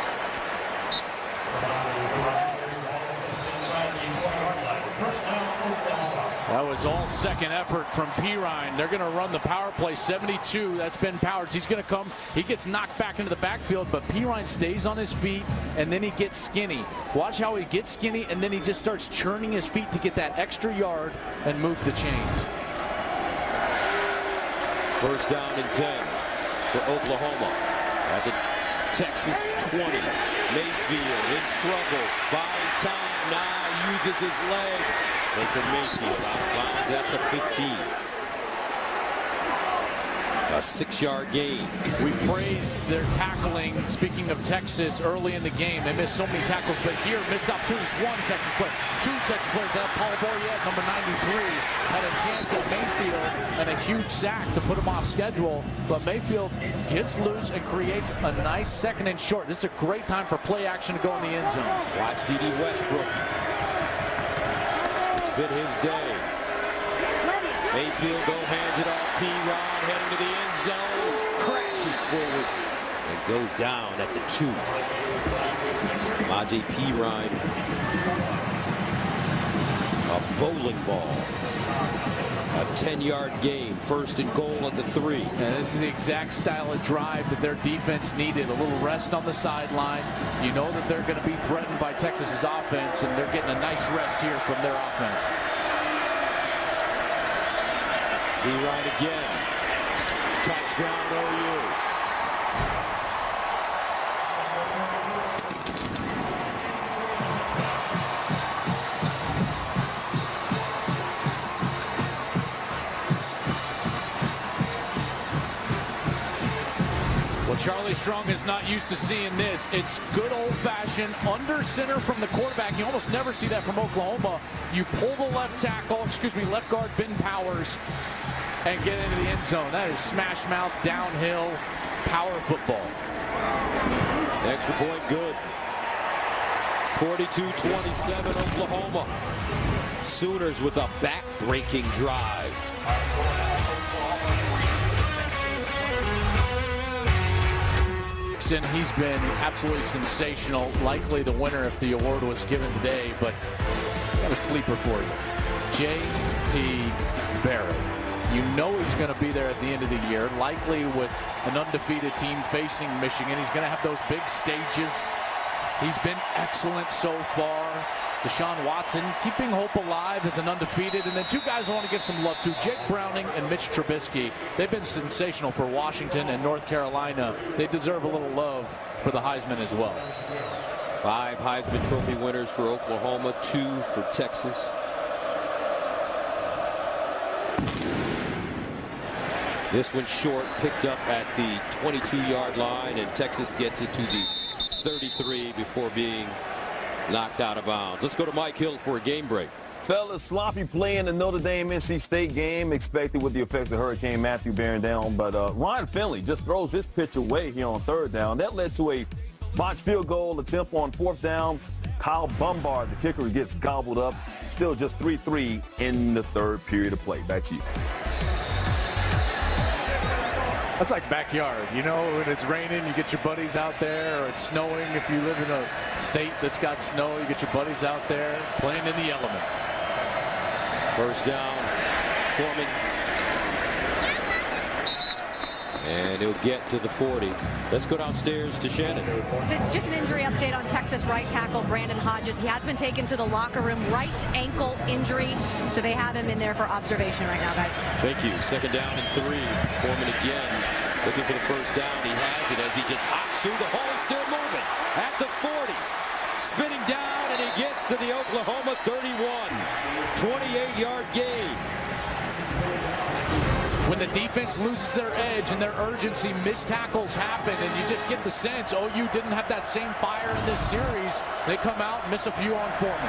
That was all second effort from P-Ride. They're going to run the power play. 72, that's Ben Powers. He's going to come. He gets knocked back into the backfield, but P-Ride stays on his feet, and then he gets skinny. Watch how he gets skinny, and then he just starts churning his feet to get that extra yard and move the chains. First down and 10 for Oklahoma at the Texas 20. Mayfield in trouble, buying time, now uses his legs. Baker Mayfield out of bounds at the 15. A 6-yard gain. We praised their tackling, speaking of Texas, early in the game. They missed so many tackles, but here, missed opportunities. One Texas player, two Texas players. Paul Boyette, number 93, had a chance at Mayfield and a huge sack to put him off schedule. But Mayfield gets loose and creates a nice second and short. This is a great time for play action to go in the end zone. Watch D.D. Westbrook. It's been his day. Mayfield hands it off. P-Rod heading to the end zone. Crashes forward and goes down at the 2. Samaje P-Rod. A bowling ball. A 10-yard gain. First and goal at the 3. And this is the exact style of drive that their defense needed. A little rest on the sideline. You know that they're going to be threatened by Texas's offense, and they're getting a nice rest here from their offense. P-Rod again. Touchdown OU. Well, Charlie, Charlie Strong is not used to seeing this. It's good old-fashioned under center from the quarterback. You almost never see that from Oklahoma. You pull the left guard Ben Powers, and get into the end zone. That is smash mouth, downhill, power football. Extra point good. 42-27 Oklahoma. Sooners with a back-breaking drive. He's been absolutely sensational. Likely the winner if the award was given today, but got a sleeper for you. J.T. Barrett. You know he's going to be there at the end of the year, likely with an undefeated team facing Michigan. He's going to have those big stages. He's been excellent so far. Deshaun Watson keeping hope alive as an undefeated. And then two guys I want to give some love to, Jake Browning and Mitch Trubisky. They've been sensational for Washington and North Carolina. They deserve a little love for the Heisman as well. 5 Heisman Trophy winners for Oklahoma, 2 for Texas. This one short, picked up at the 22-yard line, and Texas gets it to the 33 before being knocked out of bounds. Let's go to Mike Hill for a game break. Fellas, sloppy play in the Notre Dame-NC State game, expected with the effects of Hurricane Matthew bearing down. But Ryan Finley just throws this pitch away here on 3rd down. That led to a botched field goal attempt on 4th down. Kyle Bombard, the kicker, gets gobbled up. Still just 3-3 in the 3rd period of play. Back to you. That's like backyard. You know, when it's raining, you get your buddies out there, or it's snowing. If you live in a state that's got snow, you get your buddies out there playing in the elements. 1st down, Foreman. And he'll get to the 40. Let's go downstairs to Shannon. Just an injury update on Texas right tackle Brandon Hodges. He has been taken to the locker room, right ankle injury. So they have him in there for observation right now, guys. Thank you. 2nd down and 3. Foreman again looking for the 1st down. He has it as he just hops through the hole, still moving at the 40. Spinning down, and he gets to the Oklahoma 31. 28-yard gain. When the defense loses their edge and their urgency, missed tackles happen, and you just get the sense OU didn't have that same fire in this series. They come out and miss a few on Foreman.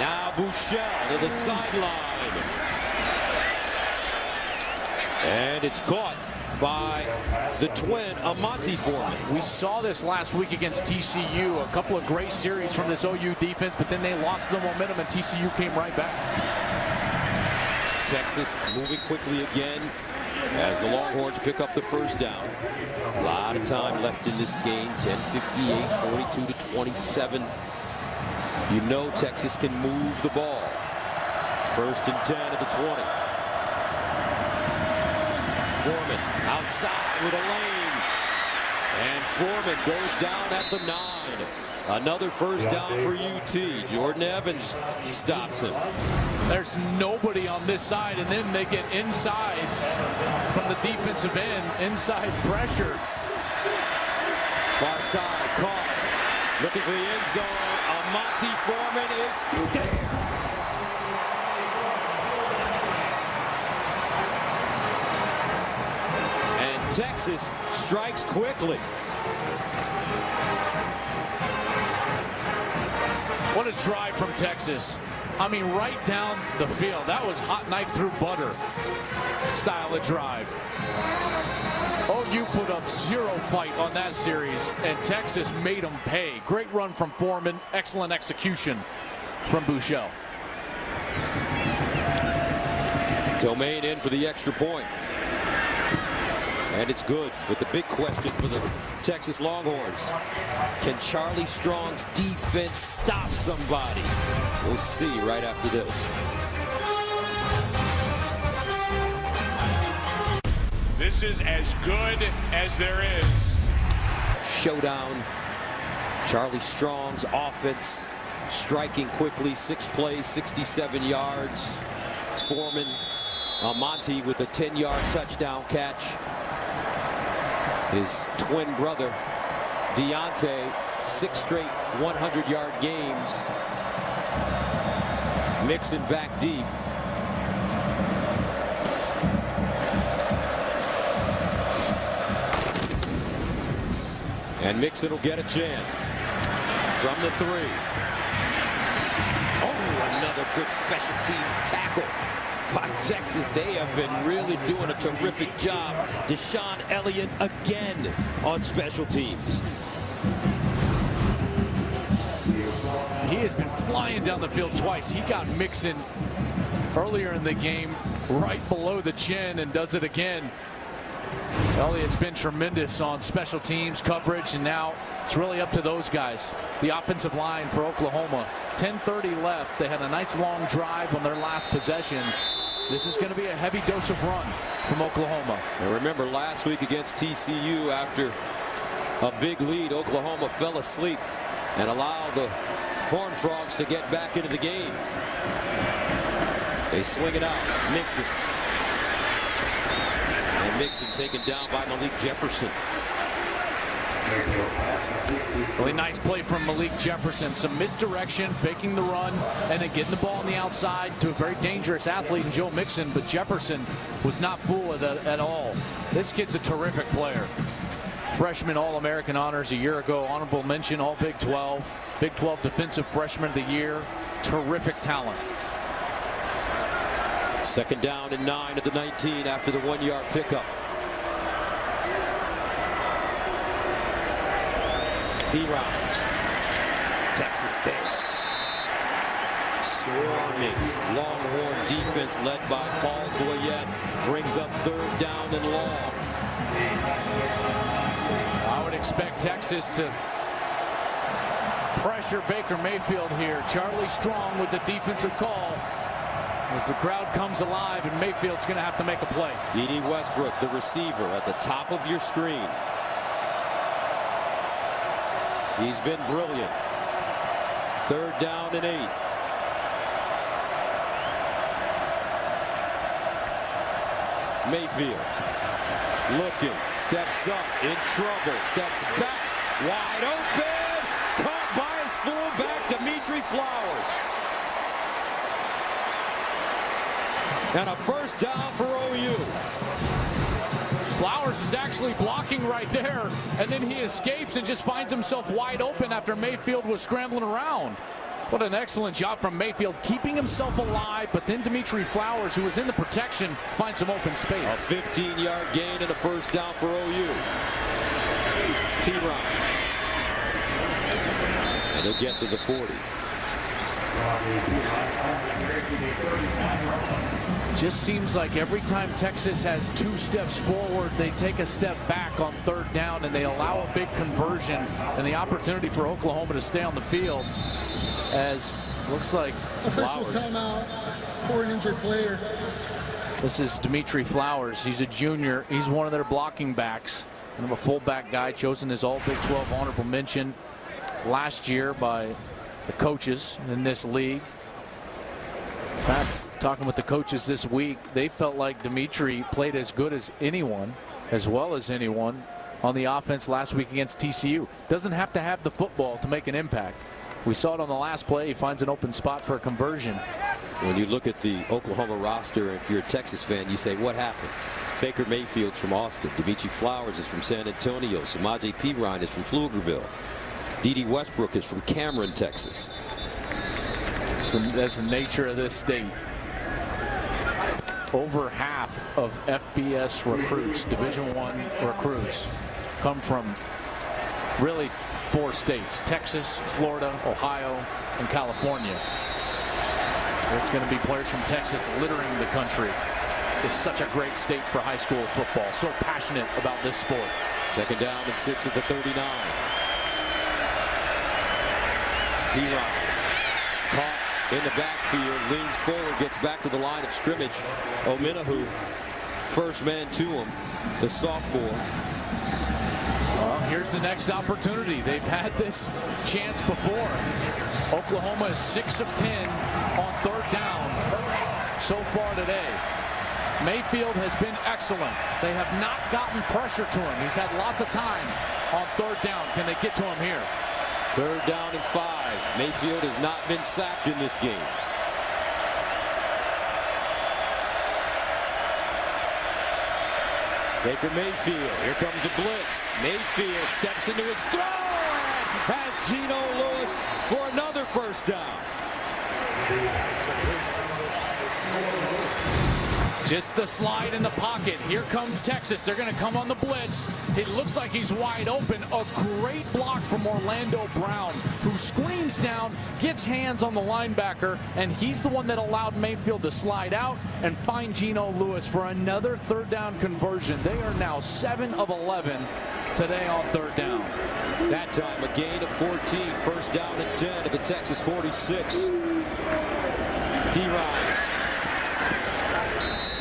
Now Bouchel to the sideline. And it's caught by the twin, Amante Foreman. We saw this last week against TCU. A couple of great series from this OU defense, but then they lost the momentum and TCU came right back. Texas moving quickly again as the Longhorns pick up the 1st down. A lot of time left in this game. 10:58, 42-27. You know Texas can move the ball. 1st and 10 at the 20. Foreman outside with a lane. And Foreman goes down at the 9. Another 1st down for UT. Jordan Evans stops him. There's nobody on this side, and then they get inside from the defensive end, inside pressure. Far side, caught. Looking for the end zone. Amante Foreman is there. And Texas strikes quickly. What a drive from Texas. I mean, right down the field. That was hot knife through butter style of drive. OU put up 0 fight on that series, and Texas made them pay. Great run from Foreman. Excellent execution from Bouchel. Domain in for the extra point. And it's good, with the big question for the Texas Longhorns. Can Charlie Strong's defense stop somebody? We'll see right after this. This is as good as there is. Showdown. Charlie Strong's offense striking quickly. 6 plays, 67 yards. Foreman, Amante with a 10-yard touchdown catch. His twin brother, Deontay, 6 straight 100-yard games. Mixon back deep. And Mixon will get a chance from the 3. Oh, another good special teams tackle by Texas. They have been really doing a terrific job. Deshaun Elliott again on special teams. He has been flying down the field twice. He got Mixon earlier in the game right below the chin and does it again. Elliott's been tremendous on special teams coverage, and now it's really up to those guys. The offensive line for Oklahoma. 10:30 left. They had a nice long drive on their last possession. This is going to be a heavy dose of run from Oklahoma. And remember last week against TCU, after a big lead, Oklahoma fell asleep and allowed the Horned Frogs to get back into the game. They swing it out. Mixon. And Mixon taken down by Malik Jefferson. Really nice play from Malik Jefferson. Some misdirection, faking the run, and then getting the ball on the outside to a very dangerous athlete in Joe Mixon. But Jefferson was not fooled at all. This kid's a terrific player. Freshman All-American honors a year ago. Honorable mention All Big 12. Big 12 Defensive Freshman of the Year. Terrific talent. Second down and 9 at the 19 after the 1-yard pickup. P-Rhymes. Texas State. Swarming Longhorn defense led by Paul Goyette brings up 3rd down and long. I would expect Texas to pressure Baker Mayfield here. Charlie Strong with the defensive call as the crowd comes alive, and Mayfield's going to have to make a play. D.D. Westbrook, the receiver, at the top of your screen. He's been brilliant. 3rd down and 8. Mayfield looking, steps up, in trouble, steps back, wide open, caught by his fullback, Dimitri Flowers. And a 1st down for OU. Flowers is actually blocking right there, and then he escapes and just finds himself wide open after Mayfield was scrambling around. What an excellent job from Mayfield, keeping himself alive, but then Dimitri Flowers, who was in the protection, finds some open space. A 15-yard gain and a 1st down for OU. P-Run. And he'll get to the 40. Just seems like every time Texas has 2 steps forward, they take a step back on 3rd down, and they allow a big conversion and the opportunity for Oklahoma to stay on the field. As looks like officials timeout for an injured player. This is Dimitri Flowers. He's a junior. He's one of their blocking backs. And a fullback guy chosen as All Big 12 honorable mention last year by the coaches in this league. In fact, talking with the coaches this week, they felt like Dimitri played as good as anyone, as well as anyone, on the offense last week against TCU. Doesn't have to have the football to make an impact. We saw it on the last play. He finds an open spot for a conversion. When you look at the Oklahoma roster, if you're a Texas fan, you say, what happened? Baker Mayfield's from Austin. Dimitri Flowers is from San Antonio. Samaje Perine is from Pflugerville. D.D. Westbrook is from Cameron, Texas. So that's the nature of this state. Over half of FBS recruits, Division I recruits, come from really 4 states: Texas, Florida, Ohio, and California. There's going to be players from Texas littering the country. This is such a great state for high school football. So passionate about this sport. 2nd down and 6 at the 39. P-Ryan caught in the backfield, leans forward, gets back to the line of scrimmage. Ominahu, first man to him, the sophomore. Well, here's the next opportunity. They've had this chance before. Oklahoma is 6 of 10 on 3rd down so far today. Mayfield has been excellent. They have not gotten pressure to him. He's had lots of time on 3rd down. Can they get to him here? 3rd down and 5. Mayfield has not been sacked in this game. Baker Mayfield, here comes a blitz. Mayfield steps into his throw and has Geno Lewis for another first down. Just the slide in the pocket. Here comes Texas. They're going to come on the blitz. It looks like he's wide open. A great block from Orlando Brown, who screams down, gets hands on the linebacker, and he's the one that allowed Mayfield to slide out and find Geno Lewis for another third down conversion. They are now 7 of 11 today on third down. That time a gain of 14. First down and 10 at the Texas 46. P-Ryan.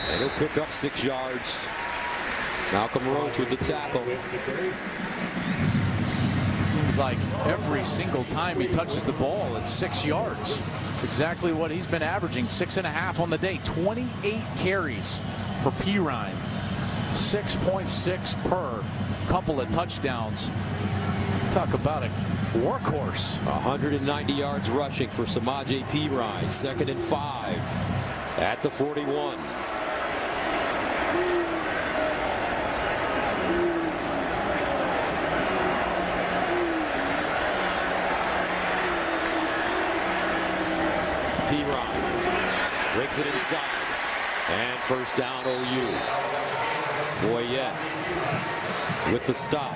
And he'll pick up 6 yards. Malcolm Roach with the tackle. Seems like every single time he touches the ball, it's 6 yards. It's exactly what he's been averaging, 6.5 on the day. 28 carries for P-Ryan. 6.6 per. Couple of touchdowns. Talk about a workhorse. 190 yards rushing for Samaje P-Ryan. 2nd and 5 at the 41. P-Ryan brings it inside. And first down OU. Boyette with the stop.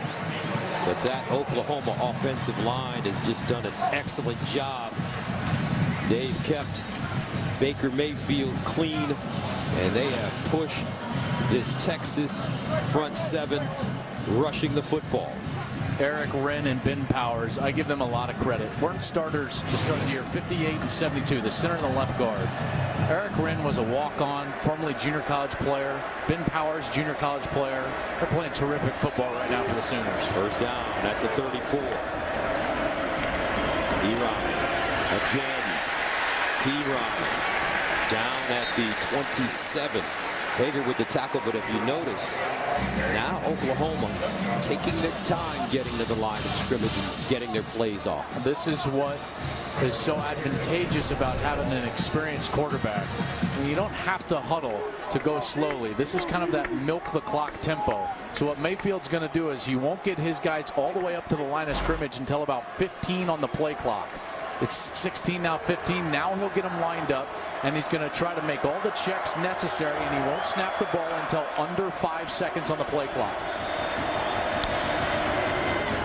But that Oklahoma offensive line has just done an excellent job. They've kept Baker Mayfield clean, and they have pushed this Texas front 7 rushing the football. Eric Wren and Ben Powers, I give them a lot of credit. Weren't starters to start the year. 58 and 72, the center and the left guard. Eric Wren was a walk-on, formerly junior college player. Ben Powers, junior college player. They're playing terrific football right now for the Sooners. First down at the 34. P-Ryan again. P-Ryan down at the 27. Baker with the tackle, but if you notice, now Oklahoma taking their time getting to the line of scrimmage and getting their plays off. This is what is so advantageous about having an experienced quarterback. And you don't have to huddle to go slowly. This is kind of that milk the clock tempo. So what Mayfield's going to do is he won't get his guys all the way up to the line of scrimmage until about 15 on the play clock. It's 16 now, 15. Now he'll get them lined up, and he's going to try to make all the checks necessary, and he won't snap the ball until under 5 seconds on the play clock.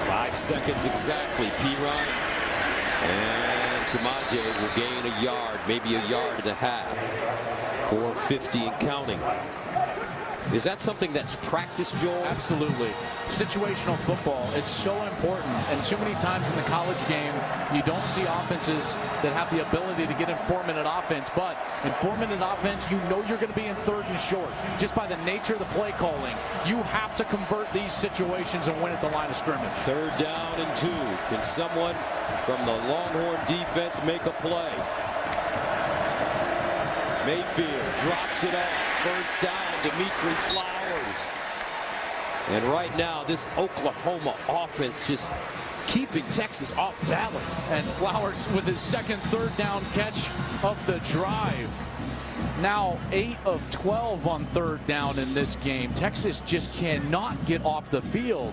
5 seconds exactly. P-Ryan and Samaje will gain a yard, maybe a yard and a half. 450 and counting. Is that something that's practiced, Joel? Absolutely. Situational football, it's so important. And too many times in the college game, you don't see offenses that have the ability to get in 4-minute offense. But in 4-minute offense, you know you're going to be in 3rd and short. Just by the nature of the play calling, you have to convert these situations and win at the line of scrimmage. 3rd down and 2. Can someone from the Longhorn defense make a play? Mayfield drops it off. First down, Dimitri Flowers. And right now, this Oklahoma offense just keeping Texas off balance. And Flowers with his 2nd third down catch of the drive. Now 8 of 12 on 3rd down in this game. Texas just cannot get off the field.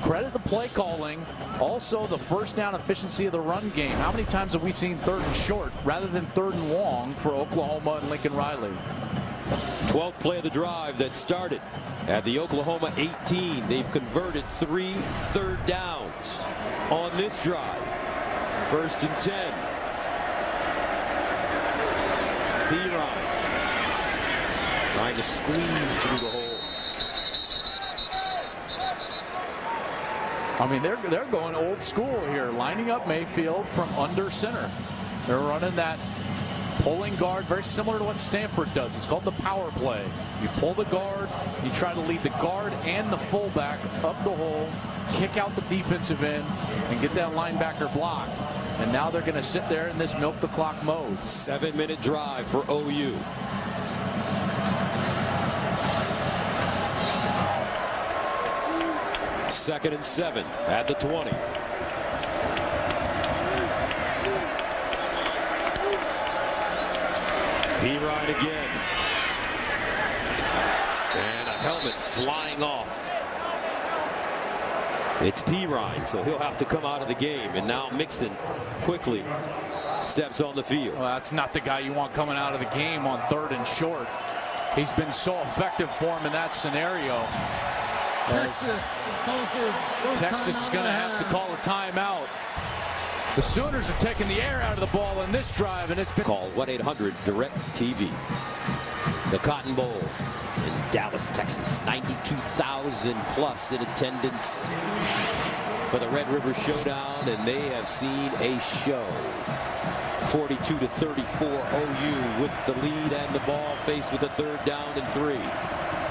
Credit the play calling. Also the first down efficiency of the run game. How many times have we seen 3rd and short rather than 3rd and long for Oklahoma and Lincoln Riley? 12th play of the drive that started at the Oklahoma 18. They've converted 3 third downs on this drive. 1st and 10. P-Ryan trying to squeeze through the hole. I mean, they're going old school here, lining up Mayfield from under center. They're running that pulling guard, very similar to what Stanford does. It's called the power play. You pull the guard, you try to lead the guard and the fullback up the hole, kick out the defensive end, and get that linebacker blocked. And now they're going to sit there in this milk the clock mode. 7-minute drive for OU. Second and 7 at the 20. P-Ryan again. And a helmet flying off. It's Pirine, so he'll have to come out of the game. And now Mixon quickly steps on the field. Well, that's not the guy you want coming out of the game on 3rd and short. He's been so effective for him in that scenario. Texas is going to have to call a timeout. The Sooners are taking the air out of the ball in this drive, and it's been call 1-800-DIRECT-TV. The Cotton Bowl in Dallas, Texas. 92,000 plus in attendance for the Red River Showdown, and they have seen a show. 42-34 OU with the lead and the ball, faced with a 3rd down and 3.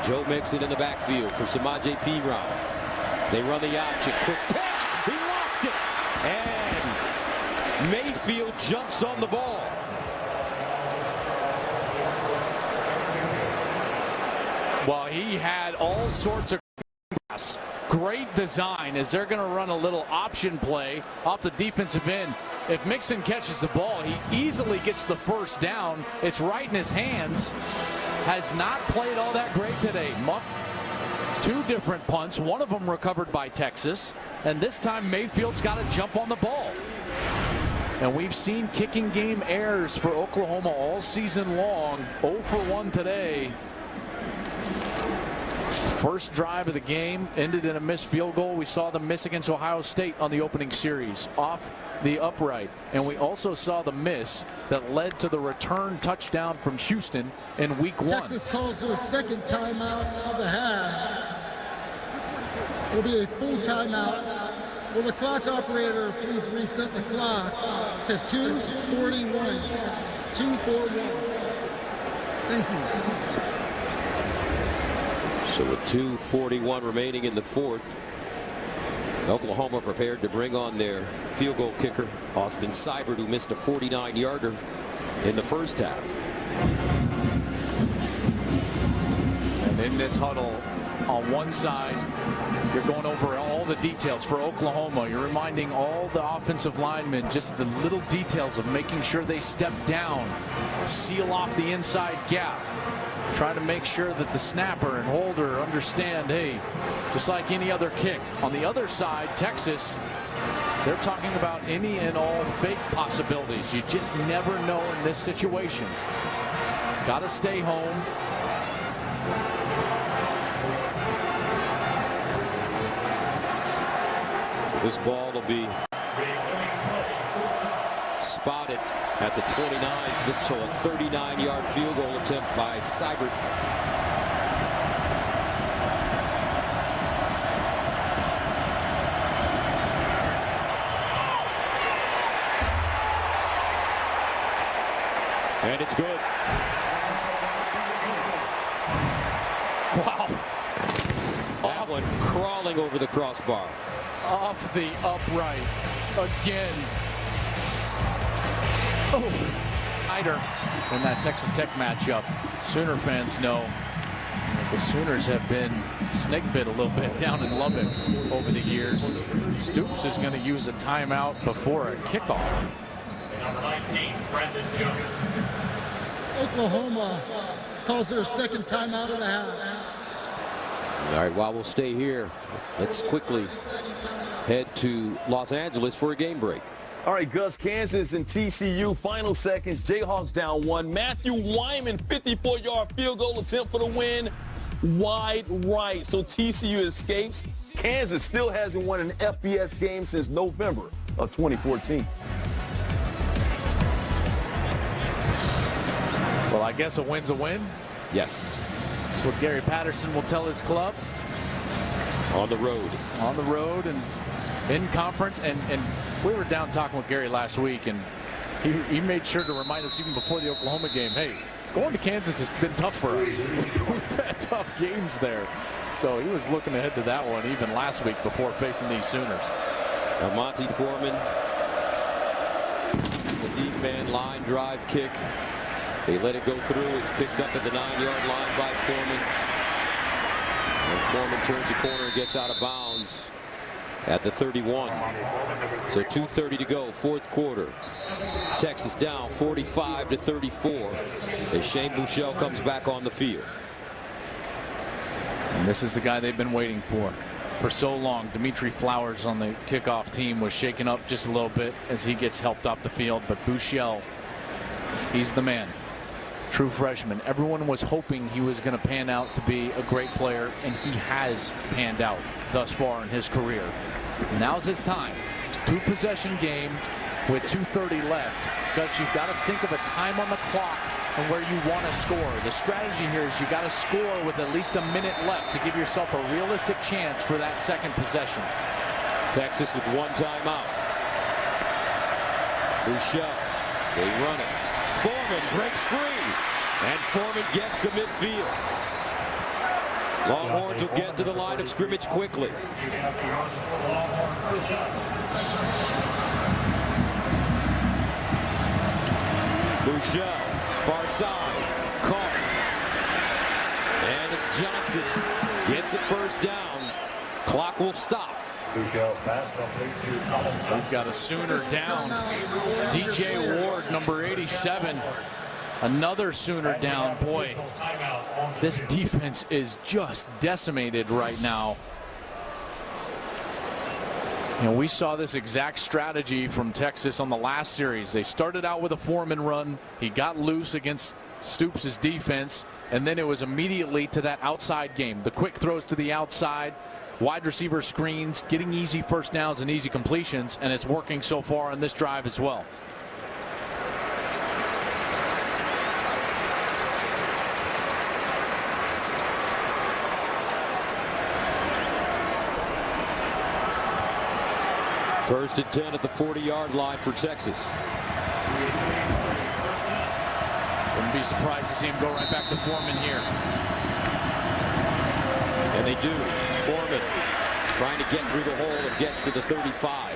Joe Mixon in the backfield for Samaje Perine. They run the option. Quick pitch. He lost it. And Mayfield jumps on the ball. Well, he had all sorts of great design as they're going to run a little option play off the defensive end. If Mixon catches the ball, he easily gets the 1st down. It's right in his hands. Has not played all that great today. 2 different punts, one of them recovered by Texas, and this time Mayfield's got to jump on the ball. And we've seen kicking game errors for Oklahoma all season long. 0 for 1 today. First drive of the game ended in a missed field goal. We saw them miss against Ohio State on the opening series off the upright. And we also saw the miss that led to the return touchdown from Houston in week 1. Texas calls their 2nd timeout of the half. Will be a full timeout. Will the clock operator please reset the clock to 2:41. 2:41. Thank you. So with 2:41 remaining in the 4th, Oklahoma prepared to bring on their field goal kicker, Austin Seibert, who missed a 49-yarder in the 1st half. And in this huddle, on one side, you're going over all the details for Oklahoma. You're reminding all the offensive linemen just the little details of making sure they step down, seal off the inside gap. Try to make sure that the snapper and holder understand, hey, just like any other kick. On the other side, Texas, they're talking about any and all fake possibilities. You just never know in this situation. Got to stay home. This ball will be spotted at the 29th, so a 39-yard field goal attempt by Seibert. And it's good. Wow. That one crawling over the crossbar. Off the upright again. Oh, Snyder in that Texas Tech matchup. Sooner fans know that the Sooners have been snake bit a little bit down in Lubbock over the years. Stoops is going to use a timeout before a kickoff. Oklahoma calls their 2nd timeout of the half. All right, while we'll stay here, let's quickly head to Los Angeles for a game break. All right, Gus, Kansas and TCU, final seconds. Jayhawks down 1. Matthew Wyman, 54-yard field goal attempt for the win. Wide right. So TCU escapes. Kansas still hasn't won an FBS game since November of 2014. Well, I guess a win's a win. Yes. That's what Gary Patterson will tell his club. On the road. On the road and in conference. And we were down talking with Gary last week, and he made sure to remind us even before the Oklahoma game, hey, going to Kansas has been tough for us. We've had tough games there. So he was looking ahead to that one even last week before facing these Sooners. Monty Foreman, the deep man line drive kick. They let it go through. It's picked up at the 9-yard line by Foreman. And Foreman turns the corner and gets out of bounds at the 31. So 2:30 to go, 4th quarter. Texas down 45-34 as Shane Buechele comes back on the field. And this is the guy they've been waiting for so long. Dimitri Flowers on the kickoff team was shaken up just a little bit as he gets helped off the field, but Buechele, he's the man. True freshman. Everyone was hoping he was going to pan out to be a great player, and he has panned out thus far in his career. Now's his time. 2-possession game with 2:30 left, because you've got to think of a time on the clock and where you want to score. The strategy here is you got to score with at least a minute left to give yourself a realistic chance for that second possession. Texas with 1 timeout. Buechele, they run it. Foreman breaks free, and Foreman gets to midfield. Longhorns will get to the line of scrimmage quickly. Buechele, far side, caught. And it's Johnson. Gets the first down. Clock will stop. We've got a Sooner down. DJ Ward, number 87. Another Sooner down. Boy, this defense is just decimated right now. And we saw this exact strategy from Texas on the last series. They started out with a Foreman run. He got loose against Stoops' defense, and then it was immediately to that outside game. The quick throws to the outside, wide receiver screens, getting easy first downs and easy completions, and it's working so far on this drive as well. First and 10 at the 40-yard line for Texas. Wouldn't be surprised to see him go right back to Foreman here. And they do. Foreman trying to get through the hole and gets to the 35.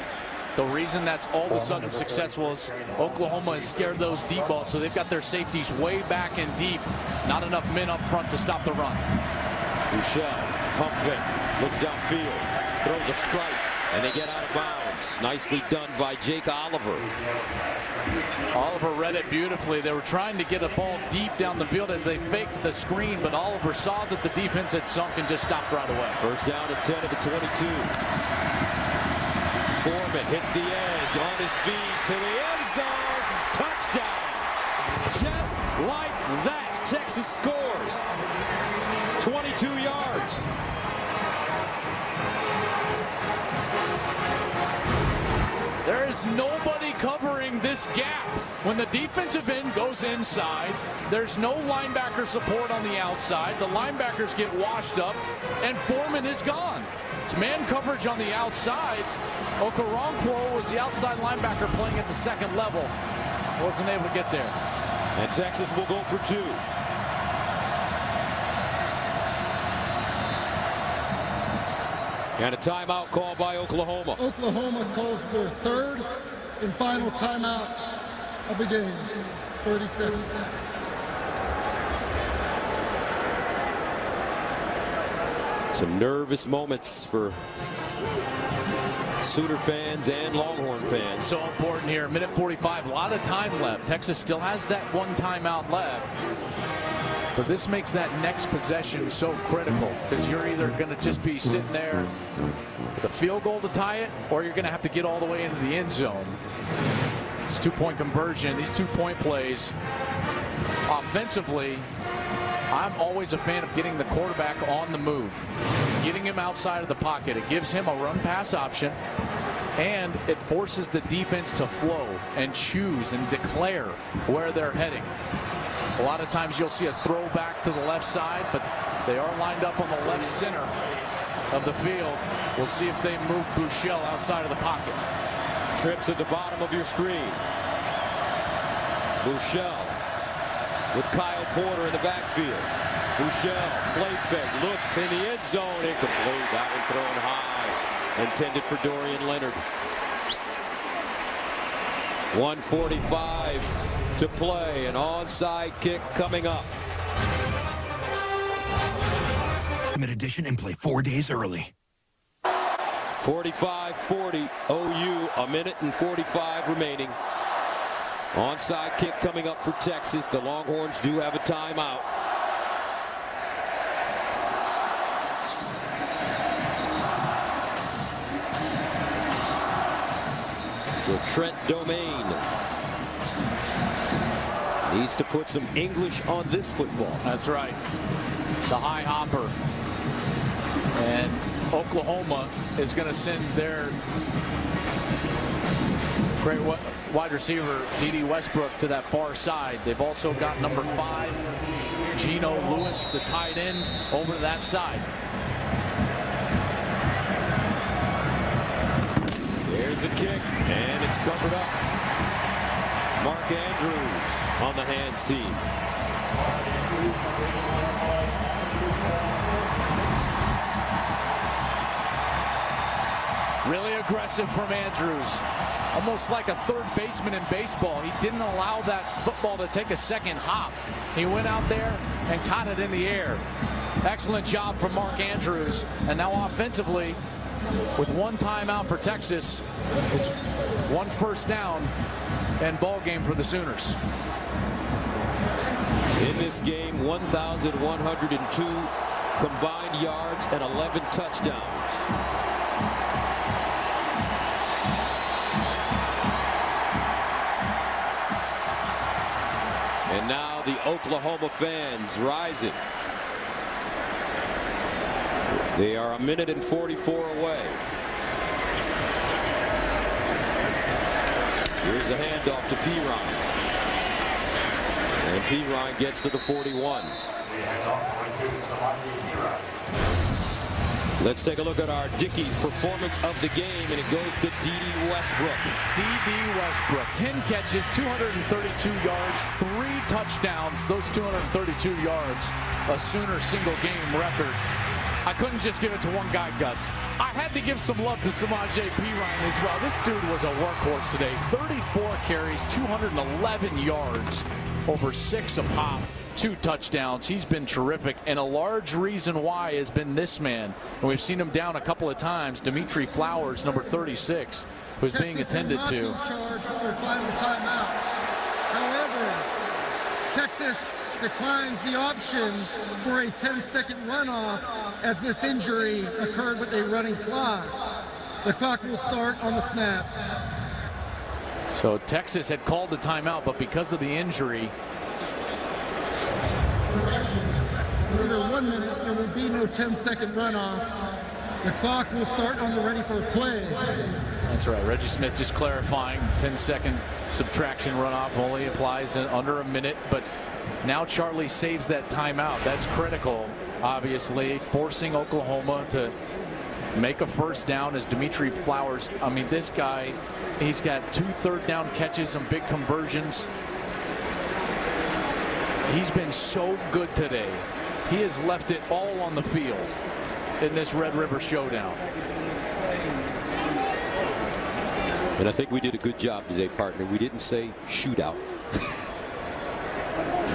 The reason that's all of a sudden successful is Oklahoma has scared those deep balls, so they've got their safeties way back and deep. Not enough men up front to stop the run. Buechele, pump fake, looks downfield, throws a strike, and they get out of bounds. Nicely done by Jake Oliver. Oliver read it beautifully. They were trying to get a ball deep down the field as they faked the screen, but Oliver saw that the defense had sunk and just stopped right away. First down at 10 at the 22. Foreman hits the edge on his feet to the end zone. Touchdown. Just like that, Texas scores. 22 yards. There is nobody covering this gap. When the defensive end goes inside, there's no linebacker support on the outside. The linebackers get washed up, and Foreman is gone. It's man coverage on the outside. Okoronkwo was the outside linebacker playing at the second level. Wasn't able to get there. And Texas will go for 2. And a timeout called by Oklahoma. Oklahoma calls their third and final timeout of the game. 30 seconds. Some nervous moments for Sooner fans and Longhorn fans. So important here. Minute 45, a lot of time left. Texas still has that 1 timeout left. But this makes that next possession so critical, because you're either going to just be sitting there with a field goal to tie it, or you're going to have to get all the way into the end zone. It's 2-point conversion, these 2-point plays. Offensively, I'm always a fan of getting the quarterback on the move, getting him outside of the pocket. It gives him a run-pass option, and it forces the defense to flow and choose and declare where they're heading. A lot of times you'll see a throw back to the left side, but they are lined up on the left center of the field. We'll see if they move Buechele outside of the pocket. Trips at the bottom of your screen. Buechele with Kyle Porter in the backfield. Buechele, play fake, looks in the end zone, incomplete. That one thrown high, intended for Dorian Leonard. 1:45 to play, an onside kick coming up. Edition and play 4 days early. 45-40 OU, a minute and 45 remaining. Onside kick coming up for Texas. The Longhorns do have a timeout. So Trent Domain needs to put some English on this football. That's right. The high hopper. And Oklahoma is going to send their great wide receiver, D.D. Westbrook, to that far side. They've also got number 5, Geno Lewis, the tight end, over to that side. There's the kick, and it's covered up. Mark Andrews on the hands team. Really aggressive from Andrews. Almost like a third baseman in baseball. He didn't allow that football to take a second hop. He went out there and caught it in the air. Excellent job from Mark Andrews. And now offensively, with one timeout for Texas, it's 1 first down and ball game for the Sooners. In this game, 1,102 combined yards and 11 touchdowns. And now the Oklahoma fans rising. They are a minute and 44 away. Here's the handoff to Pirine. And Pirine gets to the 41. Let's take a look at our Dickey's performance of the game, and it goes to D.D. Westbrook. D.D. Westbrook, 10 catches, 232 yards, 3 touchdowns. Those 232 yards, a Sooner single game record. I couldn't just give it to one guy, Gus. I had to give some love to Samaje Perine as well. This dude was a workhorse today. 34 carries, 211 yards, over 6 a pop, 2 touchdowns. He's been terrific, and a large reason why has been this man. And we've seen him down a couple of times. Dimitri Flowers, number 36, who's being attended to. However, Texas declines the option for a 10-second runoff as this injury occurred with a running clock. The clock will start on the snap. So Texas had called the timeout, but because of the injury, under 1 minute, there will be no 10-second runoff. The clock will start on the ready for play. That's right. Reggie Smith just clarifying 10-second subtraction runoff only applies in under a minute, but now Charlie saves that timeout. That's critical, obviously, forcing Oklahoma to make a first down as Dimitri Flowers. I mean, this guy, he's got 2 third-down catches and big conversions. He's been so good today. He has left it all on the field in this Red River Showdown. And I think we did a good job today, partner. We didn't say shootout.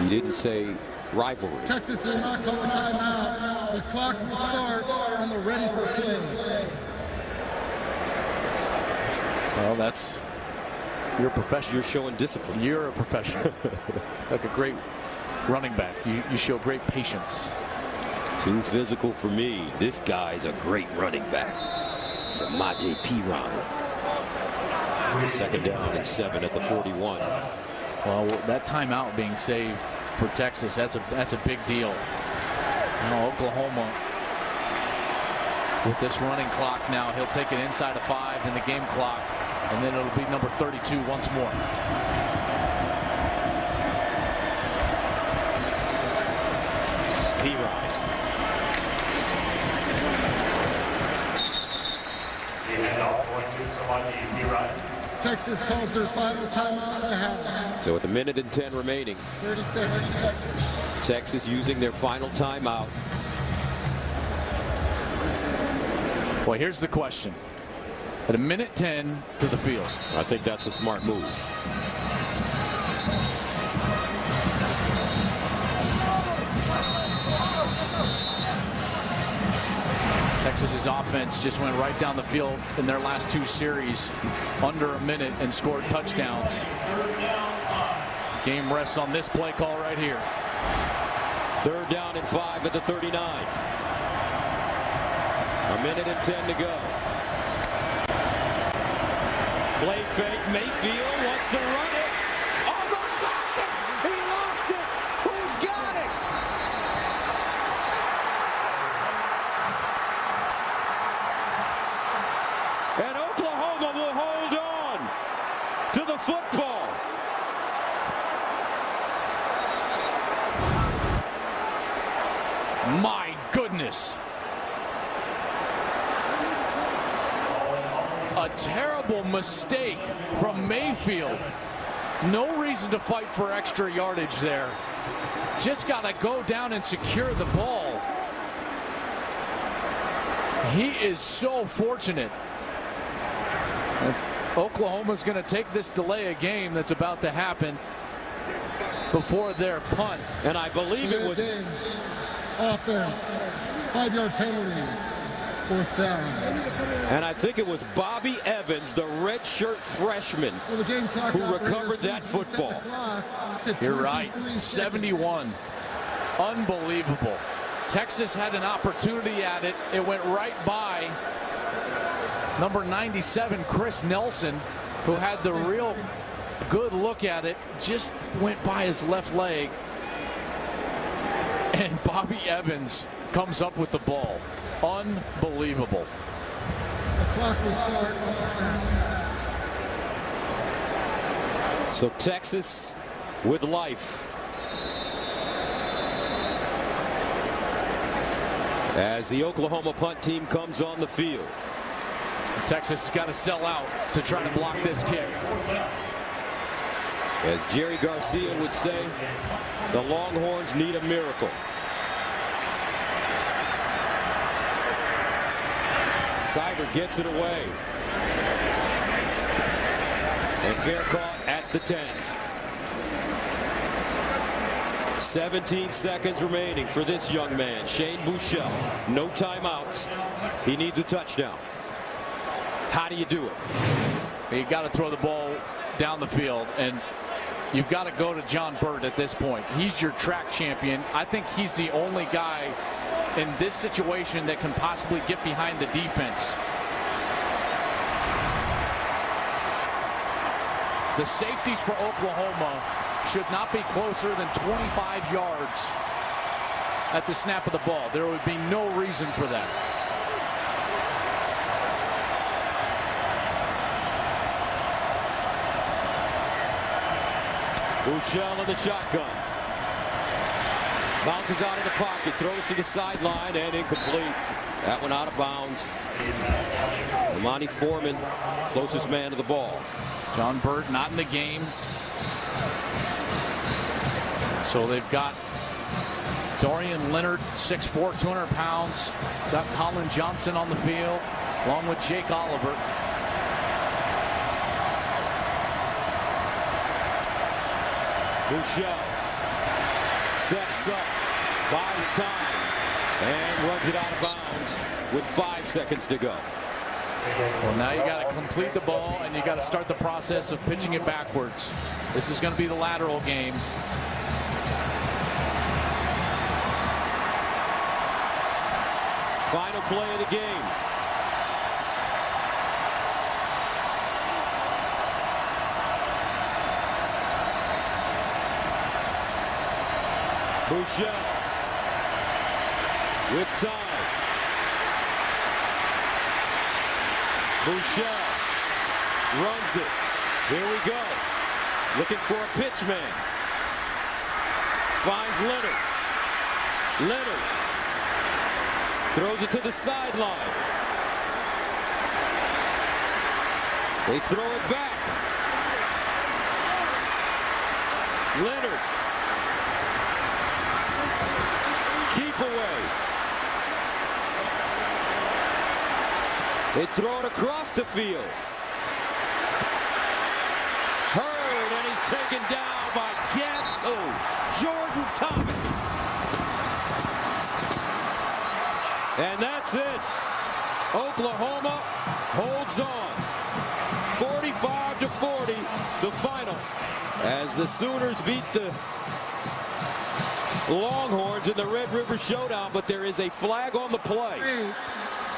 We didn't say rivalry. Texas will not call a timeout. The clock will start on the ready for play. Well, that's, you're a professional. You're showing discipline. You're a professional. Like a great running back. You show great patience. Too physical for me. This guy's a great running back. Samaje Perine. 2nd down and 7 at the 41. Well, that timeout being saved for Texas, that's a big deal. Now Oklahoma with this running clock now, he'll take it inside of 5 in the game clock, and then it'll be number 32 once more. Perine. Texas calls their final timeout at half. So with 1 minute and 10 remaining, 30 seconds. Texas using their final timeout. Well, here's the question. At 1 minute 10 to the field. I think that's a smart move. Texas's offense just went right down the field in their last 2 series under a minute and scored touchdowns. Game rests on this play call right here. 3rd down and 5 at the 39. 1 minute and 10 to go. Play fake. Mayfield wants to run it. Almost lost it. He lost it. Who's got it? And Oklahoma will hold on to the football. My goodness. A terrible mistake from Mayfield. No reason to fight for extra yardage there. Just got to go down and secure the ball. He is so fortunate. Oklahoma's going to take this delay a game that's about to happen before their punt. And I believe it was offense, 5-yard penalty, 4th down. And I think it was Bobby Evans, the redshirt freshman, who recovered that football. You're right, 71. Unbelievable. Texas had an opportunity at it. It went right by number 97, Chris Nelson, who had the real good look at it. Just went by his left leg. And Bobby Evans comes up with the ball. Unbelievable. The clock will start on the snap. So Texas with life. As the Oklahoma punt team comes on the field. Texas has got to sell out to try to block this kick. As Jerry Garcia would say, the Longhorns need a miracle. Cyber gets it away. And fair caught at the 10. 17 seconds remaining for this young man, Shane Buechele. No timeouts. He needs a touchdown. How do you do it? You got to throw the ball down the field, and you've got to go to John Burt at this point. He's your track champion. I think he's the only guy in this situation that can possibly get behind the defense. The safeties for Oklahoma should not be closer than 25 yards at the snap of the ball. There would be no reason for that. Buechele in the shotgun. Bounces out of the pocket, throws to the sideline, and incomplete. That one out of bounds. Monty Foreman, closest man to the ball. John Burt not in the game. So they've got Dorian Leonard, 6'4", 200 pounds. Got Colin Johnson on the field, along with Jake Oliver. Buechele steps up, buys time, and runs it out of bounds with 5 seconds to go. Well, now you got to complete the ball, and you got to start the process of pitching it backwards. This is going to be the lateral game. Final play of the game. Buechele with time. Buechele runs it. Here we go. Looking for a pitch man. Finds Leonard. Leonard throws it to the sideline. They throw it back. Leonard. Keep away. They throw it across the field. Hurd, and he's taken down by guess who? Jordan Thomas. And that's it. Oklahoma holds on. 45-40, the final. As the Sooners beat the Longhorns in the Red River Showdown, but there is a flag on the play.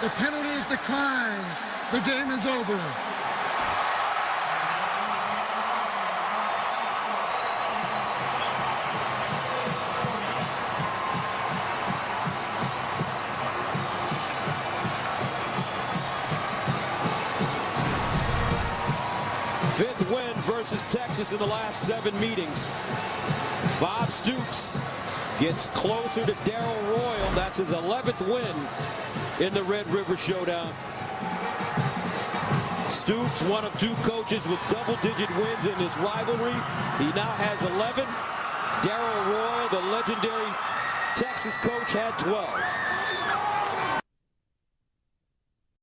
The penalty is declined. The game is over. Fifth win versus Texas in the last 7 meetings. Bob Stoops gets closer to Darrell Royal. That's his 11th win in the Red River Showdown. Stoops, one of 2 coaches with double-digit wins in this rivalry. He now has 11. Darrell Royal, the legendary Texas coach, had 12.